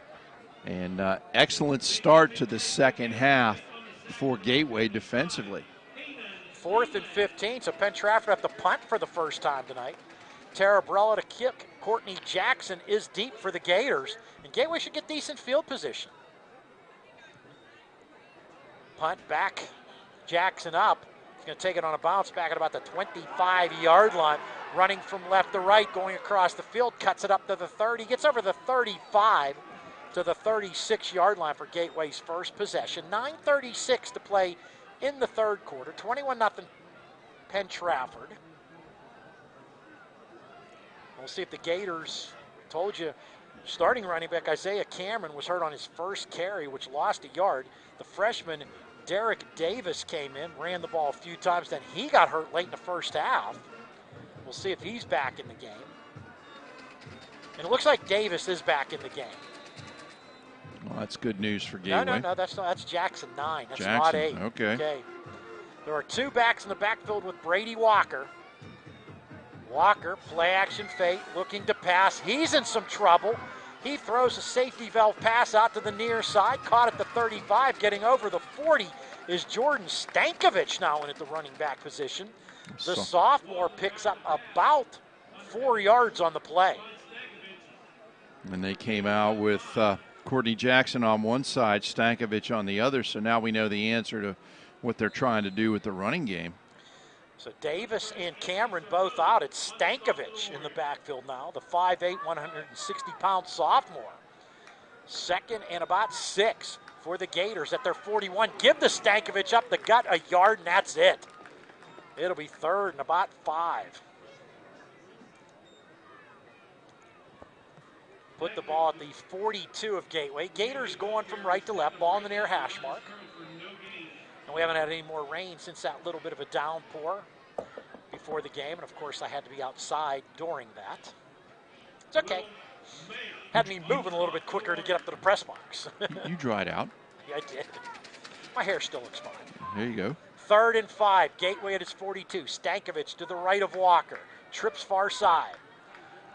And excellent start to the second half for Gateway defensively. 4th and 15, so Penn-Trafford have to punt for the first time tonight. Tarabrella to kick. Courtney Jackson is deep for the Gators, and Gateway should get decent field position. Punt back, Jackson up. He's going to take it on a bounce back at about the 25-yard line. Running from left to right, going across the field, cuts it up to the 30, gets over the 35 to the 36-yard line for Gateway's first possession. 9:36 to play in the 3rd quarter. 21-0 Penn-Trafford. We'll see if the Gators, told you, starting running back Isaiah Cameron was hurt on his first carry, which lost a yard. The freshman Derek Davis came in, ran the ball a few times, then he got hurt late in the first half. We'll see if he's back in the game. And it looks like Davis is back in the game. Well, that's good news for Gateway. No, that's Jackson 9. That's Jackson, not 8. okay. There are 2 backs in the backfield with Brady Walker. Walker, play action fake, looking to pass. He's in some trouble. He throws a safety valve pass out to the near side, caught at the 35, getting over the 40 is Jordan Stankovic now in at the running back position. The sophomore picks up about 4 yards on the play. And they came out with Courtney Jackson on one side, Stankovic on the other, so now we know the answer to what they're trying to do with the running game. So Davis and Cameron both out. It's Stankovic in the backfield now, the 5'8", 160-pound sophomore. 2nd and about 6 for the Gators at their 41. Give the Stankovic up the gut a yard, and that's it. It'll be 3rd and about 5. Put the ball at the 42 of Gateway. Gators going from right to left, ball in the near hash mark. And we haven't had any more rain since that little bit of a downpour before the game. And, of course, I had to be outside during that. It's okay. Had me moving a little bit quicker to get up to the press box. You dried out. Yeah, I did. My hair still looks fine. There you go. 3rd and 5. Gateway at its 42. Stankovic to the right of Walker. Trips far side.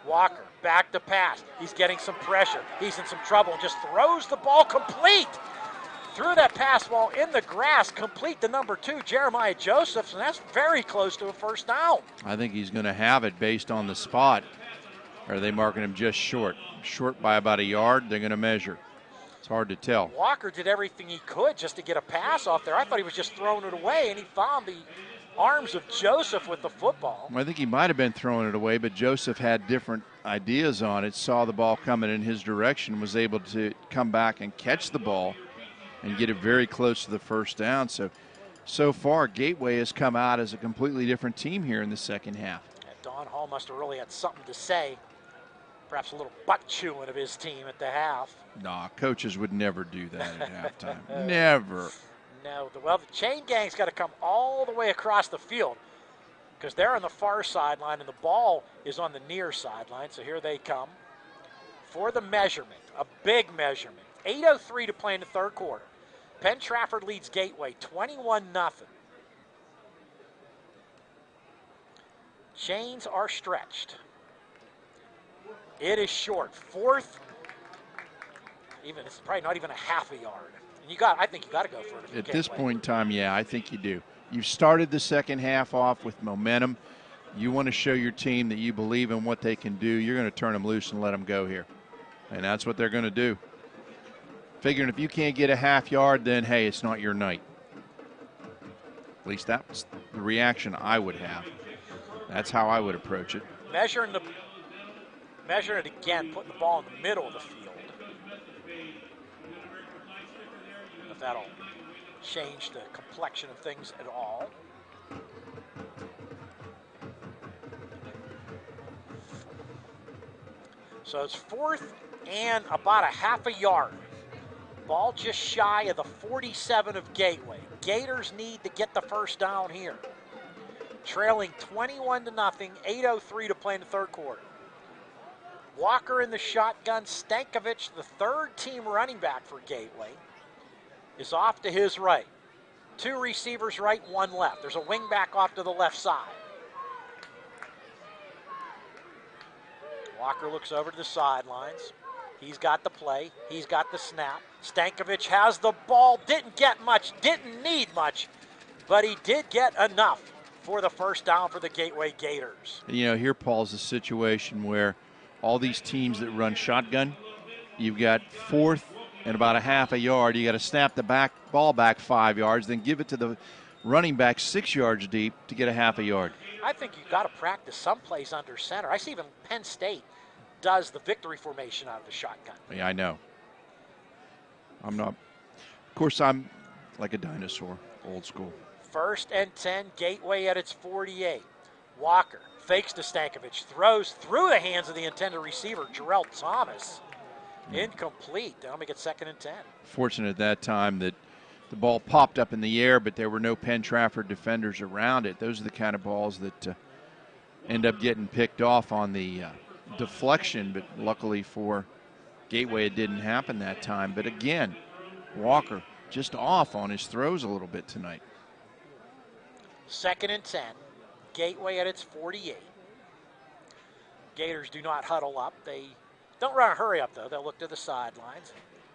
Walker back to pass. He's getting some pressure. He's in some trouble and just throws the ball complete. Threw that pass ball in the grass, complete to number 2, Jeremiah Josephs, and that's very close to a first down. I think he's going to have it based on the spot. Or are they marking him just short? Short by about a yard. They're going to measure. It's hard to tell. Walker did everything he could just to get a pass off there. I thought he was just throwing it away, and he found the arms of Joseph with the football. Well, I think he might have been throwing it away, but Joseph had different ideas on it, saw the ball coming in his direction, was able to come back and catch the ball and get it very close to the first down. So far, Gateway has come out as a completely different team here in the second half. And Don Hall must have really had something to say. Perhaps a little butt chewing of his team at the half. Nah, coaches would never do that at halftime. Never. No, well, the chain gang's got to come all the way across the field because they're on the far sideline and the ball is on the near sideline. So here they come for the measurement, a big measurement. 8:03 to play in the third quarter. Penn-Trafford leads Gateway 21-0. Chains are stretched. It is short. 4th, even it's probably not even a half a yard. And I think you got to go for it. At this point in time, yeah, I think you do. You've started the second half off with momentum. You want to show your team that you believe in what they can do. You're going to turn them loose and let them go here. And that's what they're going to do. Figuring if you can't get a half yard, then, hey, it's not your night. At least that's the reaction I would have. That's how I would approach it. Measuring it again, putting the ball in the middle of the field. If that'll change the complexion of things at all. So it's 4th and about a half a yard. Ball just shy of the 47 of Gateway. Gators need to get the first down here. Trailing 21-0, 8:03 to play in the third quarter. Walker in the shotgun. Stankovic, the third team running back for Gateway, is off to his right. 2 receivers right, 1 left. There's a wing back off to the left side. Walker looks over to the sidelines. He's got the play. He's got the snap. Stankovic has the ball. Didn't get much. Didn't need much. But he did get enough for the first down for the Gateway Gators. You know, here, Paul's a situation where all these teams that run shotgun, you've got 4th and about a half a yard. You got to snap the ball back 5 yards, then give it to the running back 6 yards deep to get a half a yard. I think you've got to practice some plays under center. I see even Penn State does the victory formation out of the shotgun. Yeah, I know. I'm not. Of course, I'm like a dinosaur, old school. 1st and 10, Gateway at its 48. Walker fakes to Stankovic, throws through the hands of the intended receiver, Jarrell Thomas. Incomplete. Now we get 2nd and 10. Fortunate at that time that the ball popped up in the air, but there were no Penn-Trafford defenders around it. Those are the kind of balls that end up getting picked off on the deflection, but luckily for Gateway it didn't happen that time. But again, Walker just off on his throws a little bit tonight. 2nd and 10, Gateway at its 48. Gators do not huddle up. They don't run a hurry up, though. They'll look to the sidelines,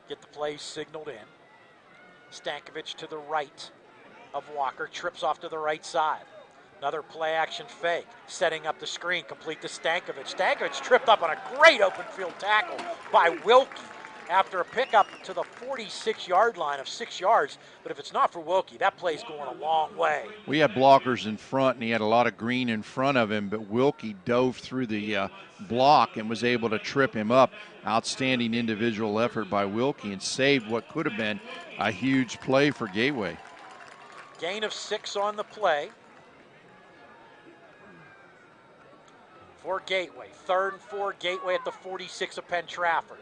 get the plays signaled in. Stankovic to the right of Walker, trips off to the right side. Another play-action fake, setting up the screen, complete to Stankovic. Stankovic tripped up on a great open field tackle by Wilkie after a pickup to the 46-yard line of 6 yards. But if it's not for Wilkie, that play's going a long way. We had blockers in front, and he had a lot of green in front of him, but Wilkie dove through the block and was able to trip him up. Outstanding individual effort by Wilkie and saved what could have been a huge play for Gateway. Gain of 6 on the play for Gateway. 3rd and 4, Gateway at the 46 of Penn-Trafford.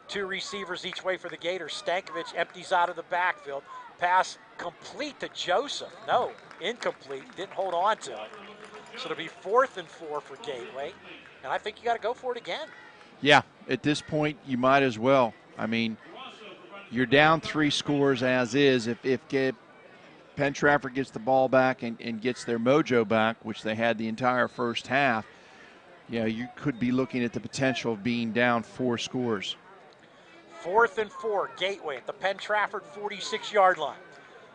2 receivers each way for the Gators. Stankovic empties out of the backfield. Pass complete to Joseph. No, incomplete. Didn't hold on to it. So it'll be 4th and 4 for Gateway. And I think you got to go for it again. Yeah, at this point, you might as well. I mean, you're down 3 scores as is. If Penn-Trafford gets the ball back and gets their mojo back, which they had the entire first half, you could be looking at the potential of being down 4 scores. 4th and 4, Gateway at the Penn-Trafford 46-yard line.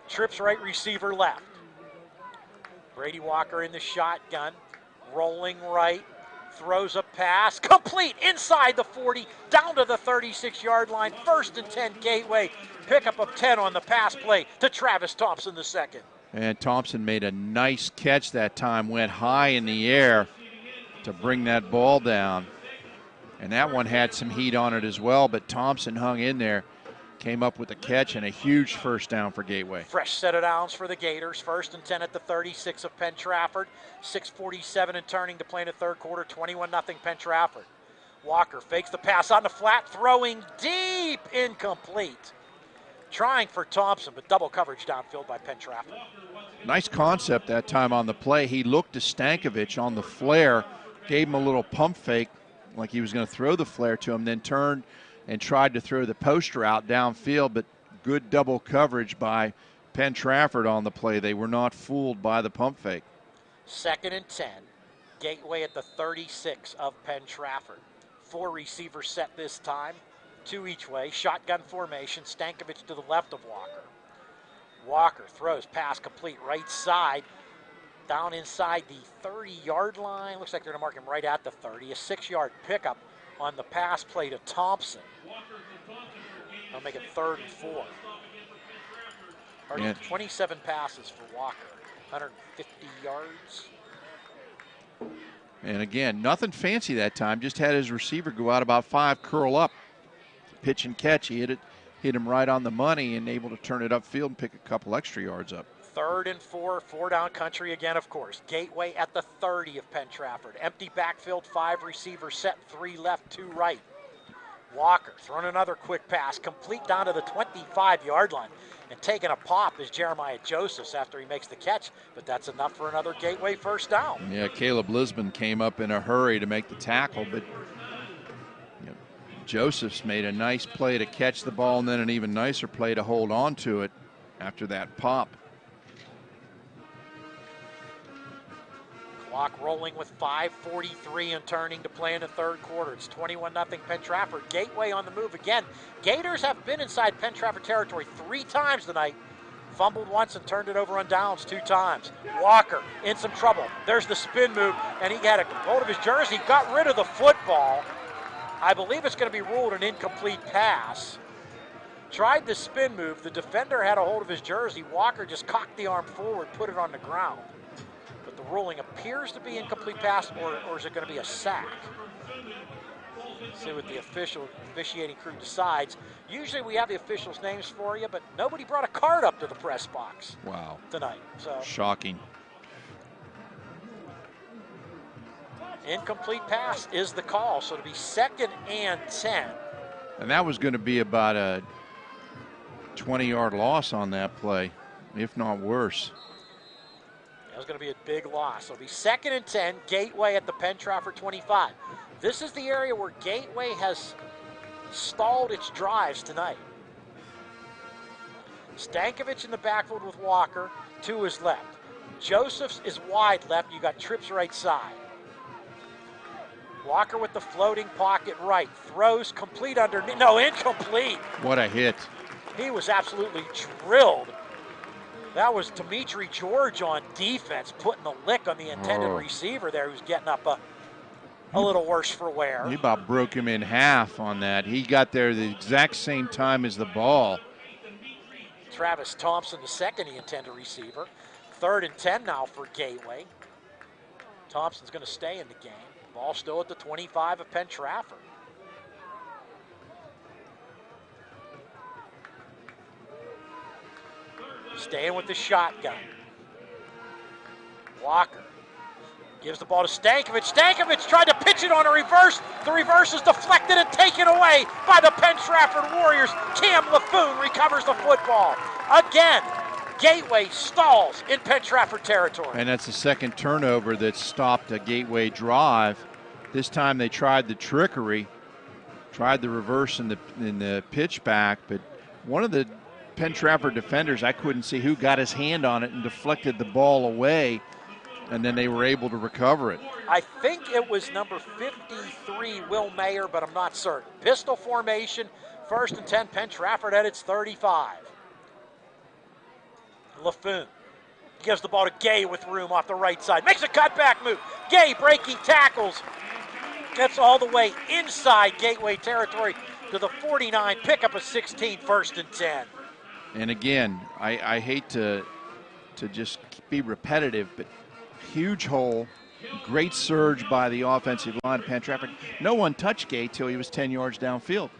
Trips right, receiver left. Brady Walker in the shotgun, rolling right, throws a pass, complete inside the 40, down to the 36-yard line. 1st and 10, Gateway. Pickup of 10 on the pass play to Travis Thompson II. And Thompson made a nice catch that time, went high in the air to bring that ball down. And that one had some heat on it as well, but Thompson hung in there, came up with a catch and a huge first down for Gateway. Fresh set of downs for the Gators. 1st and 10 at the 36 of Penn-Trafford. 6:47 and turning to play in the third quarter. 21-0 Penn-Trafford. Walker fakes the pass on the flat, throwing deep, incomplete. Trying for Thompson, but double coverage downfield by Penn-Trafford. Nice concept that time on the play. He looked to Stankovic on the flare, gave him a little pump fake like he was going to throw the flare to him, then turned and tried to throw the poster out downfield, but good double coverage by Penn-Trafford on the play. They were not fooled by the pump fake. 2nd and 10. Gateway at the 36 of Penn-Trafford. 4 receivers set this time. 2 each way. Shotgun formation. Stankovic to the left of Walker. Walker throws, pass complete, right side. Down inside the 30-yard line. Looks like they're going to mark him right at the 30. A 6-yard pickup on the pass play to Thompson. I'll make it 3rd and 4. 27 passes for Walker, 150 yards. And again, nothing fancy that time. Just had his receiver go out about 5, curl up, pitch and catch. He hit him right on the money and able to turn it upfield and pick a couple extra yards up. 3rd and 4, 4-down country again, of course. Gateway at the 30 of Penn-Trafford. Empty backfield, 5 receivers set, 3 left, 2 right. Walker throwing another quick pass, complete down to the 25-yard line. And taking a pop is Jeremiah Josephs after he makes the catch, but that's enough for another Gateway first down. Yeah, Caleb Lisbon came up in a hurry to make the tackle, but Josephs made a nice play to catch the ball and then an even nicer play to hold on to it after that pop. Clock rolling with 5:43 and turning to play in the third quarter. It's 21-0 Penn-Trafford. Gateway on the move again. Gators have been inside Penn-Trafford territory 3 times tonight. Fumbled once and turned it over on downs 2 times. Walker in some trouble. There's the spin move, and he had a hold of his jersey, got rid of the football. I believe it's going to be ruled an incomplete pass. Tried the spin move. The defender had a hold of his jersey. Walker just cocked the arm forward, put it on the ground. But the ruling appears to be incomplete pass, or is it going to be a sack? See what the officiating crew decides. Usually we have the officials' names for you, but nobody brought a card up to the press box. Wow. Tonight. So shocking. Incomplete pass is the call, so it'll be 2nd and 10. And that was going to be about a 20-yard loss on that play, if not worse. That was going to be a big loss. So it'll be 2nd and 10, Gateway at the Penn-Trafford 25. This is the area where Gateway has stalled its drives tonight. Stankovic in the backfield with Walker to his left. Josephs is wide left. You got Trips right side. Walker with the floating pocket right. Throws complete underneath. No, incomplete. What a hit. He was absolutely drilled. That was Dimitri George on defense, putting the lick on the intended receiver there, who's getting up a little worse for wear. He about broke him in half on that. He got there the exact same time as the ball. Travis Thompson, the second intended receiver. 3rd and 10 now for Gateway. Thompson's going to stay in the game. Ball still at the 25 of Penn-Trafford. Staying with the shotgun. Walker gives the ball to Stankovic. Stankovic tried to pitch it on a reverse. The reverse is deflected and taken away by the Penn-Trafford Warriors. Cam LaFoon recovers the football. Again, Gateway stalls in Penn-Trafford territory. And that's the second turnover that stopped a Gateway drive. This time they tried the trickery tried the reverse in the pitch back, but one of the Penn-Trafford defenders, I couldn't see who got his hand on it and deflected the ball away, and then they were able to recover it. I think it was number 53, Will Mayer, but I'm not certain. Pistol formation, 1st and 10, Penn-Trafford at its 35. LaFoon gives the ball to Gay with room off the right side. Makes a cutback move. Gay breaking tackles. Gets all the way inside Gateway territory to the 49. Pick up a 16, 1st and 10. And again, I hate to just be repetitive, but huge hole, great surge by the offensive line of Penn-Trafford. No one touched Gay till he was 10 yards downfield.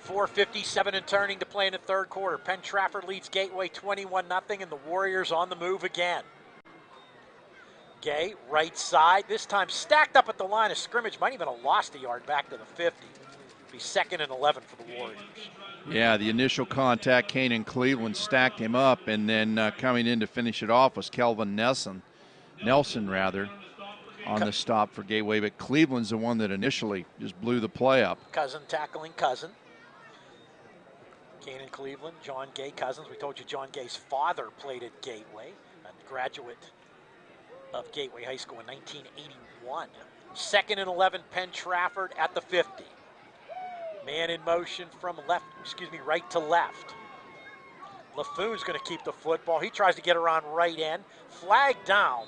4:57 and turning to play in the 3rd quarter. Penn-Trafford leads Gateway 21-0, and the Warriors on the move again. Gay, right side, this time stacked up at the line of scrimmage. Might even have lost a yard back to the 50. Be 2nd and 11 for the Warriors. Yeah, the initial contact, Kanan Cleveland stacked him up, and then coming in to finish it off was Kelvin Nelson, on the stop for Gateway. But Cleveland's the one that initially just blew the play up. Cousin tackling Cousin. Kanan Cleveland, John Gay Cousins. We told you John Gay's father played at Gateway, a graduate of Gateway High School in 1981. 2nd and 11, Penn-Trafford at the 50. Man in motion from right to left. LaFoon's going to keep the football. He tries to get around right end. Flag down.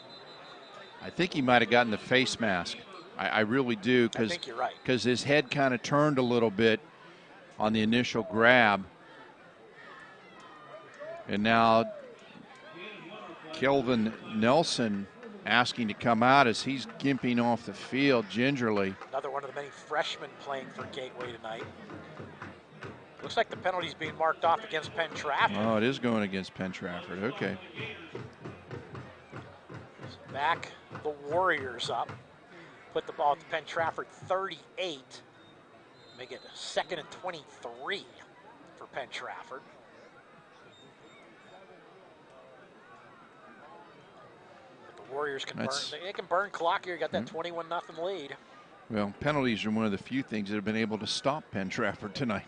I think he might have gotten the face mask. I really do, I think you're right. Because his head kind of turned a little bit on the initial grab. And now Kelvin Nelson asking to come out as he's gimping off the field gingerly. Another one of the many freshmen playing for Gateway tonight. Looks like the penalty's being marked off against Penn-Trafford. Oh, it is going against Penn-Trafford. Okay. So back the Warriors up. Put the ball at the Penn-Trafford 38. Make it 2nd and 23 for Penn-Trafford. Warriors can burn clock here. You got that 21-0 lead. Well, penalties are one of the few things that have been able to stop Penn-Trafford tonight.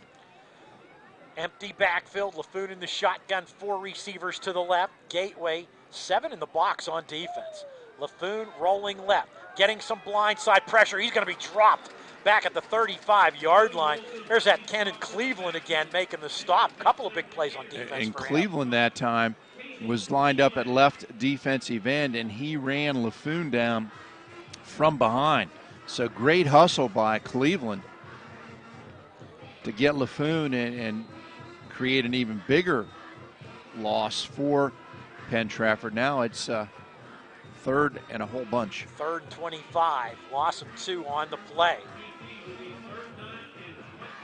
Empty backfield. LaFoon in the shotgun. 4 receivers to the left. Gateway 7 in the box on defense. LaFoon rolling left, getting some blindside pressure. He's going to be dropped back at the 35-yard line. There's that Kenan Cleveland again making the stop. Couple of big plays on defense. And for Cleveland him. that time was lined up at left defensive end, and he ran LaFoon down from behind. So great hustle by Cleveland to get LaFoon and create an even bigger loss for Penn-Trafford. Now it's 3rd and a whole bunch. 3rd and 25. Loss of 2 on the play.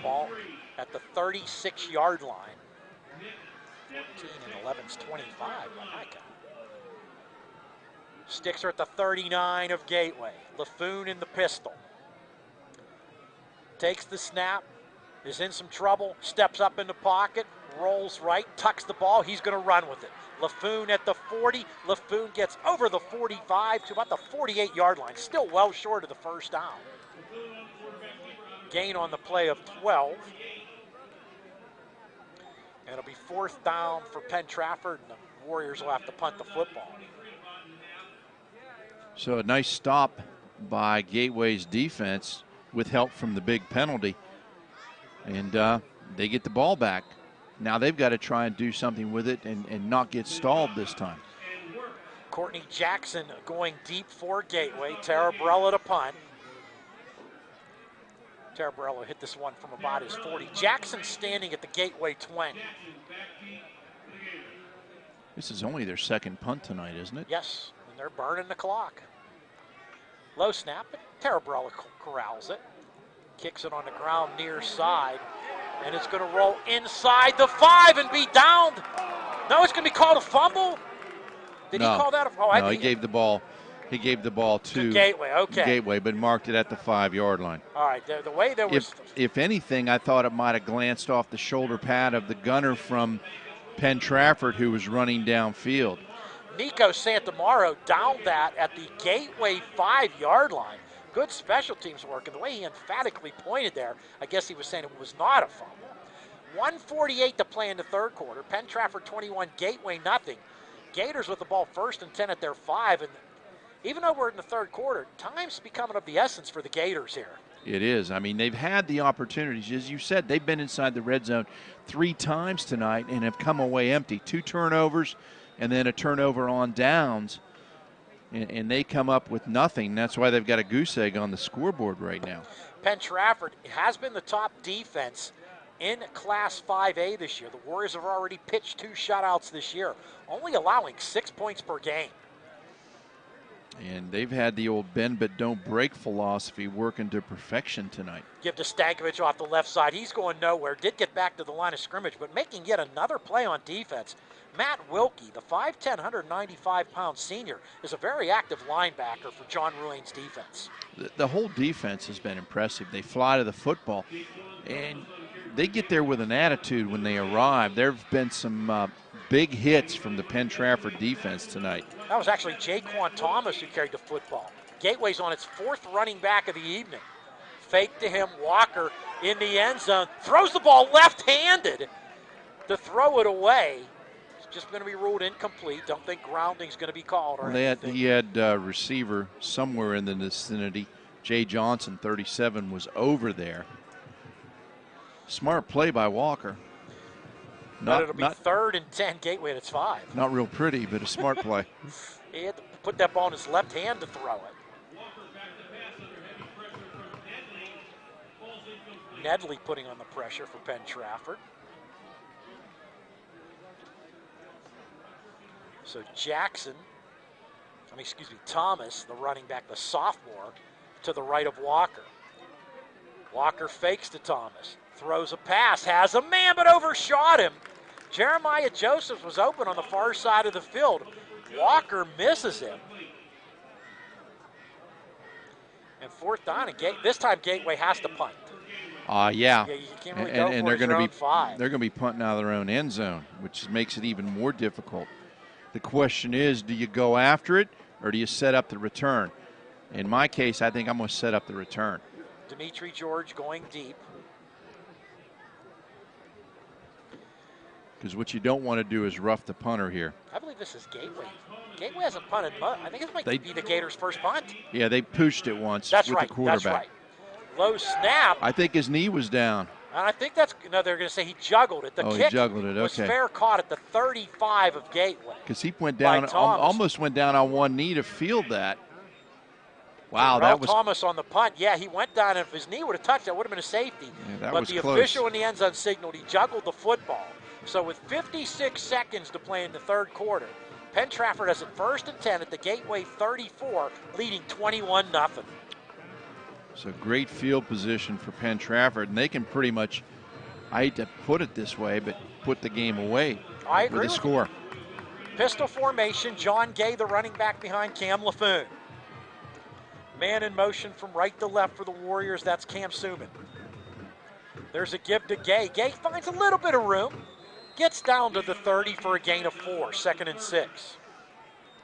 Ball at the 36-yard line. 14 and 11's 25 by Micah. Sticks are at the 39 of Gateway. LaFoon in the pistol. Takes the snap, is in some trouble, steps up in the pocket, rolls right, tucks the ball. He's going to run with it. LaFoon at the 40. LaFoon gets over the 45 to about the 48-yard line. Still well short of the 1st down. Gain on the play of 12. And it'll be 4th down for Penn-Trafford, and the Warriors will have to punt the football. So a nice stop by Gateway's defense with help from the big penalty. And they get the ball back. Now they've got to try and do something with it and not get stalled this time. Courtney Jackson going deep for Gateway. Tarabrella to punt. Tarabrella hit this one from about his 40. Jackson standing at the Gateway 20. This is only their 2nd punt tonight, isn't it? Yes, and they're burning the clock. Low snap, but Tarabrella corrals it. Kicks it on the ground near side, and it's going to roll inside the 5 and be downed. No, it's going to be called a fumble. Did he call that? No, he gave the ball. He gave the ball to Gateway, okay. Gateway, but marked it at the 5-yard line. All right, the way there was... If anything, I thought it might have glanced off the shoulder pad of the gunner from Penn-Trafford who was running downfield. Nico Santamaro downed that at the Gateway 5-yard line. Good special teams work, and the way he emphatically pointed there, I guess he was saying it was not a fumble. 1:48 to play in the third quarter. Penn-Trafford 21, Gateway nothing. Gators with the ball 1st and 10 at their 5, and even though we're in the third quarter, time's becoming of the essence for the Gators here. It is. I mean, they've had the opportunities. As you said, they've been inside the red zone 3 times tonight and have come away empty. 2 turnovers and then a turnover on downs, and they come up with nothing. That's why they've got a goose egg on the scoreboard right now. Penn-Trafford has been the top defense in Class 5A this year. The Warriors have already pitched 2 shutouts this year, only allowing 6 points per game. And they've had the old bend but don't break philosophy working to perfection tonight. Give to Stankovic off the left side. He's going nowhere. Did get back to the line of scrimmage, but making yet another play on defense. Matt Wilkie, the 5'10", 195-pound senior, is a very active linebacker for John Ruane's defense. The whole defense has been impressive. They fly to the football, and they get there with an attitude when they arrive. There have been some big hits from the Penn-Trafford defense tonight. That was actually Jaquan Thomas who carried the football. Gateway's on its 4th running back of the evening. Fake to him, Walker in the end zone. Throws the ball left-handed to throw it away. It's just going to be ruled incomplete. Don't think grounding's going to be called or anything. He had a receiver somewhere in the vicinity. Jay Johnson, 37, was over there. Smart play by Walker. But it'll be 3rd and 10, Gateway at its 5. Not real pretty, but a smart play. He had to put that ball in his left hand to throw it. Nedley putting on the pressure for Penn-Trafford. So Thomas, the running back, the sophomore, to the right of Walker. Walker fakes to Thomas, throws a pass, has a man but overshot him. Jeremiah Josephs was open on the far side of the field. Walker misses him. And 4th down, and this time Gateway has to punt. Yeah. You can't really go for your own 5. They're going to be punting out of their own end zone, which makes it even more difficult. The question is, do you go after it or do you set up the return? In my case, I think I'm going to set up the return. Dimitri George going deep. Because what you don't want to do is rough the punter here. I believe this is Gateway. Gateway hasn't punted much. I think this might be the Gators' first punt. Yeah, they pooched it once with the quarterback. That's right. Low snap. I think his knee was down. And I think they're going to say he juggled it. The kick he juggled it. was Okay. fair caught at the 35 of Gateway. Because he went down, almost went down on one knee to field that. Wow, that was Thomas on the punt. Yeah, he went down, and if his knee would have touched, that would have been a safety. Yeah, but the official in the end zone signaled he juggled the football. So with 56 seconds to play in the third quarter, Penn-Trafford has it 1st and 10 at the Gateway 34, leading 21-0. So great field position for Penn-Trafford, and they can pretty much, I hate to put it this way, but put the game away with a score. Pistol formation, John Gay, the running back behind Cam LaFoon. Man in motion from right to left for the Warriors, that's Cam Suman. There's a give to Gay. Gay finds a little bit of room. Gets down to the 30 for a gain of 4, 2nd and 6.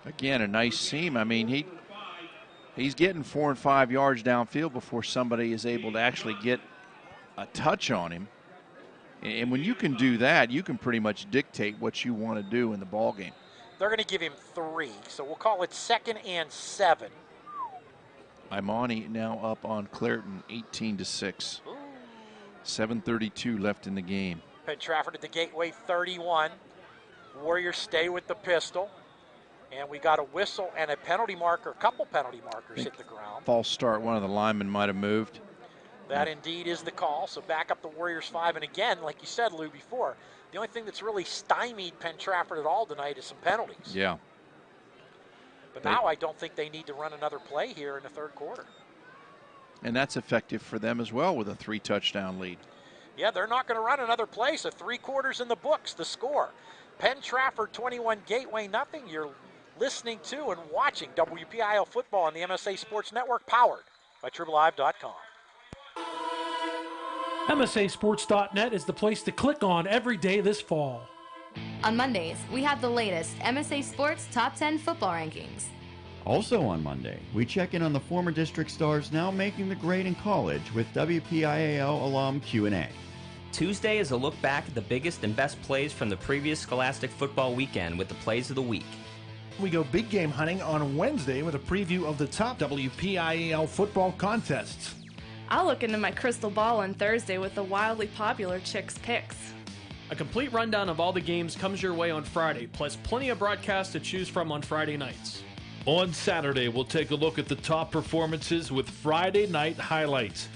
Again, a nice seam. I mean, he's getting 4 and 5 yards downfield before somebody is able to actually get a touch on him. And when you can do that, you can pretty much dictate what you want to do in the ball game. They're going to give him 3, so we'll call it 2nd and 7. Imani now up on Clairton, 18-6. 7:32 left in the game. Penn-Trafford at the Gateway 31. Warriors stay with the pistol. And we got a whistle and a penalty marker, a couple penalty markers hit the ground. False start, one of the linemen might have moved. That indeed is the call. So back up the Warriors 5. And again, like you said, Lou, before, the only thing that's really stymied Penn-Trafford at all tonight is some penalties. Yeah. But now I don't think they need to run another play here in the third quarter. And that's effective for them as well with a 3-touchdown lead. Yeah, they're not going to run another play, so 3 quarters in the books, the score. Penn-Trafford 21, Gateway nothing. You're listening to and watching WPIAL football on the MSA Sports Network, powered by TribLive.com. MSASports.net is the place to click on every day this fall. On Mondays, we have the latest MSA Sports Top 10 football rankings. Also on Monday, we check in on the former district stars now making the grade in college with WPIAL alum Q&A. Tuesday is a look back at the biggest and best plays from the previous Scholastic football weekend with the plays of the week. We go big game hunting on Wednesday with a preview of the top WPIAL football contests. I'll look into my crystal ball on Thursday with the wildly popular Chicks Picks. A complete rundown of all the games comes your way on Friday, plus plenty of broadcasts to choose from on Friday nights. On Saturday, we'll take a look at the top performances with Friday night highlights.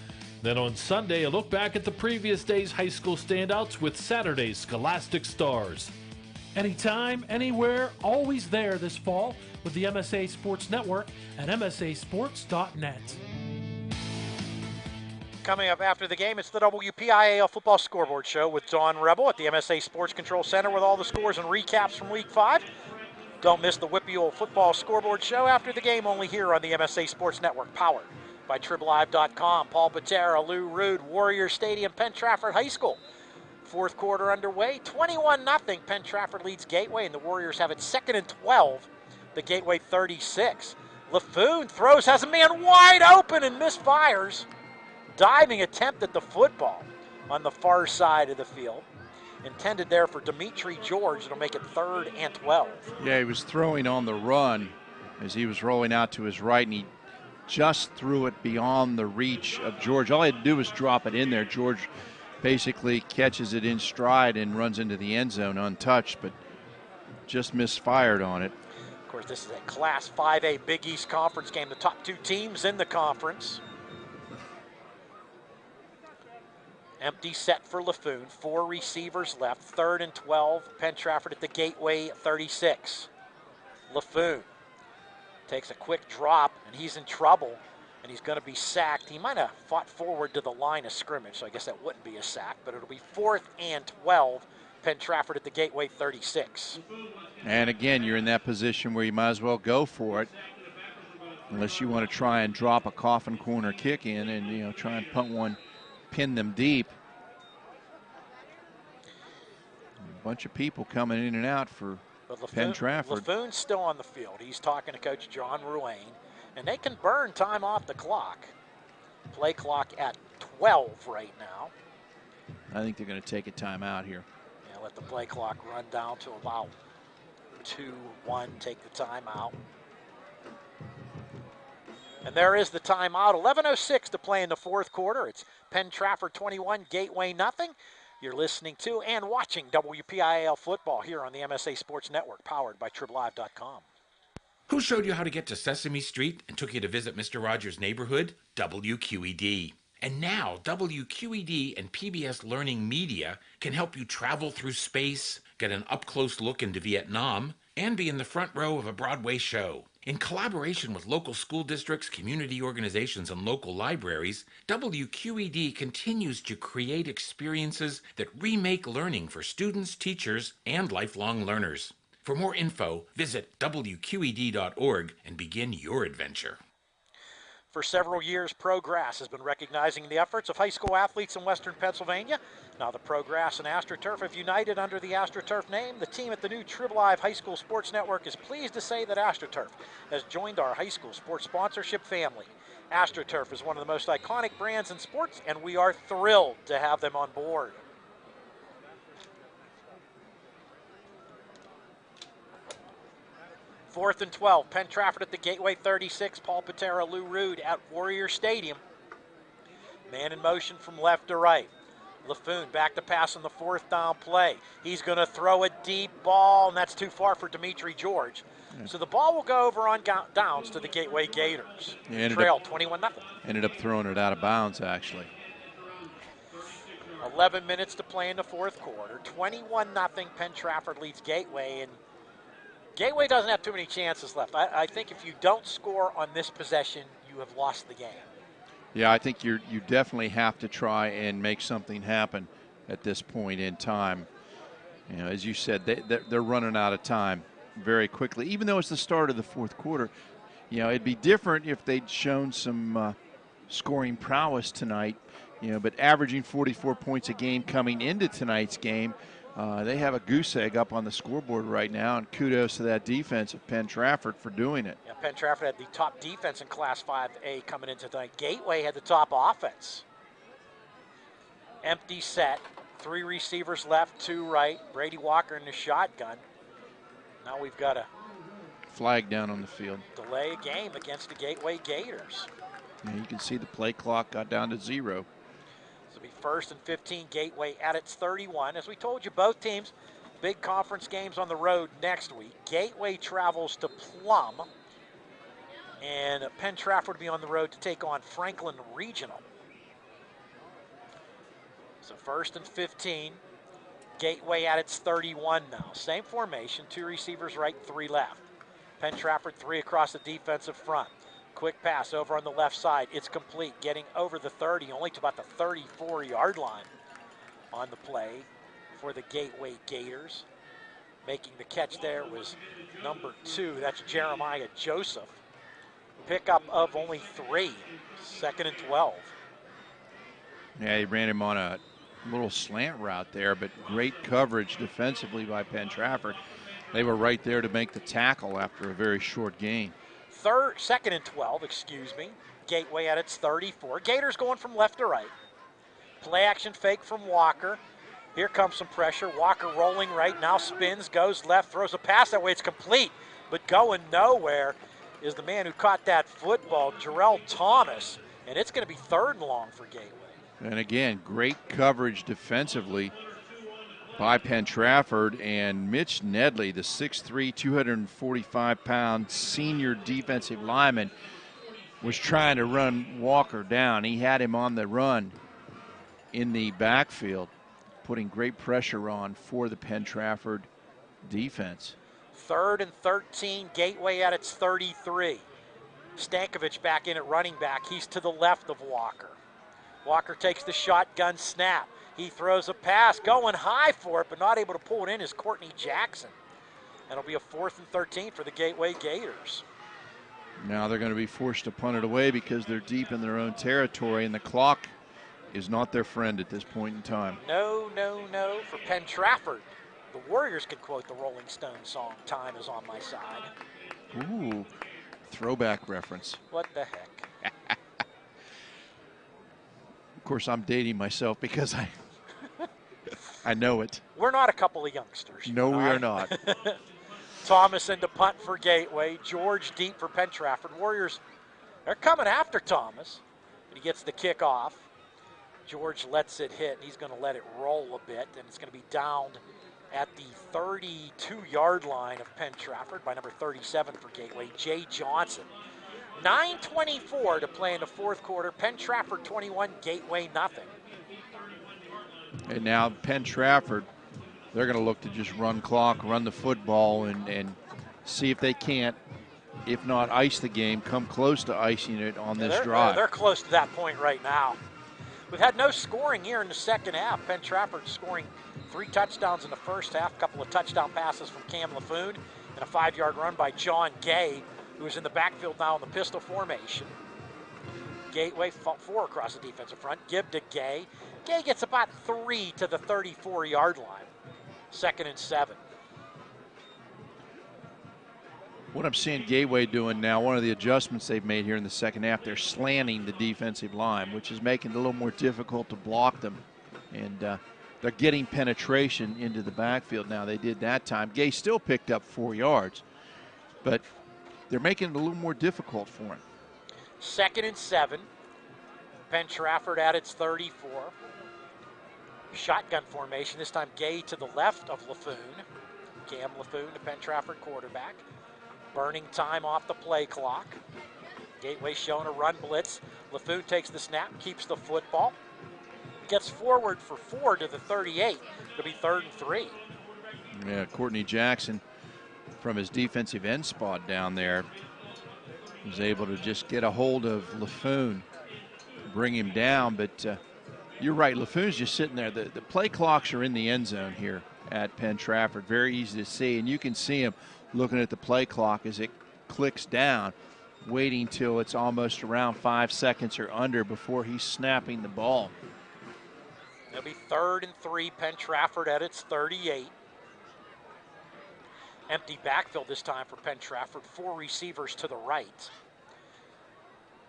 Then on Sunday, a look back at the previous day's high school standouts with Saturday's Scholastic Stars. Anytime, anywhere, always there this fall with the MSA Sports Network at msasports.net. Coming up after the game, it's the WPIAL Football Scoreboard Show with Dawn Rebel at the MSA Sports Control Center with all the scores and recaps from Week 5. Don't miss the WPIAL Football Scoreboard Show after the game, only here on the MSA Sports Network, powered by TribLive.com. Paul Paterra, Lou Rood, Warrior Stadium, Penn-Trafford High School. Fourth quarter underway, 21-0. Penn-Trafford leads Gateway, and the Warriors have it 2nd and 12. The Gateway 36. LaFoon throws, has a man wide open and misfires. Diving attempt at the football on the far side of the field. Intended there for Dimitri George. It'll make it 3rd and 12. Yeah, he was throwing on the run as he was rolling out to his right, and he just threw it beyond the reach of George. All he had to do was drop it in there. George basically catches it in stride and runs into the end zone untouched, but just misfired on it. Of course, this is a Class 5A Big East Conference game. The top 2 teams in the conference. Empty set for LaFoon. 4 receivers left. 3rd and 12. Penn-Trafford at the Gateway 36. LaFoon takes a quick drop, and he's in trouble, and he's going to be sacked. He might have fought forward to the line of scrimmage, so I guess that wouldn't be a sack, but it'll be 4th and 12. Penn-Trafford at the Gateway 36. And again, you're in that position where you might as well go for it, unless you want to try and drop a coffin corner kick in and try and punt one, pin them deep. A bunch of people coming in and out for Penn-Trafford. LaFoon's still on the field. He's talking to Coach John Ruane, and they can burn time off the clock. Play clock at 12 right now. I think they're going to take a timeout here. Yeah, let the play clock run down to about 2-1, take the timeout. And there is the timeout. 11:06 to play in the fourth quarter. It's Penn-Trafford 21, Gateway nothing. You're listening to and watching WPIAL football here on the MSA Sports Network, powered by TribLive.com. Who showed you how to get to Sesame Street and took you to visit Mr. Rogers' neighborhood? WQED. And now, WQED and PBS Learning Media can help you travel through space, get an up-close look into Vietnam, and be in the front row of a Broadway show. In collaboration with local school districts, community organizations, and local libraries, WQED continues to create experiences that remake learning for students, teachers, and lifelong learners. For more info, visit WQED.org and begin your adventure. For several years, ProGrass has been recognizing the efforts of high school athletes in Western Pennsylvania. Now the ProGrass and AstroTurf have united under the AstroTurf name. The team at the new TribLive High School Sports Network is pleased to say that AstroTurf has joined our high school sports sponsorship family. AstroTurf is one of the most iconic brands in sports, and we are thrilled to have them on board. Fourth and 12, Penn-Trafford at the Gateway 36, Paul Paterra, Lou Rood at Warrior Stadium. Man in motion from left to right. LaFoon back to pass on the 4th down play. He's going to throw a deep ball, and that's too far for Dimitri George. So the ball will go over on downs to the Gateway Gators. Trail 21-0. Ended up throwing it out of bounds, actually. 11 minutes to play in the fourth quarter. 21-0, Penn-Trafford leads Gateway, and Gateway doesn't have too many chances left. I think if you don't score on this possession, you have lost the game. Yeah, I think you definitely have to try and make something happen at this point in time. As you said, they're running out of time very quickly. Even though it's the start of the fourth quarter, it'd be different if they'd shown some scoring prowess tonight. But averaging 44 points a game coming into tonight's game They have a goose egg up on the scoreboard right now, and kudos to that defense of Penn-Trafford for doing it. Yeah, Penn-Trafford had the top defense in Class 5A coming into tonight. Gateway had the top offense. Empty set, 3 receivers left, 2 right. Brady Walker in the shotgun. Now we've got a Flag down on the field. delay a game against the Gateway Gators. Yeah, you can see the play clock got down to 0. This will be 1st and 15, Gateway at its 31. As we told you, both teams, big conference games on the road next week. Gateway travels to Plum, and Penn-Trafford will be on the road to take on Franklin Regional. So 1st and 15, Gateway at its 31 now. Same formation, 2 receivers right, 3 left. Penn-Trafford 3 across the defensive front. Quick pass over on the left side. It's complete, getting over the 30, only to about the 34-yard line on the play for the Gateway Gators. Making the catch there was number 2. That's Jeremiah Joseph. Pickup of only 3. 2nd and 12. Yeah, he ran him on a little slant route there, but great coverage defensively by Penn-Trafford. They were right there to make the tackle after a very short gain. 2nd and 12, excuse me. Gateway at its 34. Gators going from left to right. Play action fake from Walker. Here comes some pressure. Walker rolling right now, spins, goes left, throws a pass that way. It's complete, but going nowhere is the man who caught that football, Jarrell Thomas, and it's going to be 3rd and long for Gateway. And again, great coverage defensively by Penn-Trafford, and Mitch Nedley, the 6'3", 245-pound senior defensive lineman, was trying to run Walker down. He had him on the run in the backfield, putting great pressure on for the Penn-Trafford defense. 3rd and 13, Gateway at its 33. Stankovic back in at running back. He's to the left of Walker. Walker takes the shotgun snap. He throws a pass, going high for it, but not able to pull it in is Courtney Jackson. And it'll be a 4th and 13 for the Gateway Gators. Now they're going to be forced to punt it away because they're deep in their own territory, and the clock is not their friend at this point in time. No, no, no for Penn-Trafford. The Warriors could quote the Rolling Stones song, "Time is on my side." Ooh, throwback reference. What the heck? Of course, I'm dating myself because I know it. We're not a couple of youngsters. No, we are not. Thomas into punt for Gateway. George deep for Penn-Trafford. Warriors, they're coming after Thomas. But he gets the kick off. George lets it hit. He's going to let it roll a bit, and it's going to be downed at the 32-yard line of Penn-Trafford by number 37 for Gateway, Jay Johnson. 9:24 to play in the 4th quarter. Penn-Trafford 21, Gateway nothing. And now Penn-Trafford, they're going to look to just run clock, run the football, and see if they can't, if not ice the game, come close to icing it on this drive. They're close to that point right now. We've had no scoring here in the second half. Penn-Trafford scoring 3 touchdowns in the first half, a couple of touchdown passes from Cam LaFoon, and a 5-yard run by John Gay, who is in the backfield now in the pistol formation. Gateway 4 across the defensive front. Give to Gay. Gay gets about 3 to the 34-yard line. 2nd and 7. What I'm seeing Gateway doing now, one of the adjustments they've made here in the second half, they're slanting the defensive line, which is making it a little more difficult to block them. And they're getting penetration into the backfield now. They did that time. Gay still picked up 4 yards, but they're making it a little more difficult for him. 2nd and 7. Penn-Trafford at its 34. Shotgun formation, this time Gay to the left of LaFoon. Cam LaFoon, the Penn-Trafford quarterback. Burning time off the play clock. Gateway showing a run blitz. LaFoon takes the snap, keeps the football. Gets forward for 4 to the 38. It'll be 3rd and 3. Yeah, Courtney Jackson from his defensive end spot down there was able to just get a hold of LaFoon, bring him down. But you're right, LaFoon's just sitting there. The play clocks are in the end zone here at Penn-Trafford. Very easy to see, and you can see him looking at the play clock as it clicks down, waiting till it's almost around 5 seconds or under before he's snapping the ball. It'll It'll be 3rd and 3, Penn-Trafford at its 38. Empty backfield this time for Penn-Trafford, 4 receivers to the right.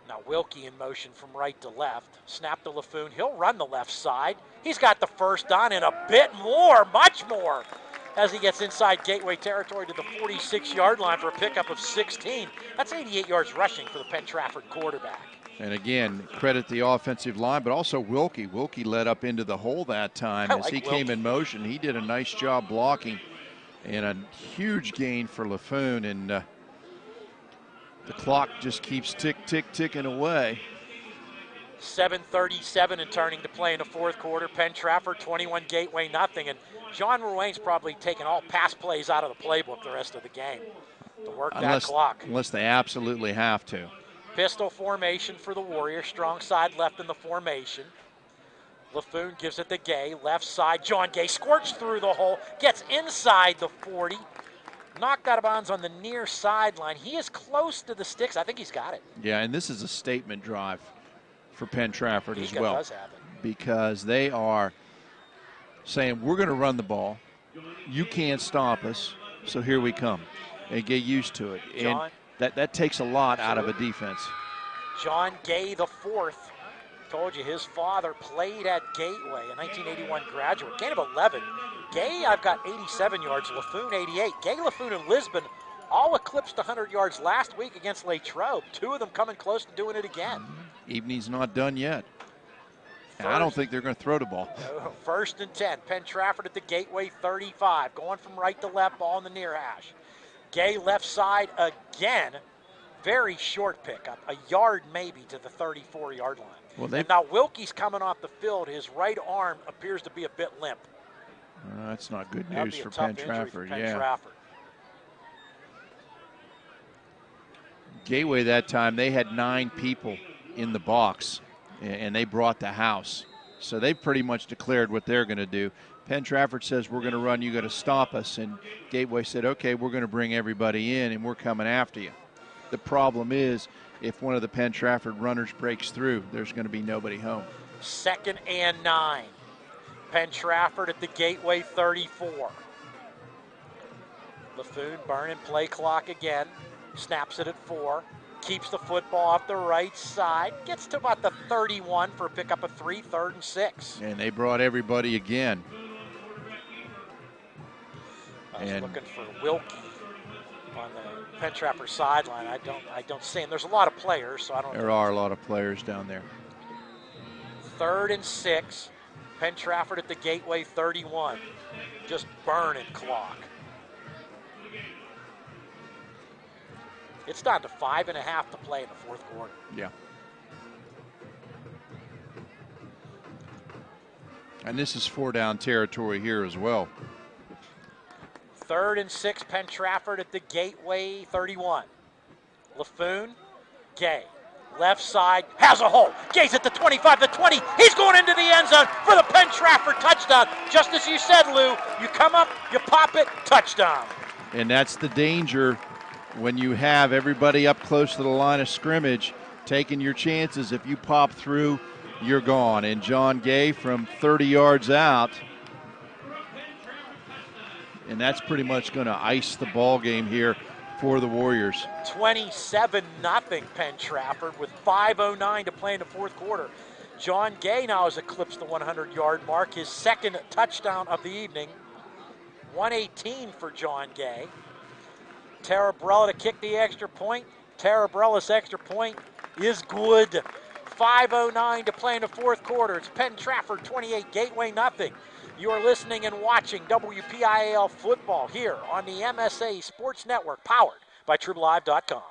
Now Wilkie in motion from right to left. Snap to Laffoon. He'll run the left side. He's got the first down and a bit more, much more, as he gets inside Gateway territory to the 46-yard line for a pickup of 16. That's 88 yards rushing for the Penn-Trafford quarterback. And again, credit the offensive line, but also Wilkie. Wilkie led up into the hole that time as he came in motion. He did a nice job blocking, and a huge gain for Laffoon. And the clock just keeps ticking away. 7:37 and turning to play in the fourth quarter. Penn-Trafford 21, Gateway nothing. And John Ruane's probably taken all pass plays out of the playbook the rest of the game to work that clock. Unless they absolutely have to. Pistol formation for the Warriors. Strong side left in the formation. Laffoon gives it to Gay. Left side. John Gay squirts through the hole. Gets inside the 40. Knocked out of bounds on the near sideline. He is close to the sticks. I think he's got it. Yeah, and this is a statement drive for Penn-Trafford as well. Does have it. Because they are saying, we're going to run the ball. You can't stop us, so here we come. And get used to it. John, and that takes a lot out of a defense. John Gay the fourth. Told you his father played at Gateway, a 1981 graduate. Gain of 11. Gay, I've got 87 yards. Laffoon, 88. Gay, Laffoon, and Lisbon all eclipsed 100 yards last week against Latrobe. 2 of them coming close to doing it again. Evening's not done yet. And I don't think they're going to throw the ball. 1st and 10. Penn-Trafford at the Gateway 35. Going from right to left, ball in the near hash. Gay left side again. Very short pickup. A yard maybe to the 34-yard line. Well, and now Wilkie's coming off the field. His right arm appears to be a bit limp. That's not good news for Penn-Trafford. Gateway that time, they had 9 people in the box, and they brought the house. So they pretty much declared what they're going to do. Penn-Trafford says, we're going to run, you got to stop us. And Gateway said, okay, we're going to bring everybody in, and we're coming after you. The problem is, if one of the Penn-Trafford runners breaks through, there's going to be nobody home. 2nd and 9. Penn-Trafford at the Gateway 34. Laffoon burning play clock again. Snaps it at 4. Keeps the football off the right side. Gets to about the 31 for a pickup of 3, 3rd and 6. And they brought everybody again. I was looking for Wilkie on the Penn-Trafford sideline. I don't see him. There's a lot of players, so I don't. There are a lot of players down there. 3rd and 6. Penn-Trafford at the Gateway 31. Just burning clock. It's down to 5.5 to play in the fourth quarter. Yeah. And this is 4-down territory here as well. 3rd and 6, Penn-Trafford at the Gateway 31. Laffoon, Gay. Left side, has a hole. Gay's at the 25, the 20. He's going into the end zone for the Penn-Trafford touchdown. Just as you said, Lou, you come up, you pop it, touchdown. And that's the danger when you have everybody up close to the line of scrimmage, taking your chances. If you pop through, you're gone. And John Gay from 30 yards out, and that's pretty much going to ice the ball game here for the Warriors. 27-0 Penn-Trafford with 5:09 to play in the fourth quarter. John Gay now has eclipsed the 100-yard mark, his 2nd touchdown of the evening. 118 for John Gay. Tarabrella to kick the extra point. Tarabrella's extra point is good. 5:09 to play in the fourth quarter. It's Penn-Trafford 28, Gateway nothing. You are listening and watching WPIAL football here on the MSA Sports Network, powered by TribLive.com.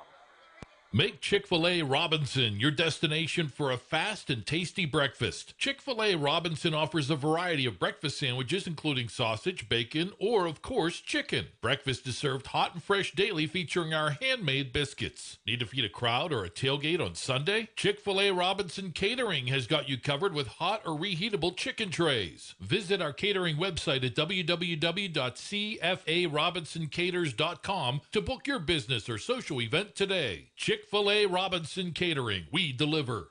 Make Chick-fil-A Robinson your destination for a fast and tasty breakfast. Chick-fil-A Robinson offers a variety of breakfast sandwiches, including sausage, bacon, or, of course, chicken. Breakfast is served hot and fresh daily, featuring our handmade biscuits. Need to feed a crowd or a tailgate on Sunday? Chick-fil-A Robinson Catering has got you covered with hot or reheatable chicken trays. Visit our catering website at www.cfarobinsonCaters.com to book your business or social event today. Chick-fil-A Robinson Catering. We deliver.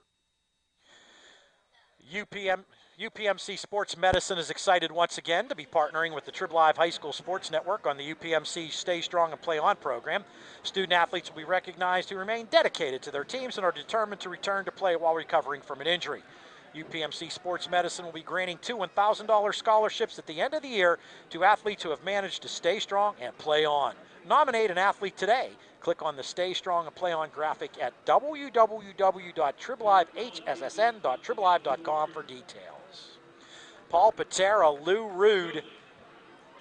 UPMC Sports Medicine is excited once again to be partnering with the TribLive High School Sports Network on the UPMC Stay Strong and Play On program. Student athletes will be recognized who remain dedicated to their teams and are determined to return to play while recovering from an injury. UPMC Sports Medicine will be granting 2 $1,000 scholarships at the end of the year to athletes who have managed to stay strong and play on. Nominate an athlete today. Click on the Stay Strong and Play On graphic at www.triblivehssn.triblive.com for details. Paul Paterra, Lou Rood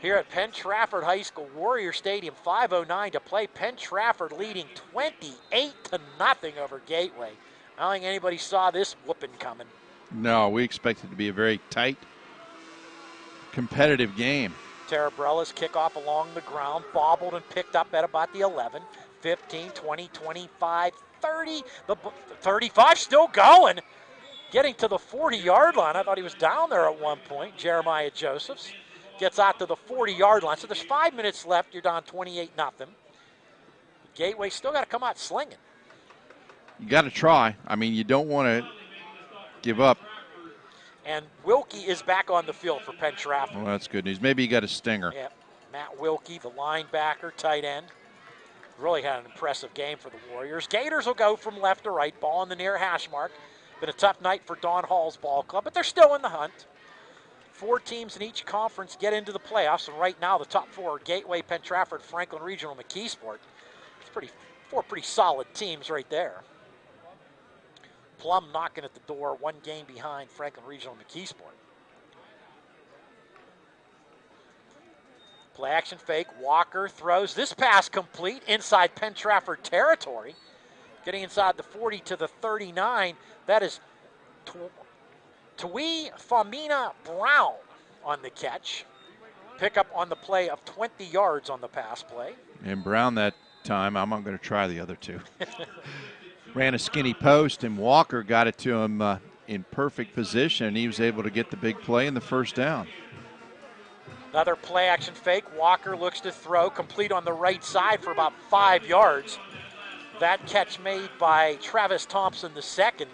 here at Penn-Trafford High School, Warrior Stadium, 5:09 to play. Penn-Trafford leading 28-0 over Gateway. I don't think anybody saw this whooping coming. No, we expect it to be a very tight, competitive game. Terabrella's kickoff along the ground, bobbled and picked up at about the 11, 15, 20, 25, 30. The 35 still going. Getting to the 40-yard line. I thought he was down there at one point. Jeremiah Josephs gets out to the 40-yard line. So there's 5 minutes left. You're down 28-0. Gateway still got to come out slinging. You got to try. I mean, you don't want to give up. And Wilkie is back on the field for Penn-Trafford. Well, that's good news. Maybe he got a stinger. Yeah, Matt Wilkie, the linebacker, tight end. Really had an impressive game for the Warriors. Gators will go from left to right, ball in the near hash mark. Been a tough night for Don Hall's ball club, but they're still in the hunt. 4 teams in each conference get into the playoffs, and right now the top 4 are Gateway, Penn-Trafford, Franklin Regional, McKeesport. It's 4 pretty solid teams right there. Plum knocking at the door, 1 game behind Franklin Regional and McKeesport. Play action fake, Walker throws. This pass complete inside Penn-Trafford territory. Getting inside the 40 to the 39. That is Tui Famina Brown on the catch. Pickup on the play of 20 yards on the pass play. And Brown that time, I'm not going to try the other 2. Ran a skinny post, and Walker got it to him in perfect position, and he was able to get the big play in the first down. Another play action fake. Walker looks to throw, complete on the right side for about 5 yards. That catch made by Travis Thompson II.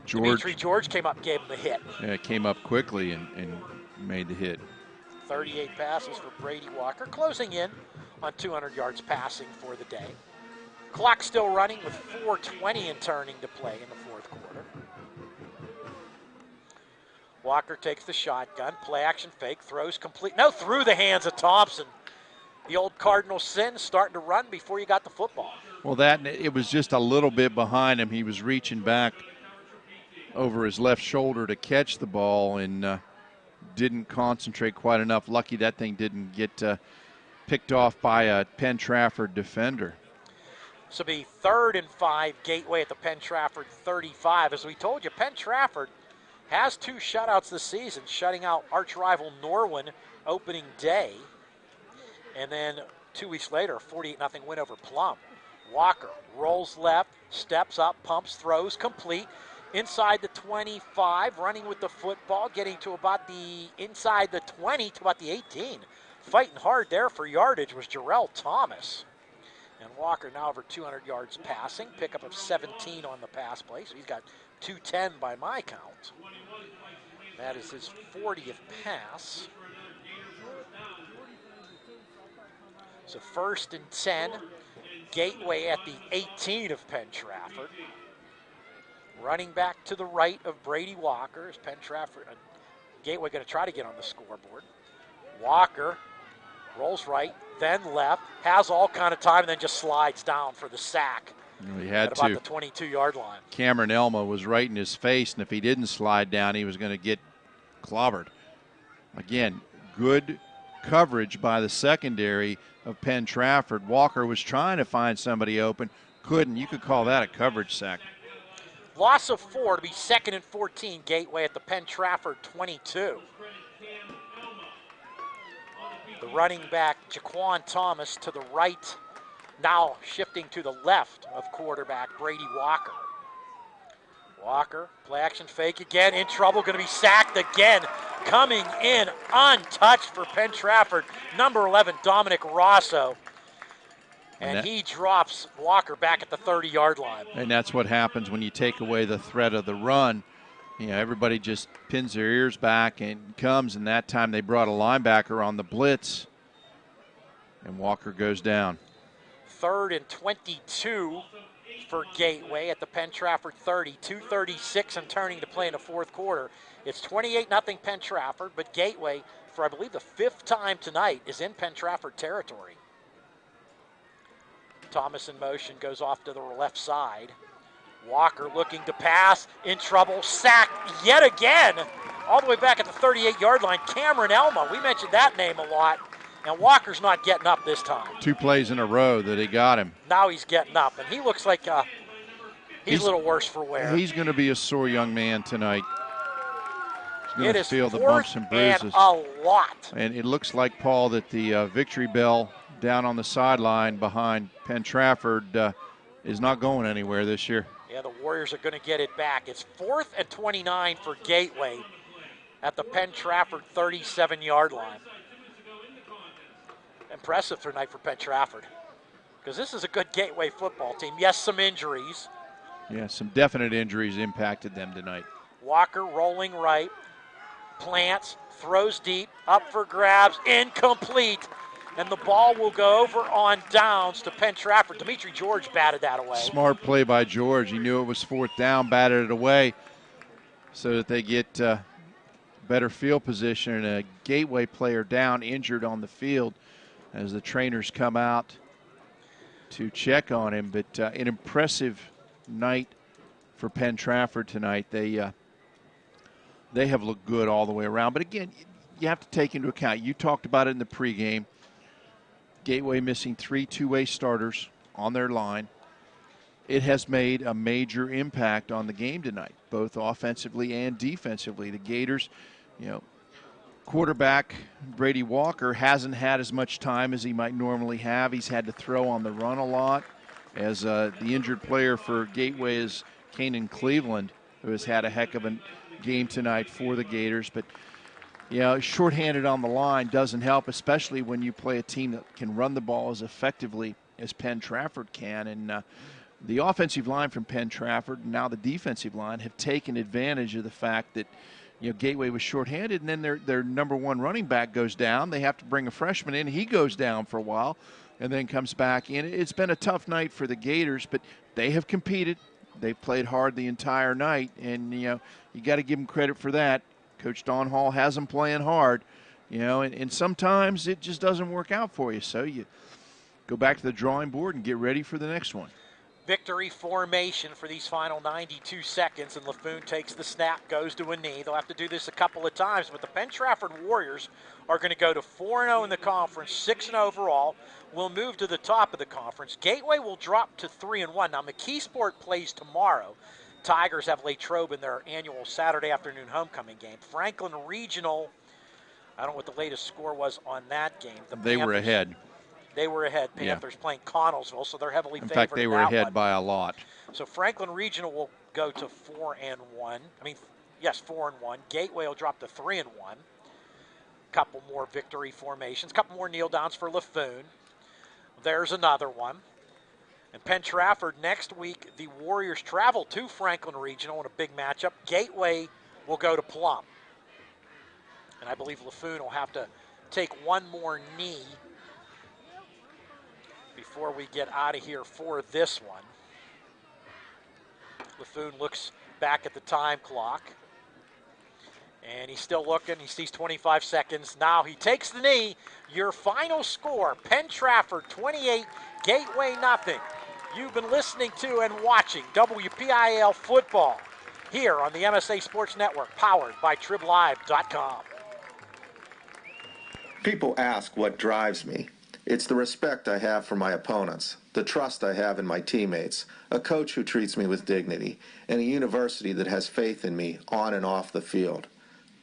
Dimitri George came up and gave him the hit. Yeah, came up quickly and made the hit. 38 passes for Brady Walker, closing in on 200 yards passing for the day. Clock still running with 4:20 and turning to play in the 4th quarter. Walker takes the shotgun, play action fake, throws complete. No, through the hands of Thompson. The old Cardinal sin, starting to run before you got the football. Well, it was just a little bit behind him. He was reaching back over his left shoulder to catch the ball and didn't concentrate quite enough. Lucky that thing didn't get picked off by a Penn-Trafford defender. This will be 3rd and 5, Gateway at the Penn-Trafford 35. As we told you, Penn-Trafford has 2 shutouts this season, shutting out arch rival Norwin opening day. And then 2 weeks later, a 48-0 win over Plum. Walker rolls left, steps up, pumps, throws, complete. Inside the 25, running with the football, getting to about the inside the 20 to about the 18. Fighting hard there for yardage was Jarrell Thomas. And Walker now over 200 yards passing, pickup of 17 on the pass play, so he's got 210 by my count. That is his 40th pass. So 1st and 10, Gateway at the 18 of Penn-Trafford. Running back to the right of Brady Walker is Penn-Trafford. Gateway going to try to get on the scoreboard. Walker rolls right, then left, has all kind of time, and then just slides down for the sack. He had at about to. The 22-yard line. Cameron Elma was right in his face, and if he didn't slide down, he was going to get clobbered. Again, good coverage by the secondary of Penn-Trafford. Walker was trying to find somebody open, couldn't. You could call that a coverage sack. Loss of 4 to be 2nd and 14, Gateway at the Penn-Trafford 22. The running back, Jaquan Thomas, to the right, now shifting to the left of quarterback Brady Walker. Walker, play action fake again, in trouble, going to be sacked again. Coming in untouched for Penn-Trafford, number 11, Dominic Rosso. And he drops Walker back at the 30-yard line. And that's what happens when you take away the threat of the run. everybody just pins their ears back and comes, and that time they brought a linebacker on the blitz, and Walker goes down. 3rd and 22 for Gateway at the Penn-Trafford 30. 2:36 and turning to play in the fourth quarter. It's 28-0 Penn-Trafford, but Gateway, for I believe the 5th time tonight, is in Penn-Trafford territory. Thomas in motion, goes off to the left side. Walker looking to pass, in trouble, sacked yet again, all the way back at the 38-yard line. Cameron Elma, we mentioned that name a lot, and Walker's not getting up this time. 2 plays in a row that he got him. Now he's getting up, and he looks like he's a little worse for wear. He's going to be a sore young man tonight. He's going It to is feel the 4th bumps and bruises. and a lot. And it looks like, Paul, that the victory bell down on the sideline behind Penn-Trafford is not going anywhere this year. Yeah, the Warriors are going to get it back. It's 4th and 29 for Gateway at the Penn-Trafford 37-yard line. Impressive tonight for Penn-Trafford, because this is a good Gateway football team. Yes, some injuries. Yeah, some definite injuries impacted them tonight. Walker rolling right, plants, throws deep, up for grabs, incomplete. And the ball will go over on downs to Penn-Trafford. Dimitri George batted that away. Smart play by George. He knew it was 4th down, batted it away so that they get better field position. And a Gateway player down, injured on the field as the trainers come out to check on him. But an impressive night for Penn-Trafford tonight. They have looked good all the way around. But again, you have to take into account, you talked about it in the pregame, Gateway missing 3 two-way starters on their line. It has made a major impact on the game tonight, both offensively and defensively. The Gators, quarterback Brady Walker hasn't had as much time as he might normally have. He's had to throw on the run a lot, as the injured player for Gateway is Kanan Cleveland, who has had a heck of a game tonight for the Gators. But shorthanded on the line doesn't help, especially when you play a team that can run the ball as effectively as Penn-Trafford can. And the offensive line from Penn-Trafford and now the defensive line have taken advantage of the fact that Gateway was shorthanded, and then their number 1 running back goes down. They have to bring a freshman in. He goes down for a while and then comes back in. It's been a tough night for the Gators, but they have competed. They've played hard the entire night, and you got to give them credit for that. Coach Don Hall has them playing hard, and sometimes it just doesn't work out for you. So you go back to the drawing board and get ready for the next one. Victory formation for these final 92 seconds, and LaFoon takes the snap, goes to a knee. They'll have to do this a couple of times, but the Penn-Trafford Warriors are going to go to 4-0 in the conference, 6-0 overall. We'll move to the top of the conference. Gateway will drop to 3-1. Now, McKeesport plays tomorrow. Tigers have Latrobe in their annual Saturday afternoon homecoming game. Franklin Regional, I don't know what the latest score was on that game. They were ahead. They were ahead. Panthers playing Connellsville, so they're heavily favored. In fact, they were ahead by a lot. So Franklin Regional will go to 4-1. 4-1. Gateway will drop to 3-1. Couple more victory formations. Couple more kneel downs for LaFoon. There's another one. And Penn-Trafford next week, the Warriors travel to Franklin Regional in a big matchup. Gateway will go to Plum. And I believe LaFoon will have to take one more knee before we get out of here for this one. LaFoon looks back at the time clock. And he's still looking. He sees 25 seconds. Now he takes the knee. Your final score, Penn-Trafford 28, Gateway nothing. You've been listening to and watching WPIAL football here on the MSA Sports Network, powered by TribLive.com. People ask what drives me. It's the respect I have for my opponents, the trust I have in my teammates, a coach who treats me with dignity, and a university that has faith in me on and off the field.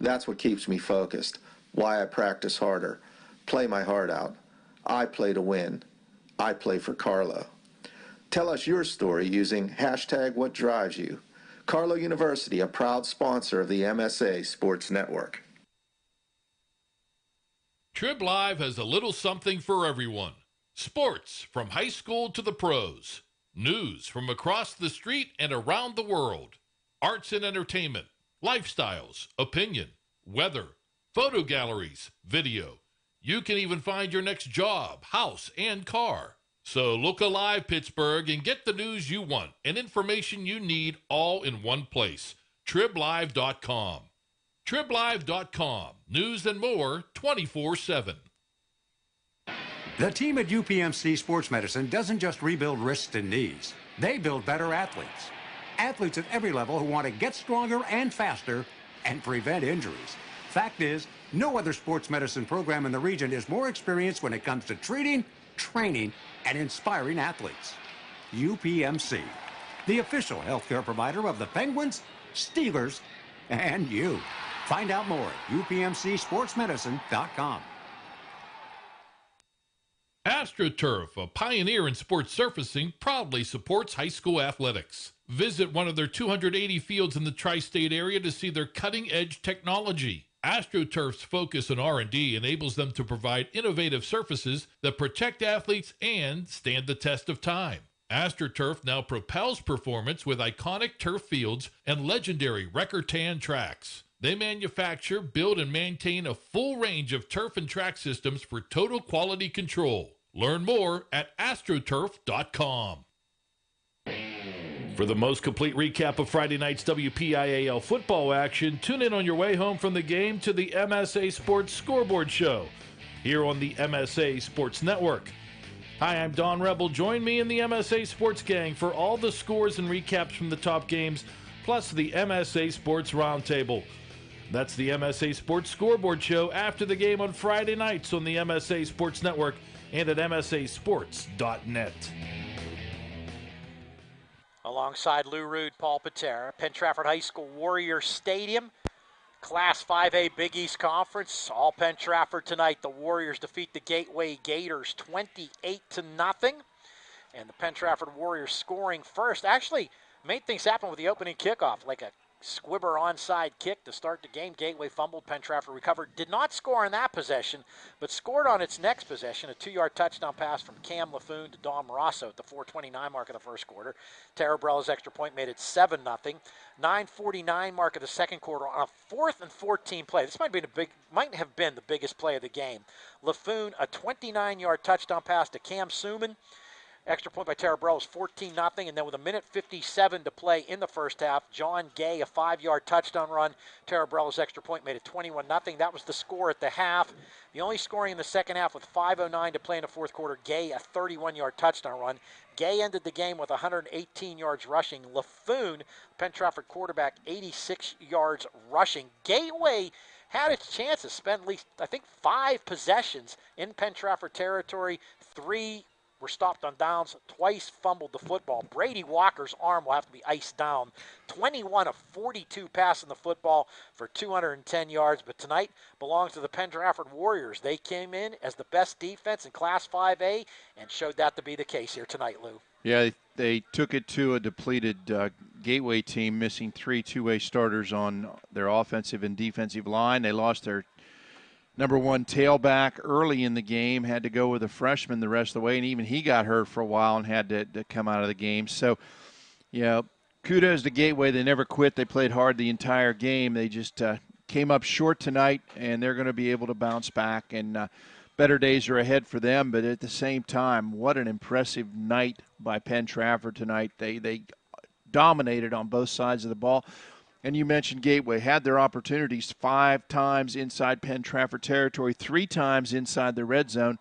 That's what keeps me focused, why I practice harder, play my heart out. I play to win. I play for Carlo. Tell us your story using #WhatDriveSYou. Carlo University, a proud sponsor of the MSA Sports Network. TribLive has a little something for everyone. Sports from high school to the pros. News from across the street and around the world. Arts and entertainment. lifestyles, opinion, weather, photo galleries, video. You can even find your next job, house, and car. So look alive, Pittsburgh, and get the news you want and information you need all in one place. TribLive.com. TribLive.com. News and more 24/7. The team at UPMC Sports Medicine doesn't just rebuild wrists and knees. They build better athletes. Athletes at every level who want to get stronger and faster and prevent injuries. Fact is, no other sports medicine program in the region is more experienced when it comes to treating, training, and inspiring athletes. UPMC, the official healthcare provider of the Penguins, Steelers, and you. Find out more at upmcsportsmedicine.com. AstroTurf, a pioneer in sports surfacing, proudly supports high school athletics. Visit one of their 280 fields in the tri-state area to see their cutting-edge technology. AstroTurf's focus on R&D enables them to provide innovative surfaces that protect athletes and stand the test of time. AstroTurf now propels performance with iconic turf fields and legendary record tan tracks. They manufacture, build, and maintain a full range of turf and track systems for total quality control. Learn more at astroturf.com. For the most complete recap of Friday night's WPIAL football action, tune in on your way home from the game to the MSA Sports Scoreboard Show here on the MSA Sports Network. Hi, I'm Don Rebel. Join me in the MSA Sports Gang for all the scores and recaps from the top games, plus the MSA Sports Roundtable. That's the MSA Sports Scoreboard Show after the game on Friday nights on the MSA Sports Network and at msasports.net. Alongside Lou Rood, Paul Paterra, Penn-Trafford High School Warrior Stadium, Class 5A Big East Conference, all Penn-Trafford tonight. The Warriors defeat the Gateway Gators 28-0. And the Penn-Trafford Warriors scoring first. Actually made things happen with the opening kickoff, like a Squibber onside kick to start the game. Gateway fumbled, Penn-Trafford recovered. Did not score on that possession, but scored on its next possession. A 2-yard touchdown pass from Cam LaFoon to Dom Rosso at the 4:29 mark of the first quarter. Terabrella's extra point made it 7-0. 9:49 mark of the second quarter on a 4th and 14 play. This might have been the biggest play of the game. LaFoon, a 29-yard touchdown pass to Cam Suman. Extra point by Terabrella's was 14-0, and then with 1:57 to play in the first half, John Gay, a 5-yard touchdown run. Terabrella's extra point made it 21-0. That was the score at the half. The only scoring in the second half with 5:09 to play in the fourth quarter, Gay, a 31-yard touchdown run. Gay ended the game with 118 yards rushing. LaFoon, Penn-Trafford quarterback, 86 yards rushing. Gateway had its chances, spent at least, I think, 5 possessions in Penn-Trafford territory. 3 were stopped on downs, twice fumbled the football. Brady Walker's arm will have to be iced down. 21 of 42 passing the football for 210 yards, but tonight belongs to the Penn-Trafford Warriors. They came in as the best defense in Class 5A and showed that to be the case here tonight, Lou. Yeah, they took it to a depleted Gateway team, missing 3 two-way starters on their offensive and defensive line. They lost their number 1 tailback early in the game, had to go with a freshman the rest of the way, and even he got hurt for a while and had to come out of the game. So, kudos to Gateway. They never quit. They played hard the entire game. They just came up short tonight, and they're going to be able to bounce back, and better days are ahead for them. But at the same time, what an impressive night by Penn-Trafford tonight. They dominated on both sides of the ball. And you mentioned Gateway had their opportunities 5 times inside Penn-Trafford territory, 3 times inside the red zone.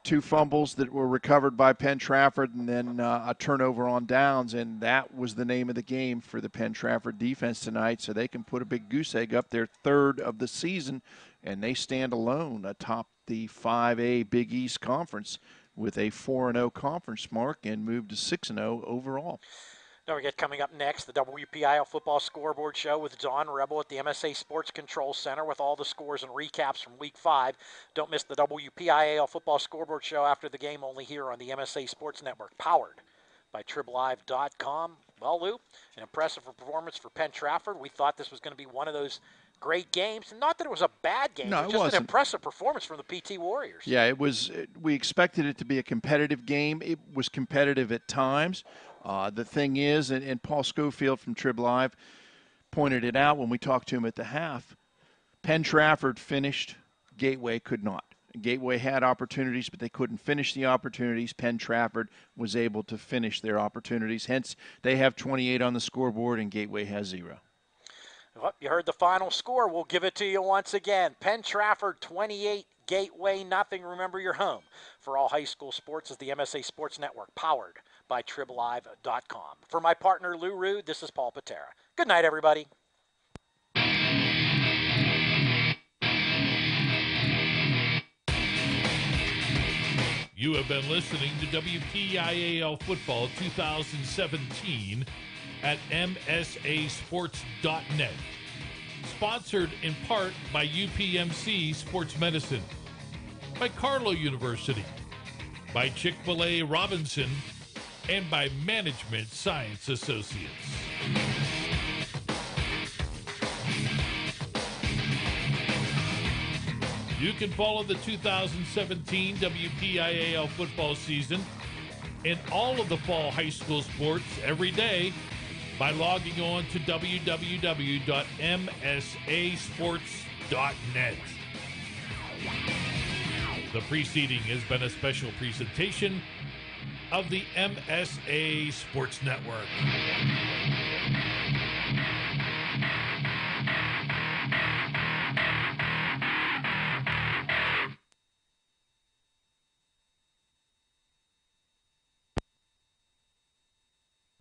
2 fumbles that were recovered by Penn-Trafford, and then a turnover on downs, and that was the name of the game for the Penn-Trafford defense tonight. So they can put a big goose egg up, their 3rd of the season, and they stand alone atop the 5A Big East Conference with a 4-0 conference mark and move to 6-0 overall. Don't forget, coming up next, the WPIAL Football Scoreboard Show with Don Rebel at the MSA Sports Control Center with all the scores and recaps from Week 5. Don't miss the WPIAL Football Scoreboard Show after the game, only here on the MSA Sports Network, powered by TribLive.com. Well, Lou, an impressive performance for Penn-Trafford. We thought this was going to be one of those great games. Not that it was a bad game, no, it was just an impressive performance from the PT Warriors. Yeah, it was. We expected it to be a competitive game. It was competitive at times. The thing is, and Paul Schofield from TribLive pointed it out when we talked to him at the half. Penn-Trafford finished, Gateway could not. Gateway had opportunities, but they couldn't finish the opportunities. Penn-Trafford was able to finish their opportunities. Hence, they have 28 on the scoreboard, and Gateway has 0. Well, you heard the final score. We'll give it to you once again. Penn-Trafford 28, Gateway nothing. Remember, your home for all high school sports is the MSA Sports Network, powered by TribLive.com. For my partner, Lou Rood, this is Paul Paterra. Good night, everybody. You have been listening to WPIAL Football 2017 at MSASports.net. Sponsored in part by UPMC Sports Medicine, by Carlow University, by Chick-fil-A Robinson, and by Management Science Associates. You can follow the 2017 WPIAL football season and all of the fall high school sports every day by logging on to www.msasports.net. The preceding has been a special presentation of the MSA Sports Network.